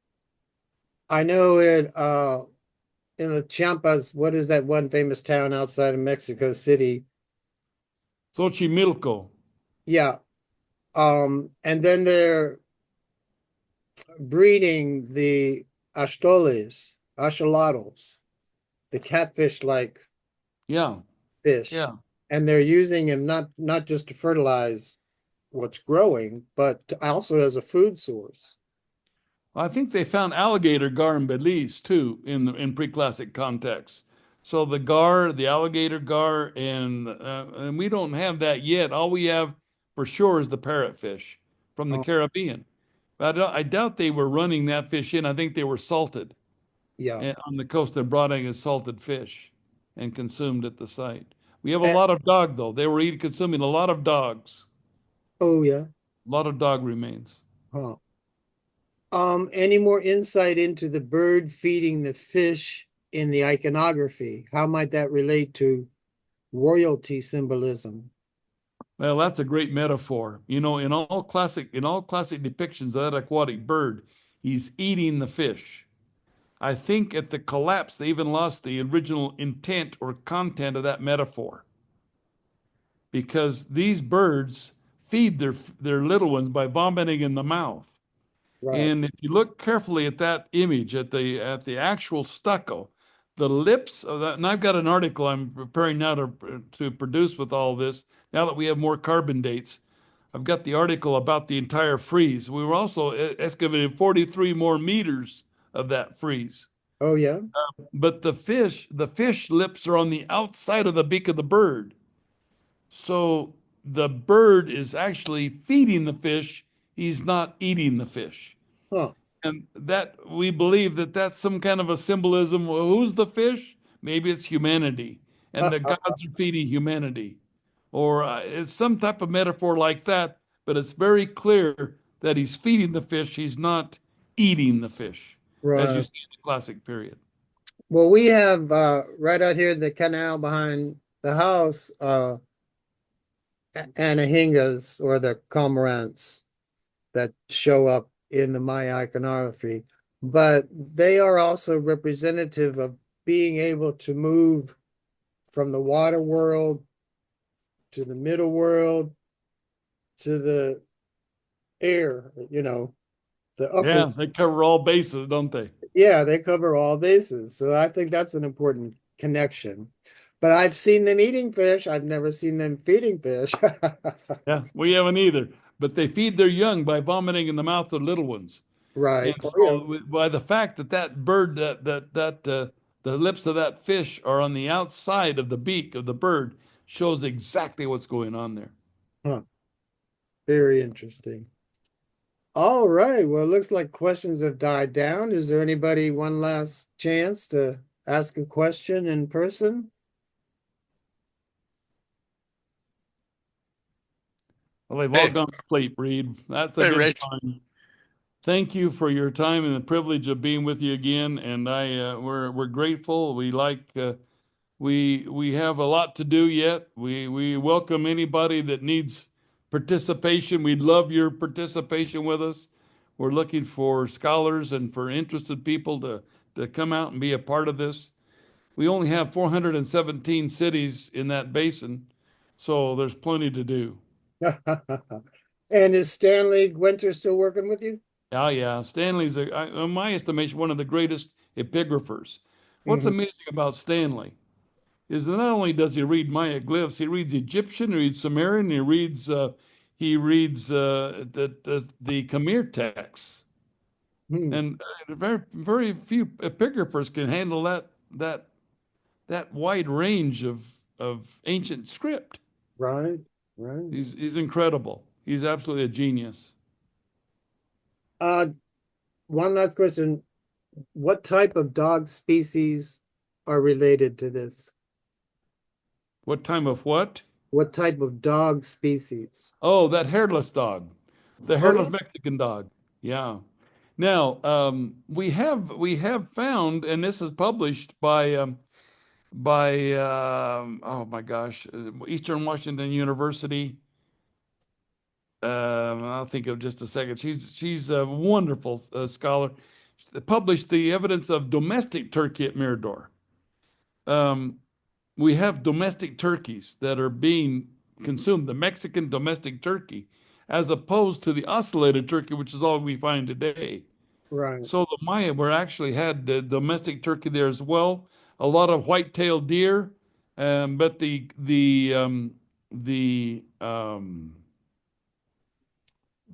I know in the Chiapas, what is that one famous town outside of Mexico City? Xochimilco. Yeah. And then they're breeding the axolotls, the catfish-like Yeah, fish. yeah. And they're using them not just to fertilize what's growing, but also as a food source. I think they found alligator gar in Belize too, in preclassic context. So the alligator gar, and we don't have that yet. All we have for sure is the parrotfish from the Oh, Caribbean. But I doubt they were running that fish in. I think they were salted yeah. on the coast. They're brought in as salted fish and consumed at the site. We have a And, lot of dog though. They were consuming a lot of dogs, oh yeah. a lot of dog remains. Huh. Any more insight into the bird feeding the fish in the iconography? How might that relate to royalty symbolism? Well, that's a great metaphor. You know, in all classic depictions of that aquatic bird, he's eating the fish. I think at the collapse, they even lost the original intent or content of that metaphor, because these birds feed their little ones by vomiting in the mouth. Right. And if you look carefully at that image, at the actual stucco, the lips of that, and I've got an article I'm preparing now to produce with all this, now that we have more carbon dates. I've got the article about the entire frieze. We were also excavated 43 more meters of that frieze. Oh yeah. But the fish lips are on the outside of the beak of the bird. So the bird is actually feeding the fish. He's not eating the fish. Huh. And that we believe that that's some kind of a symbolism. Well, who's the fish? Maybe it's humanity, and the gods are feeding humanity, or it's some type of metaphor like that. But it's very clear that he's feeding the fish. He's not eating the fish, as you Right. see in the classic period. Well, we have right out here in the canal behind the house, anahingas or the cormorants that show up in the Maya iconography, but they are also representative of being able to move from the water world to the middle world to the air, the upper. Yeah, they cover all bases, don't they? Yeah, they cover all bases. So I think that's an important connection. But I've seen them eating fish. I've never seen them feeding fish. Yeah, we haven't either. But they feed their young by vomiting in the mouth of little ones. And Right. Oh, yeah. so, by the fact that that bird, the lips of that fish are on the outside of the beak of the bird, shows exactly what's going on there. Huh. Very interesting. All right. Well, it looks like questions have died down. Is there anybody one last chance to ask a question in person? Well, they've all Hey, gone to sleep, Reed. That's a hey, good Rich. sign. Thank you for your time and the privilege of being with you again. And we're grateful. We have a lot to do yet. We welcome anybody that needs participation. We'd love your participation with us. We're looking for scholars and for interested people to come out and be a part of this. We only have 417 cities in that basin, so there's plenty to do. And is Stanley Winter still working with you? Oh yeah, Stanley's, in my estimation, one of the greatest epigraphers. What's Mhm. amazing about Stanley is that not only does he read Maya glyphs, he reads Egyptian, he reads Sumerian, he reads the Khmer texts, Hmm. and very few epigraphers can handle that wide range of ancient script. Right, right. He's incredible. He's absolutely a genius. Uh, One last question. What type of dog species are related to this? What time of what? What type of dog species? Oh, that hairless dog, the Oh, hairless yeah. Mexican dog. Yeah. Now, we have found, and this is published by oh my gosh, Eastern Washington University. I'll think of just a second. She's a wonderful scholar. She published the evidence of domestic turkey at Mirador. Um, we have domestic turkeys that are being consumed, the Mexican domestic turkey, as opposed to the ocellated turkey, which is all we find today. Right. So the Maya were actually had the domestic turkey there as well. A lot of white-tailed deer, but the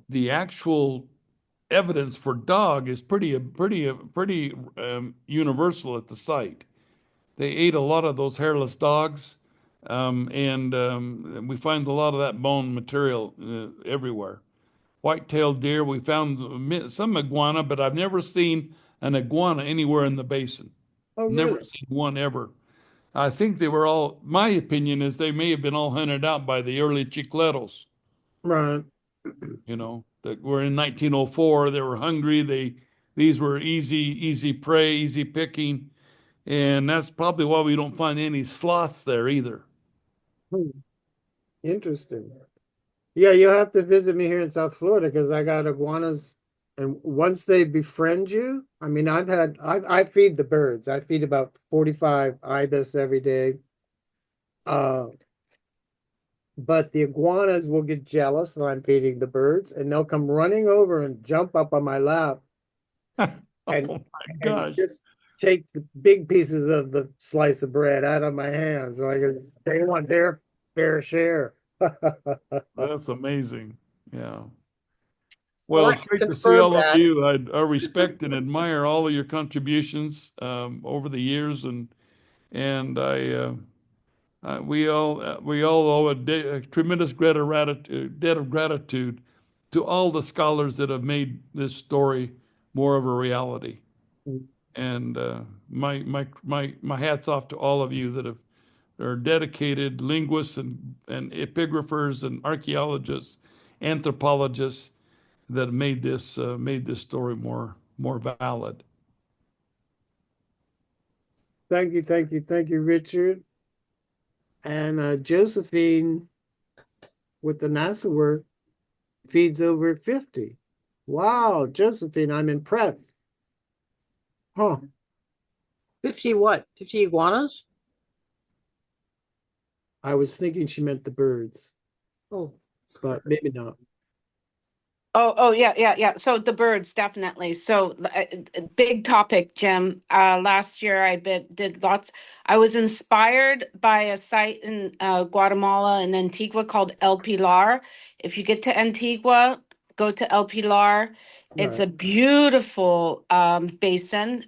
the actual evidence for dog is pretty universal at the site. They ate a lot of those hairless dogs, and we find a lot of that bone material everywhere. White-tailed deer, we found some iguana, but I've never seen an iguana anywhere in the basin. Oh, Never really? seen one ever. I think they were all, my opinion is they may have been all hunted out by the early chicleros, Right. that were in 1904. They were hungry. These were easy prey, easy picking. And that's probably why we don't find any sloths there either. Hmm. Interesting. Yeah, you'll have to visit me here in South Florida because I got iguanas. And once they befriend you, I mean, I feed the birds. I feed about 45 ibis every day. Uh, but the iguanas will get jealous that I'm feeding the birds, and they'll come running over and jump up on my lap and Oh my and gosh. just take the big pieces of the slice of bread out of my hands. So they want their fair share. That's amazing. Yeah. Well, Well, I it's can great to see confirm all of that. you. I respect and admire all of your contributions over the years, and we all owe a tremendous debt of gratitude to all the scholars that have made this story more of a reality. And my hats off to all of you that are dedicated linguists and epigraphers and archaeologists, anthropologists that made this story more valid. Thank you, Richard. And Josephine with the NASA work feeds over 50. Wow, Josephine, I'm impressed. Huh. 50 what? 50 iguanas? I was thinking she meant the birds, Oh, but maybe not. Oh, yeah. So the birds, definitely. So big topic, Jim. Last year did lots. I was inspired by a site in Guatemala and Antigua called El Pilar. If you get to Antigua, go to El Pilar. It's Right. a beautiful basin.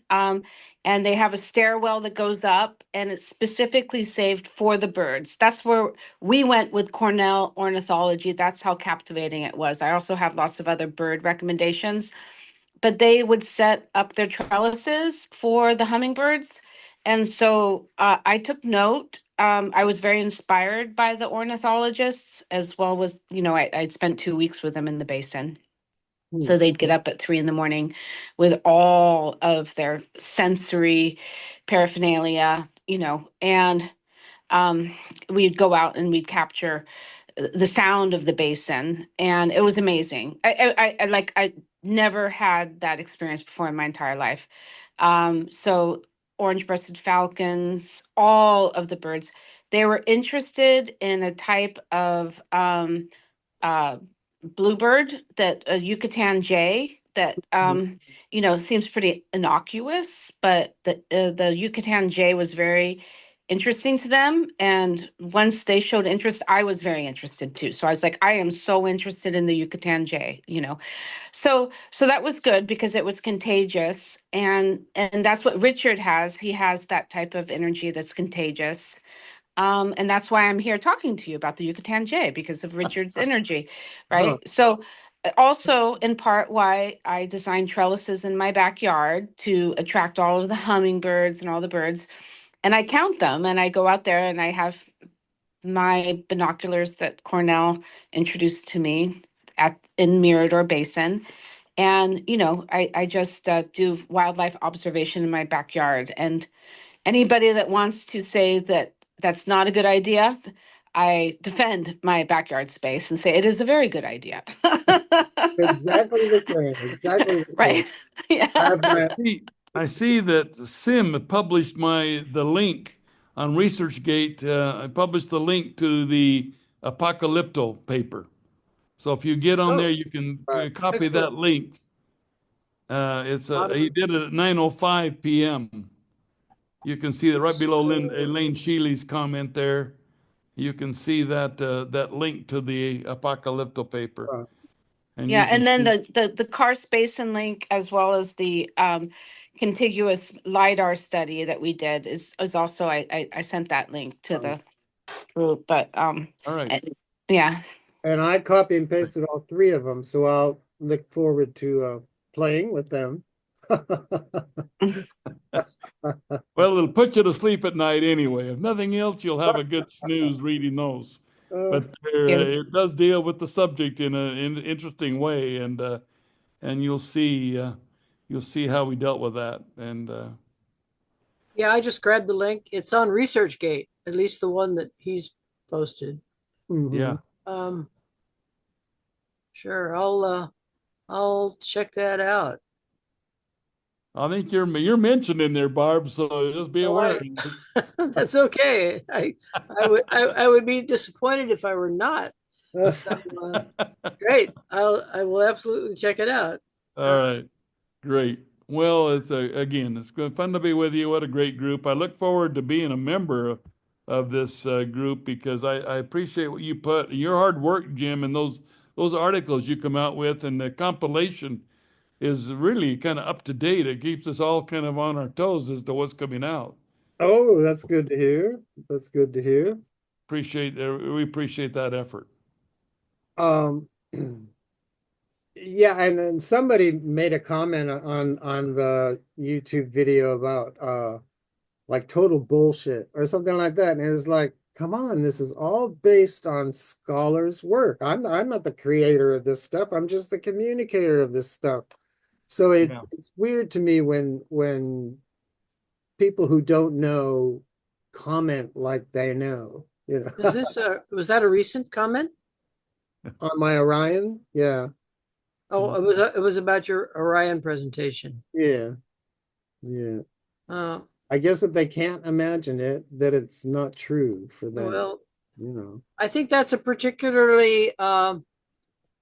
And they have a stairwell that goes up, and it's specifically saved for the birds. That's where we went with Cornell Ornithology. That's how captivating it was. I also have lots of other bird recommendations, but they would set up their trellises for the hummingbirds. And so I took note. I was very inspired by the ornithologists, as well as, I'd spent 2 weeks with them in the basin. So they'd get up at 3 in the morning with all of their sensory paraphernalia, and we'd go out and we'd capture the sound of the basin, and it was amazing. I never had that experience before in my entire life. So orange-breasted falcons, all of the birds, they were interested in a type of uh, bluebird, that a Yucatan jay, that seems pretty innocuous, but the Yucatan jay was very interesting to them. And once they showed interest, I was very interested too. So I was like, I am so interested in the Yucatan jay. So that was good because it was contagious, and that's what Richard has. He has that type of energy that's contagious. And that's why I'm here talking to you about the Yucatan jay, because of Richard's energy, right? Huh. So also in part why I designed trellises in my backyard to attract all of the hummingbirds and all the birds. And I count them, and I go out there and I have my binoculars that Cornell introduced to me in Mirador Basin. And, I just do wildlife observation in my backyard. And anybody that wants to say that that's not a good idea, I defend my backyard space and say it is a very good idea. Exactly the same. Exactly the same. Right. Yeah. I have my I see that Sim published the link on ResearchGate. I published the link to the Apocalypto paper. So if you get on Oh, there, you can right. copy excellent. that link. He did it at 9:05 p.m. You can see that right below Elaine Shealy's comment there. You can see that link to the Apocalypto paper. Right. And Yeah, you can and then see, the Karst Basin link, as well as the contiguous LiDAR study that we did, is also, I sent that link to the group. But all right. yeah. And I copy and pasted all three of them, so I'll look forward to playing with them. Well, it'll put you to sleep at night anyway. If nothing else, you'll have a good snooze reading those. Uh, But Yeah. it does deal with the subject in an interesting way, and you'll see how we dealt with that. And Yeah, I just grabbed the link. It's on ResearchGate, at least the one that he's posted. yeah, Um, sure, I'll check that out. I think you're mentioned in there, Barb. So just be aware. That's okay. I would be disappointed if I were not. So, great. I will absolutely check it out. All right, great. Well, again, it's fun to be with you. What a great group! I look forward to being a member of this group because I appreciate what you put your hard work, Jim, and those articles you come out with, and the compilation is really kind of up to date. It keeps us all kind of on our toes as to what's coming out. oh, that's good to hear. That's good to hear. We appreciate that effort. Um, yeah, and then somebody made a comment on the YouTube video about like total bullshit or something like that. And it's like, come on, this is all based on scholars' work. I'm not the creator of this stuff. I'm just the communicator of this stuff. So it's weird to me when people who don't know comment like they know, Is this was that a recent comment? on my Orion. Yeah. Oh, it was about your Orion presentation. Yeah. Yeah. Uh, I guess if they can't imagine it, that it's not true for them, well, I think that's a particularly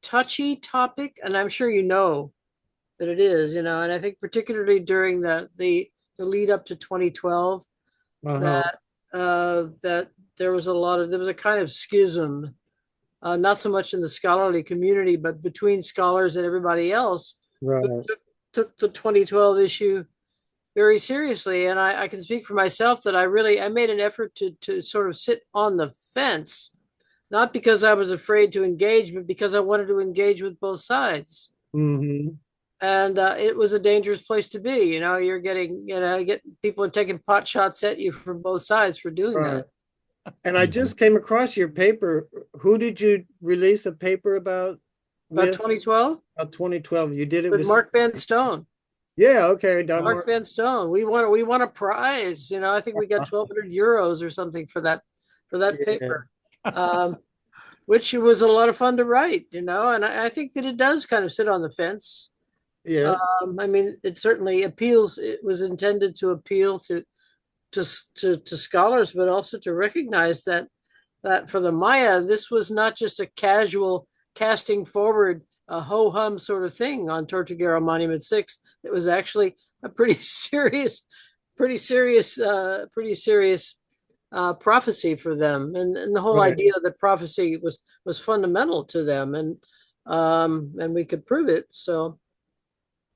touchy topic, and I'm sure you know that it is, and I think particularly during the lead up to 2012, Uh-huh. that there was a kind of schism not so much in the scholarly community, but between scholars and everybody else who Right. took the 2012 issue very seriously. And I can speak for myself that I made an effort to sort of sit on the fence, not because I was afraid to engage, but because I wanted to engage with both sides. Hmm. And it was a dangerous place to be. You're getting, people are taking pot shots at you from both sides for doing Right. that. And I just came across your paper. Who did you release a paper about About with? 2012 About 2012. You did it with with. Mark Van Stone. Yeah, okay, Don Mark Van Stone. We won a prize. I think we got 1,200 euros or something for that Yeah, paper, which was a lot of fun to write. And I think that it does kind of sit on the fence. yeah, I mean, it certainly appeals. It was intended to appeal to scholars, but also to recognize that for the Maya, this was not just a casual casting forward, a ho hum sort of thing on Tortuguero Monument 6. It was actually a pretty serious, prophecy for them, and the whole right. idea that prophecy was fundamental to them, and we could prove it. So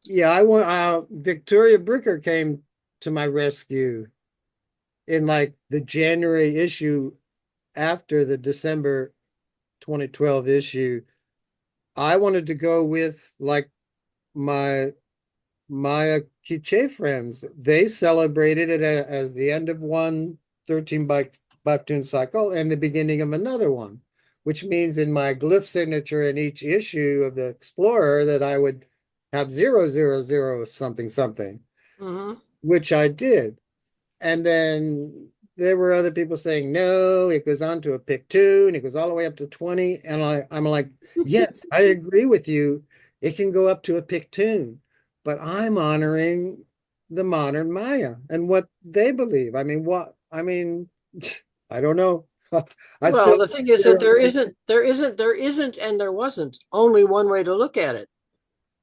Yeah, I want Victoria Bricker came to my rescue in like the January issue after the December 2012 issue. I wanted to go with like my Maya Quiche friends. They celebrated it as the end of one 13 Bakhtun cycle and the beginning of another one, which means in my glyph signature in each issue of the Explorer that I would have 000 something something, mhm. which I did. And then there were other people saying, no, it goes on to a pick two and it goes all the way up to 20. And I'm like, yes, I agree with you. It can go up to a pick tune, but I'm honoring the modern Maya and what they believe. I mean, I don't know. I Well, still, the thing is that there isn't, and there wasn't only one way to look at it.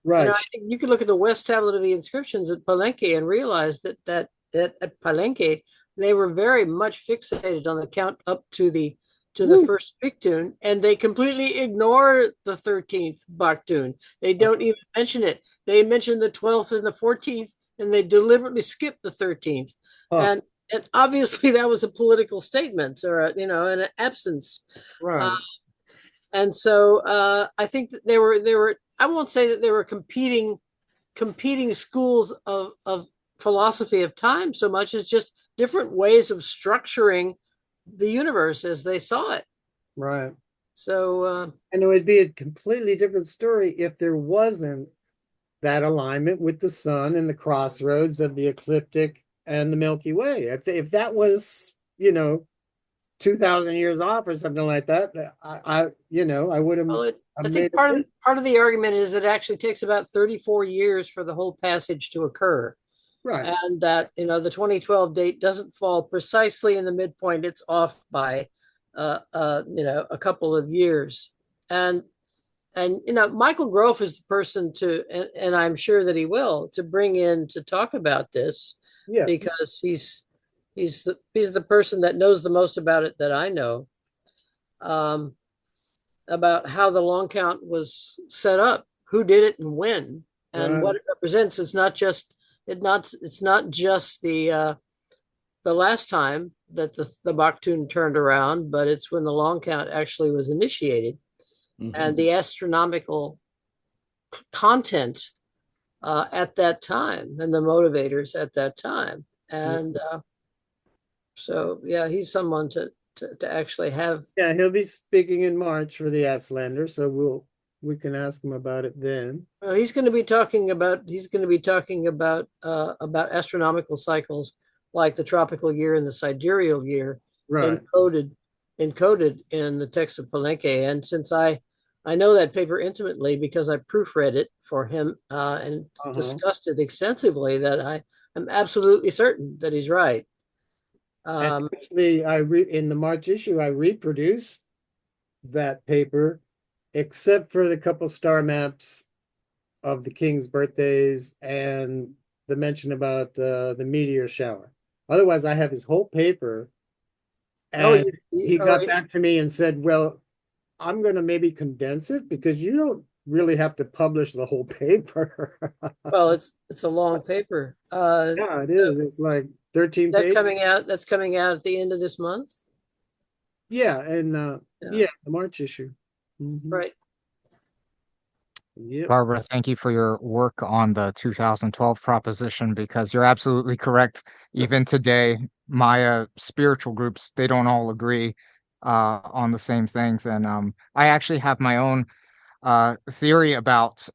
I right, think you can look at the West tablet of the inscriptions at Palenque and realize that at Palenque they were very much fixated on the count up to the woo, first Pictune, and they completely ignore the 13th Baktun. They don't even mention it. They mention the 12th and the 14th, and they deliberately skip the 13th. huh, And obviously that was a political statement or an absence. Uh, right, and so I think that there were I won't say that there were competing schools of philosophy of time so much as just different ways of structuring the universe as they saw it. right. So And it would be a completely different story if there wasn't that alignment with the sun and the crossroads of the ecliptic and the Milky Way. If that was, 2,000 years off or something like that, I would have well, I made think a bit. part of the argument is it actually takes about 34 years for the whole passage to occur. Right. And that the 2012 date doesn't fall precisely in the midpoint. It's off by a couple of years. And Michael Grove is the person and I'm sure that he will, to bring in to talk about this, Yeah. because he's the person that knows the most about it that I know, about how the long count was set up, who did it and when, and Right. what it represents. It's not just the last time that the Baktun turned around, but it's when the long count actually was initiated, and the astronomical content at that time and the motivators at that time. And so, yeah, he's someone to actually have. Yeah, he'll be speaking in March for the Aztlander, so we can ask him about it then. He's going to be talking about astronomical cycles like the tropical year and the sidereal year, Right. encoded in the text of Palenque. And since I know that paper intimately because I proofread it for him and discussed it extensively, that I'm absolutely certain that he's right. And actually, in the March issue, I reproduced that paper, except for the couple star maps of the king's birthdays and the mention about the meteor shower. Otherwise, I have his whole paper. And he got back to me and said, well, I'm going to maybe condense it because you don't really have to publish the whole paper. Well, it's a long paper. Yeah, it is. It's like 13 pages. That's coming out at the end of this month. Yeah, and Yeah. the March issue. Mhm. Right. Yep. Barbara, thank you for your work on the 2012 proposition because you're absolutely correct. Even today, Maya spiritual groups, they don't all agree on the same things. And I actually have my own theory about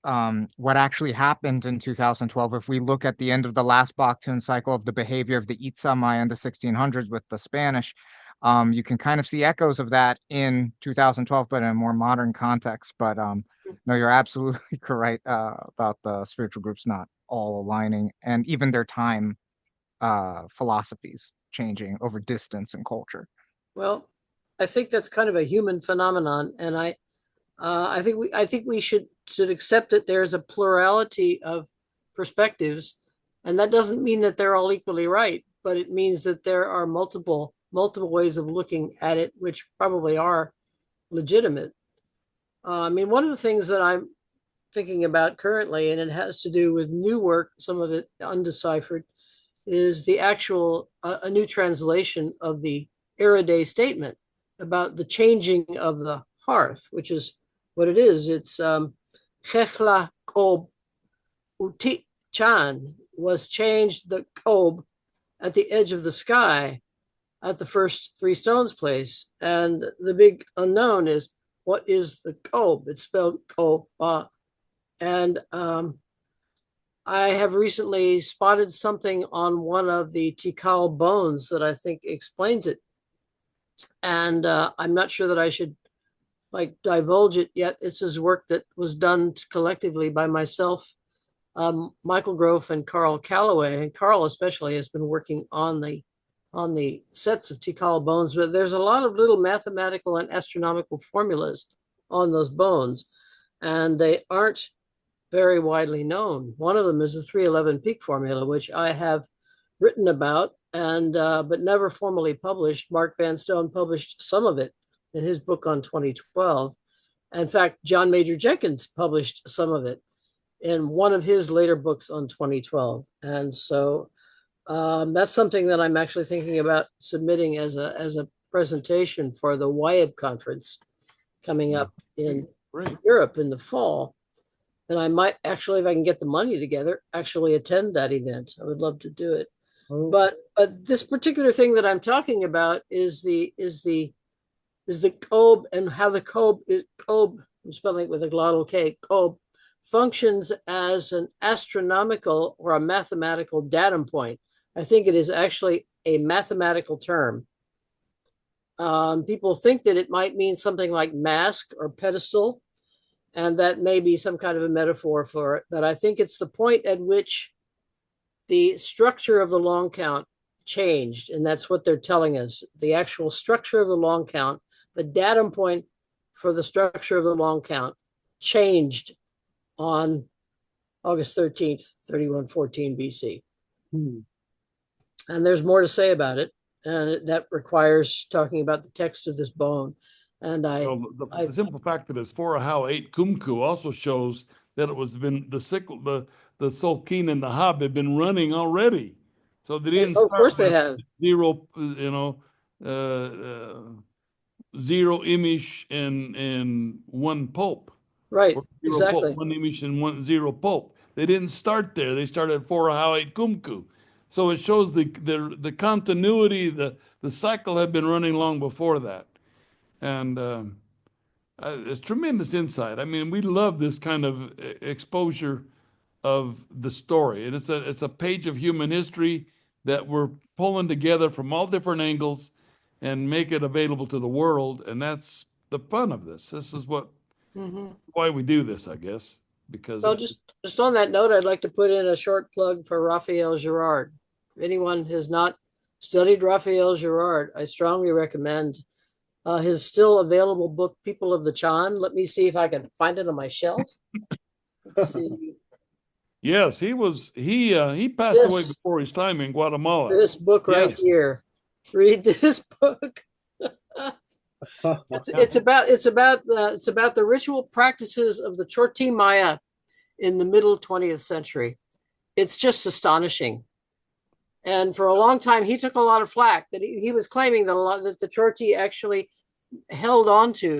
what actually happened in 2012. If we look at the end of the last Baktun cycle of the behavior of the Itza Maya in the 1600s with the Spanish, you can kind of see echoes of that in 2012, but in a more modern context. But no, you're absolutely correct about the spiritual groups not all aligning, and even their time philosophies changing over distance and culture. Well, I think that's kind of a human phenomenon, and I think we should accept that there's a plurality of perspectives, and that doesn't mean that they're all equally right, but it means that there are multiple ways of looking at it, which probably are legitimate. I mean, one of the things that I'm thinking about currently, and it has to do with new work, some of it undeciphered, is the actual a new translation of the Erede statement about the changing of the hearth, which is what it is. It's Chechla Kob Uti Chan was changed the Kob at the edge of the sky at the first three stones place. And the big unknown is, what is the Kob? It's spelled Koba. And I have recently spotted something on one of the Tikal bones that I think explains it. And I'm not sure that I should like divulge it yet. This is work that was done collectively by myself, Michael Grove, and Carl Calloway. And Carl especially has been working on the sets of Tikal bones, but there's a lot of little mathematical and astronomical formulas on those bones, and they aren't very widely known. One of them is the 311 peak formula, which I have written about and but never formally published. Mark Van Stone published some of it in his book on 2012. In fact, John Major Jenkins published some of it in one of his later books on 2012. And so that's something that I'm actually thinking about submitting as a presentation for the WIAB conference coming up in Europe in the fall. And I might actually, if I can get the money together, actually attend that event. I would love to do it. Oh. But this particular thing that I'm talking about is the Kob, and how the Kob is Kob. I'm spelling it with a glottal K. Kob functions as an astronomical or a mathematical datum point. I think it is actually a mathematical term. People think that it might mean something like mask or pedestal, and that may be some kind of a metaphor for it. But I think it's the point at which the structure of the long count changed, and that's what they're telling us. The actual structure of the long count, the datum point for the structure of the long count, changed on August 13th, 3114 BC. And there's more to say about it, and that requires talking about the text of this bone. And the simple fact that it's Forahau-8 also shows that it was been the Solkin and the Hab had been running already. So they didn't of course they have zero, zero image and one pulp. Right, Exactly. exactly. One image and one zero pulp. They didn't start there. They started at Forahau-8 So it shows the continuity, the cycle had been running long before that. And it's tremendous insight. I mean, we love this kind of exposure of the story. And it's a page of human history that we're pulling together from all different angles and make it available to the world. And that's the fun of this. This is why we do this, I guess. Because well, just on that note, I'd like to put in a short plug for Raphael Girard. If anyone has not studied Raphael Girard, I strongly recommend his still available book, People of the Chan. Let me see if I can find it on my shelf. Let's see. Yes, he passed away before his time in Guatemala. This book right here. Read this book. It's about the ritual practices of the Chorti Maya in the middle 20th century. It's just astonishing. And for a long time, he took a lot of flack that he was claiming that the Chorti actually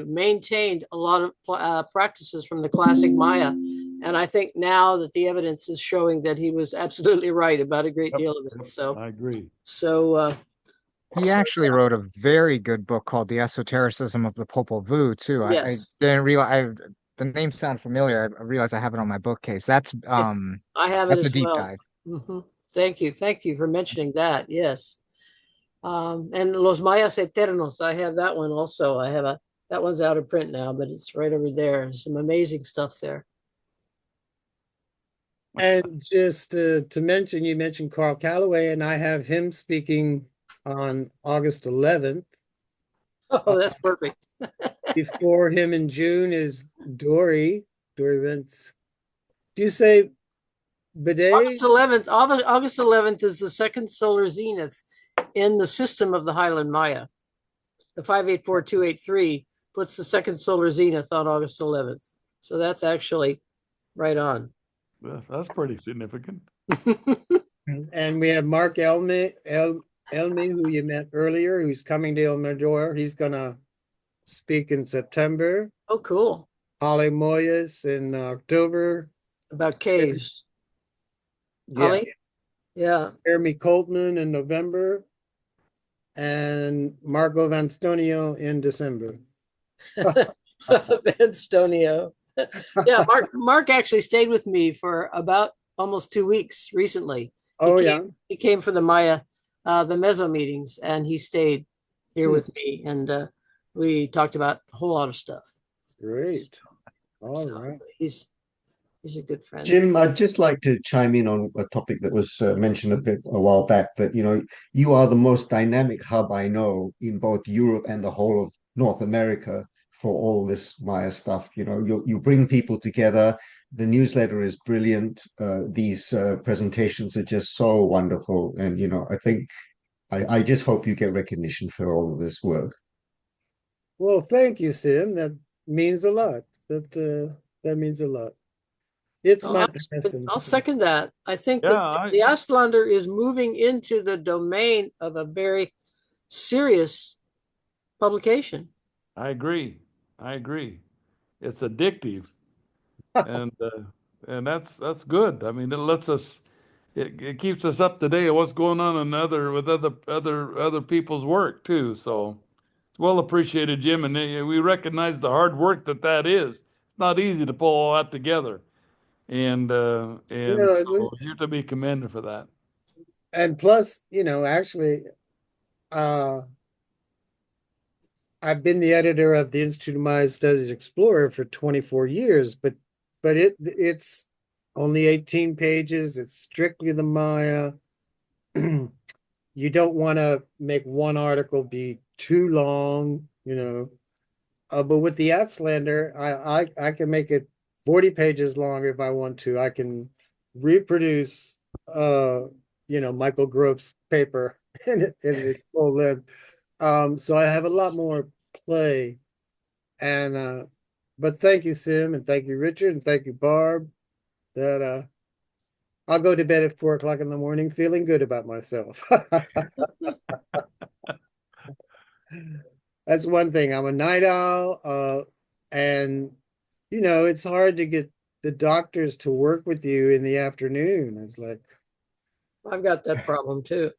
maintained a lot of practices from the classic Maya. And I think now that the evidence is showing that he was absolutely right about a great deal of it. So I agree. So He actually wrote a very good book called The Esotericism of the Popol Vuh too. I yes, didn't realize the name sounded familiar. I realized I have it on my bookcase. That's I have it that's a as deep well. dive. Mhm. Thank you for mentioning that. Yes. And Los Mayas Eternos, I have that one also. That one's out of print now, but it's right over there. Some amazing stuff there. And just to mention, you mentioned Carl Calloway, and I have him speaking on August 11th. Oh, that's perfect. Before him in June is Dory Vince. Do you say bidet? August 11th is the second solar zenith in the system of the Highland Maya. The 584283 puts the second solar zenith on August 11th. So that's actually right on. That's pretty significant. And we have Mark Elmy, who you met earlier, who's coming to El Mirador. He's going to speak in September. Oh, cool. Holly Moyes in October. About caves. Yeah. Holly? Yeah. Jeremy Coltman in November. And Marco Vanstonio in December. Vanstonio. Yeah, Mark actually stayed with me for about almost 2 weeks recently. He came for the Maya, the Meso meetings, and he stayed here with me, and we talked about a whole lot of stuff. Great. All right. He's a good friend. Jim, I'd just like to chime in on a topic that was mentioned a while back, but you are the most dynamic hub I know in both Europe and the whole of North America for all this Maya stuff. You bring people together. The newsletter is brilliant. These presentations are just so wonderful. And, I think I just hope you get recognition for all of this work. Well, thank you, Sim. That means a lot. That means a lot. I'll second that. I think that the Aztlander is moving into the domain of a very serious publication. I agree. It's addictive, and that's good. I mean, it keeps us up to date on what's going on with other people's work too. So it's well appreciated, Jim, and we recognize the hard work that is. It's not easy to pull all that together, and so you're to be commended for that. And plus, actually, I've been the editor of the Institute of Maya Studies Explorer for 24 years, but it's only 18 pages. It's strictly the Maya. You don't want to make one article be too long, but with the Aztlander, I can make it 40 pages long if I want to. I can reproduce, Michael Grove's paper in its full length. So I have a lot more play, and but thank you, Sim, and thank you, Richard, and thank you, Barb. That I'll go to bed at 4 o'clock in the morning feeling good about myself. That's one thing. I'm a night owl, and it's hard to get the doctors to work with you in the afternoon. It's like I've got that problem too.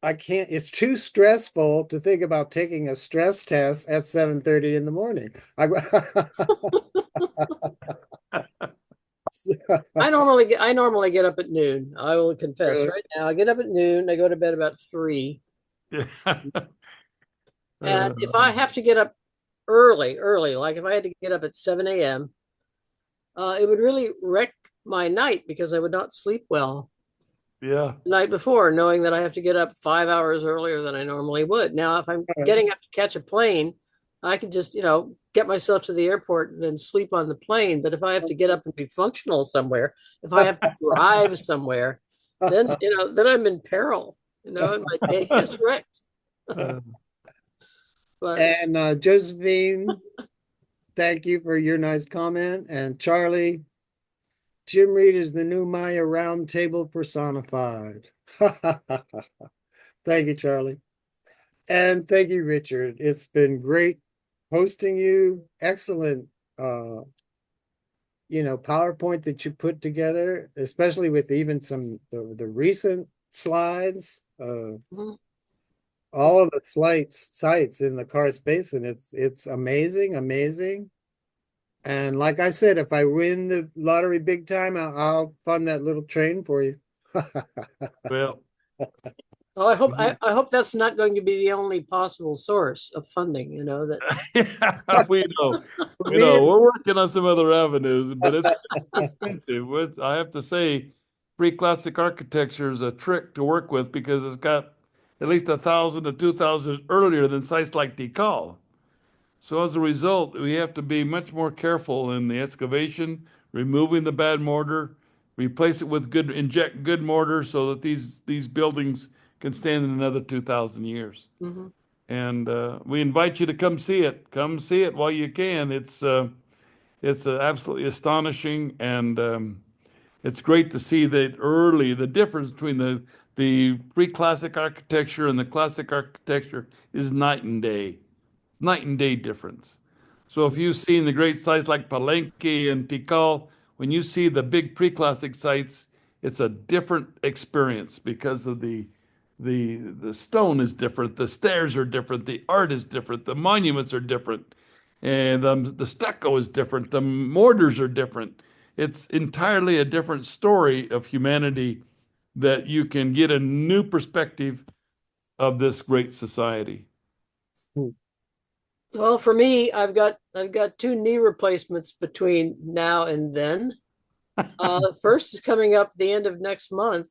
I can't. It's too stressful to think about taking a stress test at 7:30 in the morning. I normally get up at noon. I will confess. Right now, I get up at noon. I go to bed about 3. And if I have to get up early, like if I had to get up at 7 a.m., it would really wreck my night because I would not sleep well. Yeah. The night before, knowing that I have to get up 5 hours earlier than I normally would. Now, if I'm getting up to catch a plane, I can just, get myself to the airport and then sleep on the plane. But if I have to get up and be functional somewhere, if I have to drive somewhere, then I'm in peril. You know, and my day is wrecked. Uh, But and Josephine, thank you for your nice comment. And Charlie, Jim Reed is the new Maya roundtable personified. Thank you, Charlie. And thank you, Richard. It's been great hosting you. Excellent, PowerPoint that you put together, especially with even some the recent slides. mhm. All of the sites in the Karst Basin. It's amazing, amazing. And like I said, if I win the lottery big time, I'll fund that little train for you. Well, Well, I hope that's not going to be the only possible source of funding, you know, that we know, we're working on some other avenues, but it's expensive. I have to say, pre-classic architecture is a trick to work with because it's got at least 1,000 to 2,000 earlier than sites like Tikal. So as a result, we have to be much more careful in the excavation, removing the bad mortar, replace it with inject good mortar so that these buildings can stand in another 2,000 years. Mhm. And we invite you to come see it. Come see it while you can. It's absolutely astonishing, and it's great to see the difference between the pre-classic architecture and the classic architecture is night and day. Night and day difference. So if you've seen the great sites like Palenque and Tikal, when you see the big pre-classic sites, it's a different experience because of the stone is different, the stairs are different, the art is different, the monuments are different, and the stucco is different, the mortars are different. It's entirely a different story of humanity that you can get a new perspective of this great society. Well, for me, I've got two knee replacements between now and then. The first is coming up the end of next month.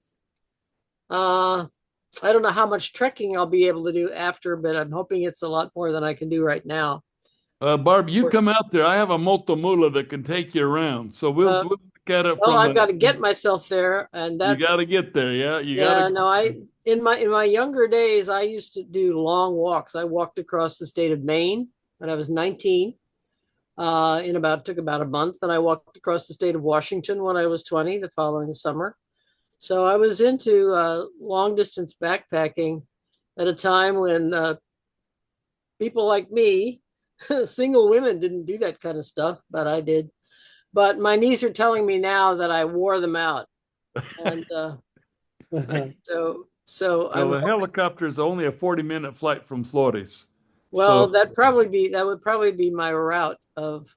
I don't know how much trekking I'll be able to do after, but I'm hoping it's a lot more than I can do right now. Barb, you come out there. I have a multimula that can take you around. So we'll look at it Well, from I've got to get myself there, and you that's got to get there. Yeah, you yeah. got to. No, in my younger days, I used to do long walks. I walked across the state of Maine when I was 19. Took about a month, and I walked across the state of Washington when I was 20 the following summer. So I was into long distance backpacking at a time when people like me, single women, didn't do that kind of stuff, but I did. But my knees are telling me now that I wore them out, and so Well, I'm the helicopter is only a 40-minute flight from Flores. well. So, That would probably be my route of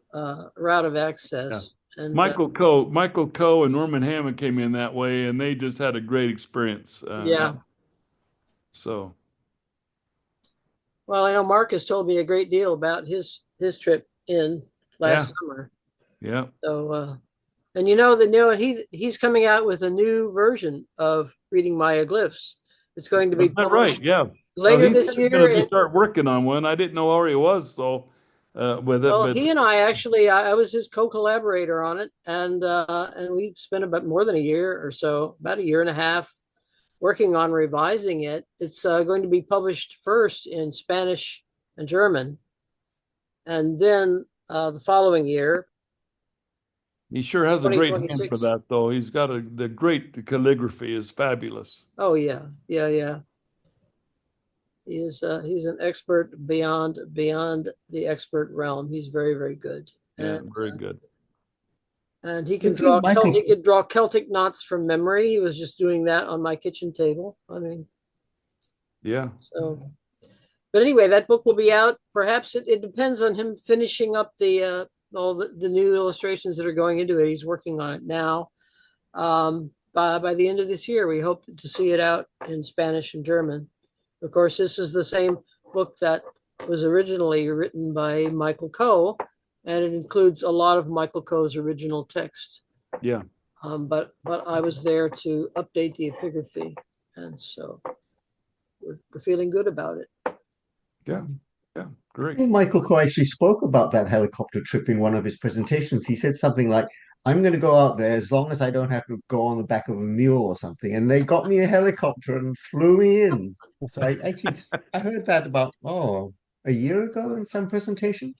access. And Michael Coe, and Norman Hammond came in that way, and they just had a great experience. yeah. So, Well, I know Mark has told me a great deal about his trip in last summer. yeah. So, and he's coming out with a new version of reading Maya glyphs. It's going to be Is that right? published Yeah. later He's this going year. to start working on one. I didn't know where he was, so with it. Well, But he and I actually, I was his co-collaborator on it, and we spent about more than a year or so, about a year and a half, working on revising it. It's going to be published first in Spanish and German, and then the following year. he sure has a great hand for 2026. that, though. He's got the great calligraphy is fabulous. Oh yeah. He's an expert beyond the expert realm. He's very, very good. Yeah, very good. And he I can think Michael- draw Celtic knots from memory. He was just doing that on my kitchen table. I mean, Yeah. so, but anyway, that book will be out. Perhaps it depends on him finishing up all the new illustrations that are going into it. He's working on it now. By the end of this year, we hope to see it out in Spanish and German. Of course, this is the same book that was originally written by Michael Coe, and it includes a lot of Michael Coe's original text. Yeah. But I was there to update the epigraphy, and so we're feeling good about it. Yeah. Yeah. I Great. think Michael Coe actually spoke about that helicopter trip in one of his presentations. He said something like, I'm going to go out there as long as I don't have to go on the back of a mule or something. And they got me a helicopter and flew me in. So I actually I heard that about a year ago in some presentation.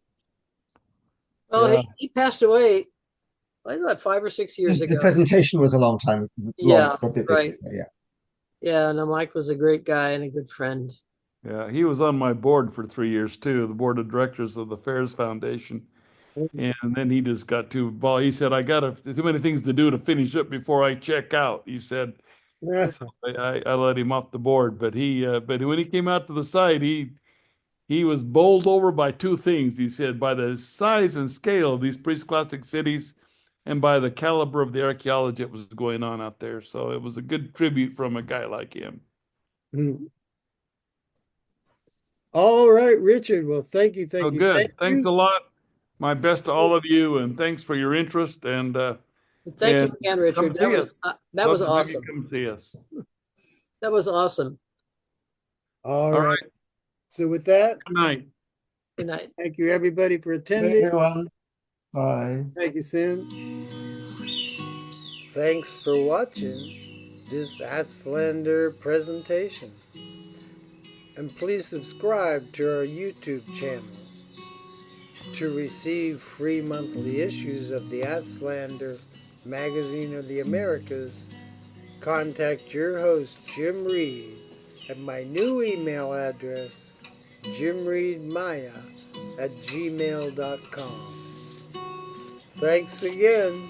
Well, Yeah. he passed away, I think about 5 or 6 years The ago. presentation was a long time, Yeah, a bit right. yeah. Yeah, no, Mike was a great guy and a good friend. Yeah, he was on my board for 3 years too, the board of directors of the Fairs Foundation. And then he just got too involved. He said, I got too many things to do to finish up before I check out. He said, Yes. so I let him off the board. But but when he came out to the site, he was bowled over by two things. He said, by the size and scale of these pre-classic cities and by the caliber of the archaeology that was going on out there. So it was a good tribute from a guy like him. Mm. All right, Richard. Well, thank you, So thank you, good. thank Thanks you. a lot. My best to all of you, and thanks for your interest. And Thank you and again, come Richard. see us. That was Love to have you awesome. come see us. That was awesome. All All right. right. So with that, Good night. Good night. thank you everybody for Hey, attending. everyone. Bye. Thank you, Sim. Thanks for watching this Aztlander presentation. And please subscribe to our YouTube channel. To receive free monthly issues of the Aztlander Magazine of the Americas, contact your host, Jim Reed, at my new email address, jimreedmaya@gmail.com. Thanks again.